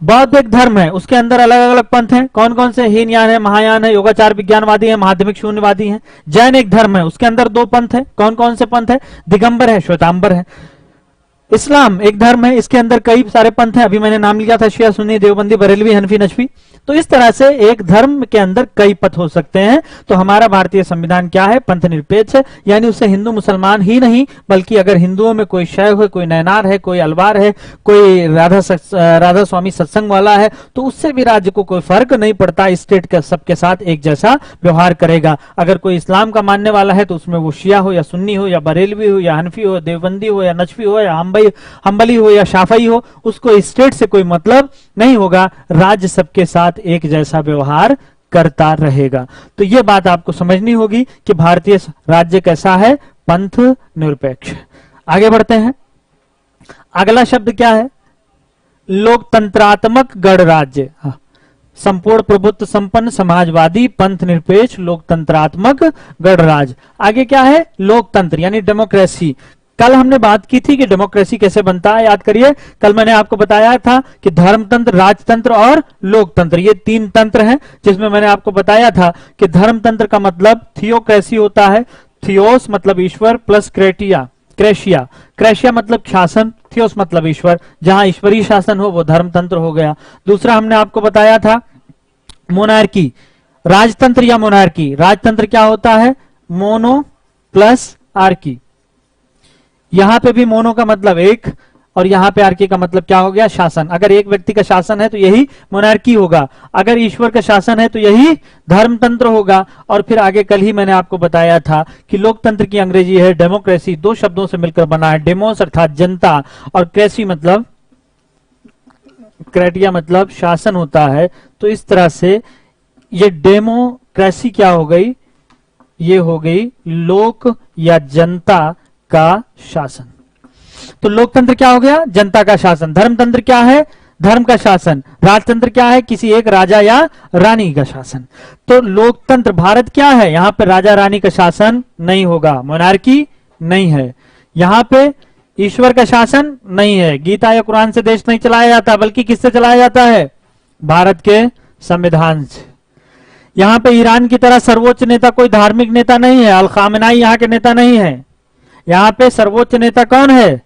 बौद्ध एक धर्म है, उसके अंदर अलग अलग पंथ हैं। कौन कौन से? हीनयान है, महायान है, योगाचार विज्ञानवादी है, माध्यमिक शून्यवादी है। जैन एक धर्म है, उसके अंदर दो पंथ है। कौन कौन से पंथ है? दिगंबर है, श्वेतांबर है। इस्लाम एक धर्म है, इसके अंदर कई सारे पंथ हैं। अभी मैंने नाम लिया था, शिया, सुन्नी, देवबंदी, बरेलवी, हनफी, नजफी। तो इस तरह से एक धर्म के अंदर कई पथ हो सकते हैं। तो हमारा भारतीय संविधान क्या है? पंथ निरपेक्ष है। यानी उससे हिंदू मुसलमान ही नहीं, बल्कि अगर हिंदुओं में कोई शैव है, कोई नयनार है, कोई अलवार है, कोई राधा स्वामी सत्संग वाला है, तो उससे भी राज्य को कोई फर्क नहीं पड़ता। स्टेट का सबके साथ एक जैसा व्यवहार करेगा। अगर कोई इस्लाम का मानने वाला है तो उसमें वो शिया हो या सुन्नी हो या बरेलवी हो या हनफी हो, देवबंदी हो या नजफी हो या हम्बली हो या शाफई हो, उसको स्टेट से कोई मतलब नहीं होगा। राज्य सबके साथ एक जैसा व्यवहार करता रहेगा। तो यह बात आपको समझनी होगी कि भारतीय राज्य कैसा है? पंथ निरपेक्ष। आगे बढ़ते हैं। अगला शब्द क्या है? लोकतंत्रात्मक गणराज्य। संपूर्ण प्रभुत्व संपन्न समाजवादी पंथ निरपेक्ष लोकतंत्रात्मक गणराज्य। आगे क्या है? लोकतंत्र यानी डेमोक्रेसी। कल हमने बात की थी कि डेमोक्रेसी कैसे बनता है, याद करिए। कल मैंने आपको बताया था कि धर्मतंत्र, राजतंत्र और लोकतंत्र, ये तीन तंत्र हैं, जिसमें मैंने आपको बताया था कि धर्मतंत्र का मतलब थियोक्रेसी होता है। थियोस मतलब ईश्वर प्लस क्रेशिया मतलब शासन, थियोस मतलब ईश्वर। जहां ईश्वरीय शासन हो वो धर्मतंत्र हो गया। दूसरा हमने आपको बताया था मोनार्की, राजतंत्र या मोनार्की? राजतंत्र क्या होता है? Mono plus Archie. यहां पे भी मोनो का मतलब एक और यहां पे आर्की का मतलब क्या हो गया? शासन। अगर एक व्यक्ति का शासन है तो यही मोनार्की होगा, अगर ईश्वर का शासन है तो यही धर्मतंत्र होगा। और फिर आगे कल ही मैंने आपको बताया था कि लोकतंत्र की अंग्रेजी है डेमोक्रेसी, दो शब्दों से मिलकर बना है, डेमोस अर्थात जनता और क्रेसी मतलब क्रेटिया मतलब शासन होता है। तो इस तरह से ये डेमोक्रेसी क्या हो गई? ये हो गई लोक या जनता का शासन। तो लोकतंत्र क्या हो गया? जनता का शासन। धर्मतंत्र क्या है? धर्म का शासन। राजतंत्र क्या है? किसी एक राजा या रानी का शासन। तो लोकतंत्र भारत क्या है? यहां पे राजा रानी का शासन नहीं होगा, मोनार्की नहीं है, यहां पे ईश्वर का शासन नहीं है, गीता या कुरान से देश नहीं चलाया जाता, बल्कि किससे चलाया जाता है? भारत के संविधान से। यहां पे ईरान की तरह सर्वोच्च नेता कोई धार्मिक नेता नहीं है, अल खामेनाई यहां के नेता नहीं है। यहां पे सर्वोच्च नेता कौन है?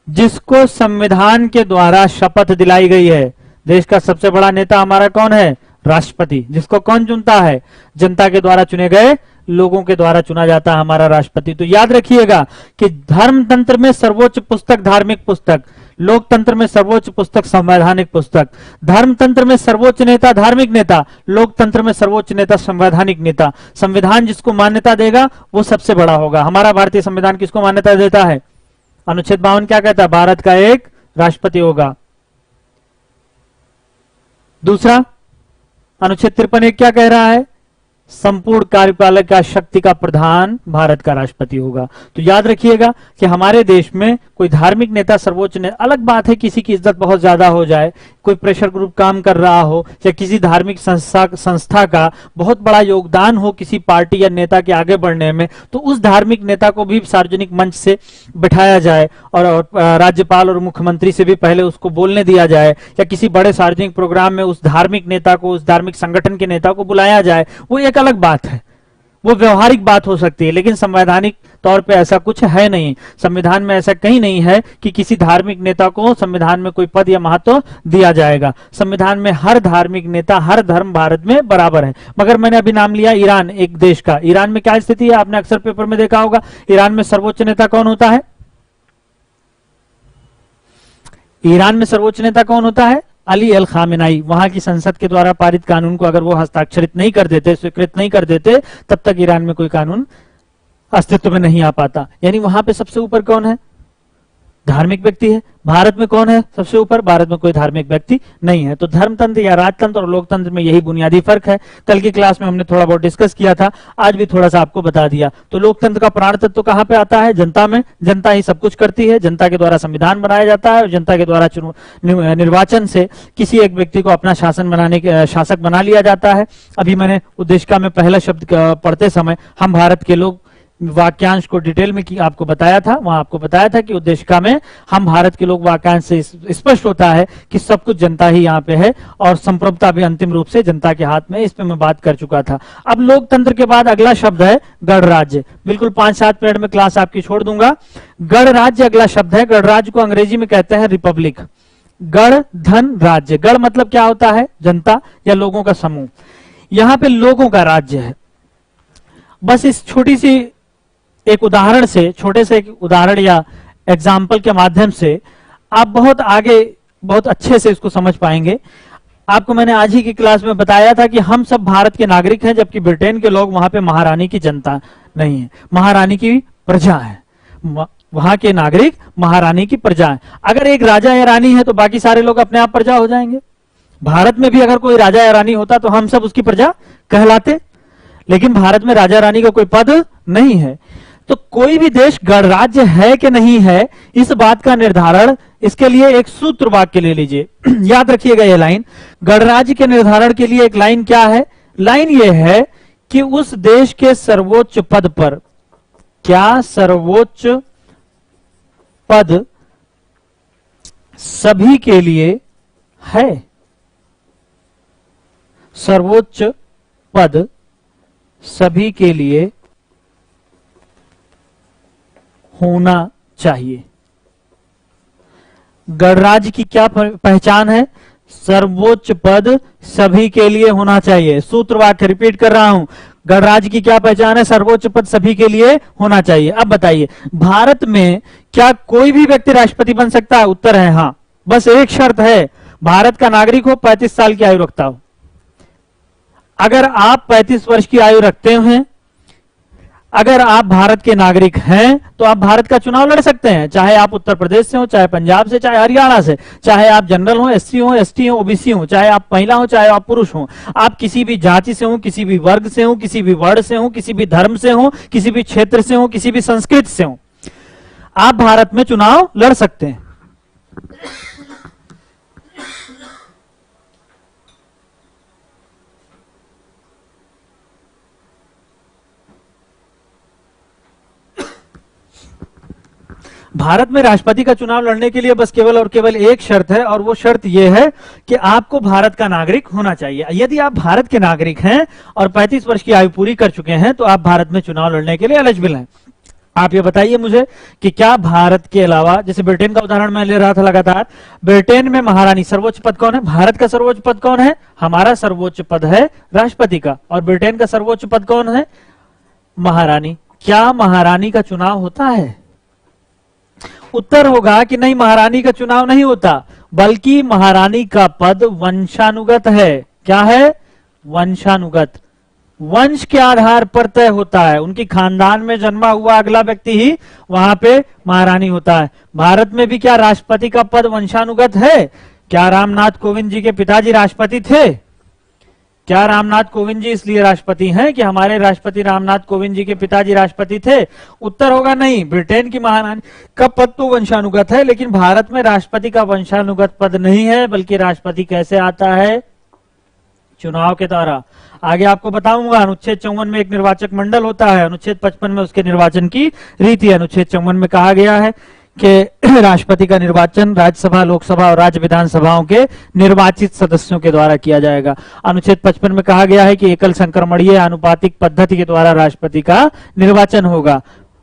जिसको संविधान के द्वारा शपथ दिलाई गई है। देश का सबसे बड़ा नेता हमारा कौन है? राष्ट्रपति। जिसको कौन चुनता है? जनता के द्वारा चुने गए लोगों के द्वारा चुना जाता है हमारा राष्ट्रपति। तो याद रखिएगा कि धर्मतंत्र में सर्वोच्च पुस्तक धार्मिक पुस्तक, लोकतंत्र में सर्वोच्च पुस्तक संवैधानिक पुस्तक, धर्मतंत्र में सर्वोच्च नेता धार्मिक नेता, लोकतंत्र में सर्वोच्च नेता संवैधानिक नेता। संविधान जिसको मान्यता देगा वो सबसे बड़ा होगा। हमारा भारतीय संविधान किसको मान्यता देता है? अनुच्छेद 52 क्या कहता है? भारत का एक राष्ट्रपति होगा। दूसरा अनुच्छेद 53 क्या कह रहा है? संपूर्ण कार्यपालक का शक्ति का प्रधान भारत का राष्ट्रपति होगा। तो याद रखिएगा कि हमारे देश में कोई धार्मिक नेता सर्वोच्च ने, अलग बात है किसी की इज्जत बहुत ज्यादा हो जाए, कोई प्रेशर ग्रुप काम कर रहा हो या किसी धार्मिक संस्था का बहुत बड़ा योगदान हो किसी पार्टी या नेता के आगे बढ़ने में, तो उस धार्मिक नेता को भी सार्वजनिक मंच से बिठाया जाए और राज्यपाल और मुख्यमंत्री से भी पहले उसको बोलने दिया जाए, या किसी बड़े सार्वजनिक प्रोग्राम में उस धार्मिक नेता को, उस धार्मिक संगठन के नेता को बुलाया जाए, वो एक अलग बात है, वो व्यवहारिक बात हो सकती है। लेकिन संवैधानिक तौर पे ऐसा कुछ है नहीं। संविधान में ऐसा कहीं नहीं है कि किसी धार्मिक नेता को संविधान में कोई पद या महत्व दिया जाएगा। संविधान में हर धार्मिक नेता, हर धर्म भारत में बराबर है। मगर मैंने अभी नाम लिया ईरान, एक देश का। ईरान में क्या स्थिति है? आपने अक्सर पेपर में देखा होगा। ईरान में सर्वोच्च नेता कौन होता है? ईरान में सर्वोच्च नेता कौन होता है? अली अल खामेनाई। वहां की संसद के द्वारा पारित कानून को अगर वो हस्ताक्षरित नहीं कर देते, स्वीकृत नहीं कर देते, तब तक ईरान में कोई कानून अस्तित्व में नहीं आ पाता। यानी वहां पे सबसे ऊपर कौन है? धार्मिक व्यक्ति है। भारत में कौन है सबसे ऊपर? भारत में कोई धार्मिक व्यक्ति नहीं है। तो धर्मतंत्र या राजतंत्र और लोकतंत्र में यही बुनियादी फर्क है। कल की क्लास में हमने थोड़ा बहुत डिस्कस किया था, आज भी थोड़ा सा आपको बता दिया। तो लोकतंत्र का प्राण तत्व कहां पे आता है? जनता में। जनता ही सब कुछ करती है, जनता के द्वारा संविधान बनाया जाता है और जनता के द्वारा निर्वाचन से किसी एक व्यक्ति को अपना शासक बना लिया जाता है। अभी मैंने उद्देशिका में पहला शब्द पढ़ते समय हम भारत के लोग वाक्यांश को डिटेल में आपको बताया था। वहां आपको बताया था कि उद्देशिका में हम भारत के लोग वाक्यांश से स्पष्ट होता है कि सब कुछ जनता ही यहाँ पे है और संप्रभुता भी अंतिम रूप से जनता के हाथ में। इस पे मैं बात कर चुका था। अब लोकतंत्र के बाद अगला शब्द है गणराज्य। बिल्कुल 5-7 मिनट में क्लास आपकी छोड़ दूंगा। गणराज्य अगला शब्द है। गणराज्य को अंग्रेजी में कहते हैं रिपब्लिक। गण धन राज्य। गण मतलब क्या होता है? जनता या लोगों का समूह। यहां पे लोगों का राज्य है। बस इस छोटी सी एक उदाहरण से, छोटे से एक उदाहरण या एग्जाम्पल के माध्यम से आप बहुत आगे, बहुत अच्छे से इसको समझ पाएंगे। आपको मैंने आज ही की क्लास में बताया था कि हम सब भारत के नागरिक हैं, जबकि ब्रिटेन के लोग वहां पे महारानी की जनता नहीं है, महारानी की प्रजा है। वहां के नागरिक महारानी की प्रजा है। अगर एक राजा या रानी है तो बाकी सारे लोग अपने आप प्रजा हो जाएंगे। भारत में भी अगर कोई राजा या रानी होता तो हम सब उसकी प्रजा कहलाते, लेकिन भारत में राजा रानी का कोई पद नहीं है। तो कोई भी देश गणराज्य है कि नहीं है, इस बात का निर्धारण, इसके लिए एक सूत्र वाक्य ले लीजिए। याद रखिएगा ये लाइन। गणराज्य के निर्धारण के लिए एक लाइन क्या है? लाइन ये है कि उस देश के सर्वोच्च पद पर, क्या सर्वोच्च पद सभी के लिए है? सर्वोच्च पद सभी के लिए होना चाहिए। गणराज्य की क्या पहचान है? सर्वोच्च पद सभी के लिए होना चाहिए। सूत्र वाक्य रिपीट कर रहा हूं, गणराज्य की क्या पहचान है? सर्वोच्च पद सभी के लिए होना चाहिए। अब बताइए, भारत में क्या कोई भी व्यक्ति राष्ट्रपति बन सकता है? उत्तर है हाँ। बस एक शर्त है, भारत का नागरिक हो, 35 साल की आयु रखता हो। अगर आप 35 वर्ष की आयु रखते हैं, अगर आप भारत के नागरिक हैं, तो आप भारत का चुनाव लड़ सकते हैं, चाहे आप उत्तर प्रदेश से हो, चाहे पंजाब से, चाहे हरियाणा से, चाहे आप जनरल हो, एससी हो, एसटी हो, ओबीसी हो, चाहे आप महिला हो, चाहे आप पुरुष हो, आप किसी भी जाति से हो, किसी भी वर्ग से हो, किसी भी वर्ण से हो, किसी भी धर्म से हो, किसी भी क्षेत्र से हो, किसी भी संस्कृति से हो, आप भारत में चुनाव लड़ सकते हैं। भारत में राष्ट्रपति का चुनाव लड़ने के लिए बस केवल और केवल एक शर्त है, और वो शर्त यह है कि आपको भारत का नागरिक होना चाहिए। यदि आप भारत के नागरिक हैं और 35 वर्ष की आयु पूरी कर चुके हैं, तो आप भारत में चुनाव लड़ने के लिए एलिजिबल हैं। आप ये बताइए मुझे कि क्या भारत के अलावा, जैसे ब्रिटेन का उदाहरण मैं ले रहा था लगातार, ब्रिटेन में महारानी सर्वोच्च पद कौन है? भारत का सर्वोच्च पद कौन है? हमारा सर्वोच्च पद है राष्ट्रपति का, और ब्रिटेन का सर्वोच्च पद कौन है? महारानी। क्या महारानी का चुनाव होता है? उत्तर होगा कि नहीं, महारानी का चुनाव नहीं होता, बल्कि महारानी का पद वंशानुगत है। क्या है? वंशानुगत। वंश के आधार पर तय होता है, उनकी खानदान में जन्मा हुआ अगला व्यक्ति ही वहां पे महारानी होता है। भारत में भी क्या राष्ट्रपति का पद वंशानुगत है? क्या रामनाथ कोविंद जी के पिताजी राष्ट्रपति थे? क्या रामनाथ कोविंद जी इसलिए राष्ट्रपति हैं कि हमारे राष्ट्रपति रामनाथ कोविंद जी के पिताजी राष्ट्रपति थे? उत्तर होगा नहीं। ब्रिटेन की महारानी का पद तो वंशानुगत है, लेकिन भारत में राष्ट्रपति का वंशानुगत पद नहीं है, बल्कि राष्ट्रपति कैसे आता है? चुनाव के द्वारा। आगे आपको बताऊंगा, अनुच्छेद 54 में एक निर्वाचक मंडल होता है, अनुच्छेद 55 में उसके निर्वाचन की रीति है। अनुच्छेद 54 में कहा गया है कि राष्ट्रपति का निर्वाचन राज्यसभा, लोकसभा और राज्य विधानसभाओं के निर्वाचित सदस्यों के द्वारा किया जाएगा। अनुच्छेद 55 में कहा गया है कि एकल संक्रमणीय आनुपातिक पद्धति के द्वारा राष्ट्रपति का निर्वाचन होगा।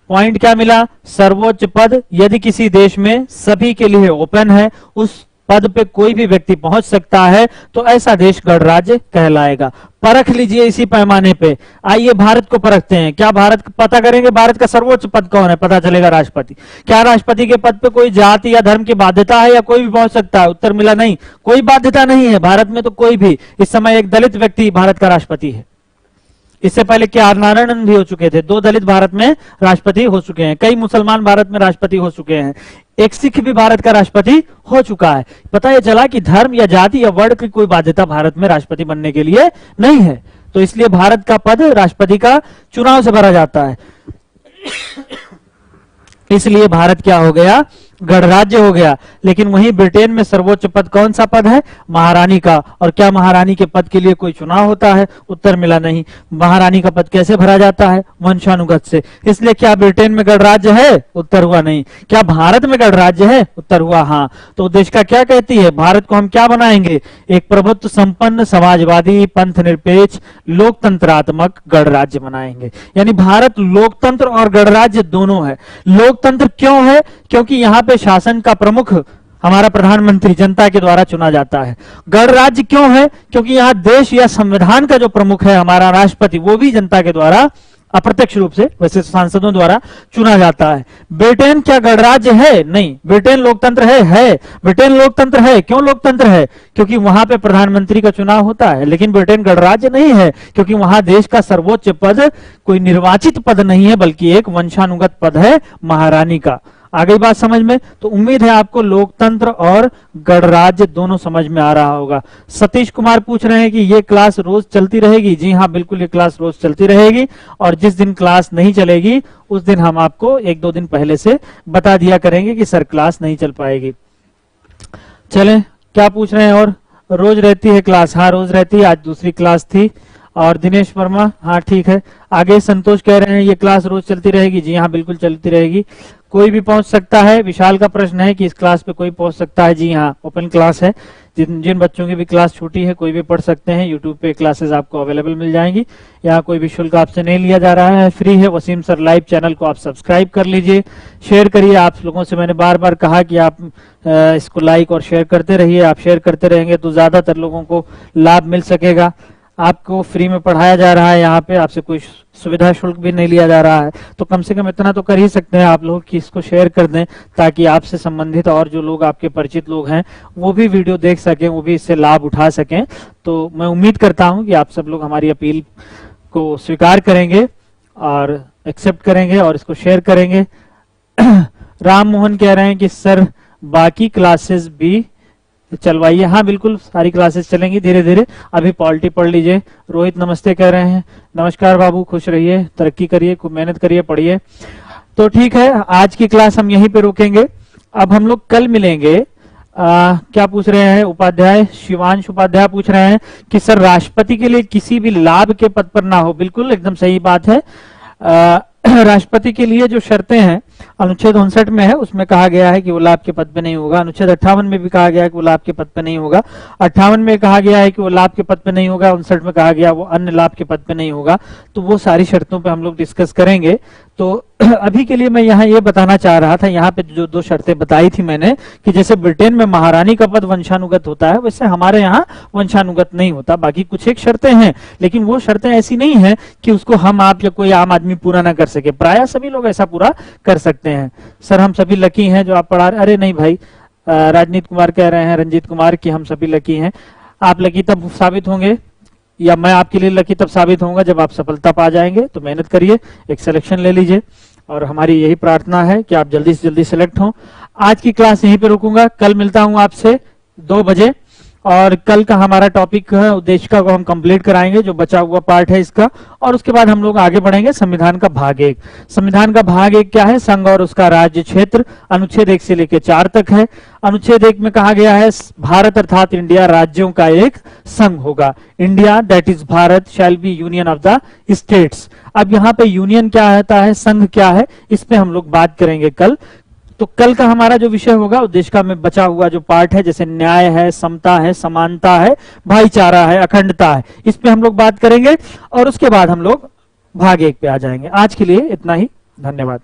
पॉइंट क्या मिला? सर्वोच्च पद यदि किसी देश में सभी के लिए ओपन है, उस पद पे कोई भी व्यक्ति पहुंच सकता है, तो ऐसा देश गणराज्य कहलाएगा। परख लीजिए इसी पैमाने पे। आइए भारत को परखते हैं। क्या भारत पता करेंगे भारत का सर्वोच्च पद कौन है? पता चलेगा राष्ट्रपति। क्या राष्ट्रपति के पद पे कोई जाति या धर्म की बाध्यता है या कोई भी पहुंच सकता है? उत्तर मिला नहीं, कोई बाध्यता नहीं है भारत में। तो कोई भी, इस समय एक दलित व्यक्ति भारत का राष्ट्रपति है। इससे पहले के आर नारायणन भी हो चुके थे, 2 दलित भारत में राष्ट्रपति हो चुके हैं, कई मुसलमान भारत में राष्ट्रपति हो चुके हैं, एक सिख भी भारत का राष्ट्रपति हो चुका है। पता ये चला कि धर्म या जाति या वर्ण की कोई बाध्यता भारत में राष्ट्रपति बनने के लिए नहीं है। तो इसलिए भारत का पद राष्ट्रपति का चुनाव से भरा जाता है। इसलिए भारत क्या हो गया? गणराज्य हो गया। लेकिन वहीं ब्रिटेन में सर्वोच्च पद कौन सा पद है? महारानी का। और क्या महारानी के पद के लिए कोई चुनाव होता है? उत्तर मिला नहीं। महारानी का पद कैसे भरा जाता है? वंशानुगत से। इसलिए क्या ब्रिटेन में गणराज्य है? उत्तर हुआ नहीं। क्या भारत में गणराज्य है? उत्तर हुआ हाँ। तो उद्देशिका क्या कहती है? भारत को हम क्या बनाएंगे? एक प्रभुत्व संपन्न, समाजवादी, पंथ निरपेक्ष, लोकतंत्रात्मक गणराज्य बनाएंगे। यानी भारत लोकतंत्र और गणराज्य दोनों है। लोकतंत्र क्यों है? क्योंकि यहां पे शासन का प्रमुख हमारा प्रधानमंत्री जनता के द्वारा चुना जाता है। गणराज्य क्यों है? क्योंकि यहां देश या संविधान का जो प्रमुख है हमारा राष्ट्रपति, वो भी जनता के द्वारा अप्रत्यक्ष रूप से, वैसे सांसदों द्वारा चुना जाता है। ब्रिटेन क्या गणराज्य है? नहीं। ब्रिटेन लोकतंत्र है। ब्रिटेन लोकतंत्र है। क्यों लोकतंत्र है? क्योंकि वहां पे प्रधानमंत्री का चुनाव होता है। लेकिन ब्रिटेन गणराज्य नहीं है, क्योंकि वहां देश का सर्वोच्च पद कोई निर्वाचित पद नहीं है, बल्कि एक वंशानुगत पद है, महारानी का। आ गई बात समझ में? तो उम्मीद है आपको लोकतंत्र और गणराज्य दोनों समझ में आ रहा होगा। सतीश कुमार पूछ रहे हैं कि ये क्लास रोज चलती रहेगी? जी हाँ, बिल्कुल, ये क्लास रोज चलती रहेगी। और जिस दिन क्लास नहीं चलेगी उस दिन हम आपको 1-2 दिन पहले से बता दिया करेंगे कि सर क्लास नहीं चल पाएगी। चलें, क्या पूछ रहे हैं? और रोज रहती है क्लास? हाँ, रोज रहती है। आज दूसरी क्लास थी। और दिनेश वर्मा, हाँ ठीक है। आगे संतोष कह रहे हैं ये क्लास रोज चलती रहेगी? जी हाँ, बिल्कुल चलती रहेगी। कोई भी पहुंच सकता है। विशाल का प्रश्न है कि इस क्लास पे कोई पहुंच सकता है। जी हाँ, ओपन क्लास है। जिन बच्चों की भी क्लास छूटी है कोई भी पढ़ सकते हैं। यूट्यूब पे क्लासेस आपको अवेलेबल मिल जाएंगी। यहाँ कोई भी शुल्क आपसे नहीं लिया जा रहा है, फ्री है। वसीम सर लाइव चैनल को आप सब्सक्राइब कर लीजिए, शेयर करिए। आप लोगों से मैंने बार बार कहा कि आप इसको लाइक और शेयर करते रहिए। आप शेयर करते रहेंगे तो ज्यादातर लोगों को लाभ मिल सकेगा। आपको फ्री में पढ़ाया जा रहा है, यहाँ पे आपसे कोई सुविधा शुल्क भी नहीं लिया जा रहा है, तो कम से कम इतना तो कर ही सकते हैं आप लोग कि इसको शेयर कर दें, ताकि आपसे संबंधित और जो लोग आपके परिचित लोग हैं वो भी वीडियो देख सकें, वो भी इससे लाभ उठा सकें। तो मैं उम्मीद करता हूं कि आप सब लोग हमारी अपील को स्वीकार करेंगे और एक्सेप्ट करेंगे और इसको शेयर करेंगे। राम मोहन कह रहे हैं कि सर बाकी क्लासेस भी चलवाइए। हाँ बिल्कुल, सारी क्लासेस चलेंगी धीरे धीरे। अभी पॉलिटी पढ़ लीजिए। रोहित नमस्ते कह रहे हैं। नमस्कार बाबू, खुश रहिए, तरक्की करिए, खूब मेहनत करिए, पढ़िए। तो ठीक है, आज की क्लास हम यहीं पे रोकेंगे। अब हम लोग कल मिलेंगे। क्या पूछ रहे हैं उपाध्याय? शिवांश उपाध्याय पूछ रहे हैं कि सर राष्ट्रपति के लिए किसी भी लाभ के पद पर ना हो। बिल्कुल एकदम सही बात है। राष्ट्रपति के लिए जो शर्तें हैं अनुच्छेद 59 में है, उसमें कहा गया है कि वो लाभ के पद पे नहीं होगा। अनुच्छेद 58 में भी कहा गया है कि वो लाभ के पद पे नहीं होगा। 58 में कहा गया है कि वो लाभ के पद पे नहीं होगा। 59 में कहा गया वो अन्य लाभ के पद पे नहीं होगा। तो वो सारी शर्तों पे हम लोग डिस्कस करेंगे। तो अभी के लिए मैं यहाँ ये बताना चाह रहा था, यहाँ पे जो दो शर्तें बताई थी मैंने, कि जैसे ब्रिटेन में महारानी का पद वंशानुगत होता है, वैसे हमारे यहाँ वंशानुगत नहीं होता। बाकी कुछ एक शर्तें हैं, लेकिन वो शर्तें ऐसी नहीं है कि उसको हम आप या कोई आम आदमी पूरा ना कर सके। प्राय सभी लोग ऐसा पूरा कर सकते हैं। सर हम सभी लकी हैं जो आप पढ़ा रहे। अरे नहीं भाई, राजनीत कुमार कह रहे हैं, रंजीत कुमार, कि हम सभी लकी हैं। आप लकी तब साबित होंगे, या मैं आपके लिए लकी तब साबित होऊंगा जब आप सफलता पा जाएंगे। तो मेहनत करिए, एक सिलेक्शन ले लीजिए, और हमारी यही प्रार्थना है कि आप जल्दी से जल्दी सिलेक्ट हों। आज की क्लास यहीं पे रुकूंगा। कल मिलता हूं आपसे 2 बजे, और कल का हमारा टॉपिक है उद्देशिका को हम कंप्लीट कराएंगे, जो बचा हुआ पार्ट है इसका। और उसके बाद हम लोग आगे बढ़ेंगे संविधान का भाग 1। संविधान का भाग 1 क्या है? संघ और उसका राज्य क्षेत्र। अनुच्छेद 1 से लेकर 4 तक है। अनुच्छेद 1 में कहा गया है भारत अर्थात इंडिया राज्यों का एक संघ होगा। India that is Bharat shall be union of the states. अब यहाँ पे यूनियन क्या होता है, संघ क्या है, इस पे हम लोग बात करेंगे कल। तो कल का हमारा जो विषय होगा उद्देशिका में बचा हुआ जो पार्ट है, जैसे न्याय है, समता है, समानता है, भाईचारा है, अखंडता है, इस पे हम लोग बात करेंगे। और उसके बाद हम लोग भाग 1 पे आ जाएंगे। आज के लिए इतना ही, धन्यवाद।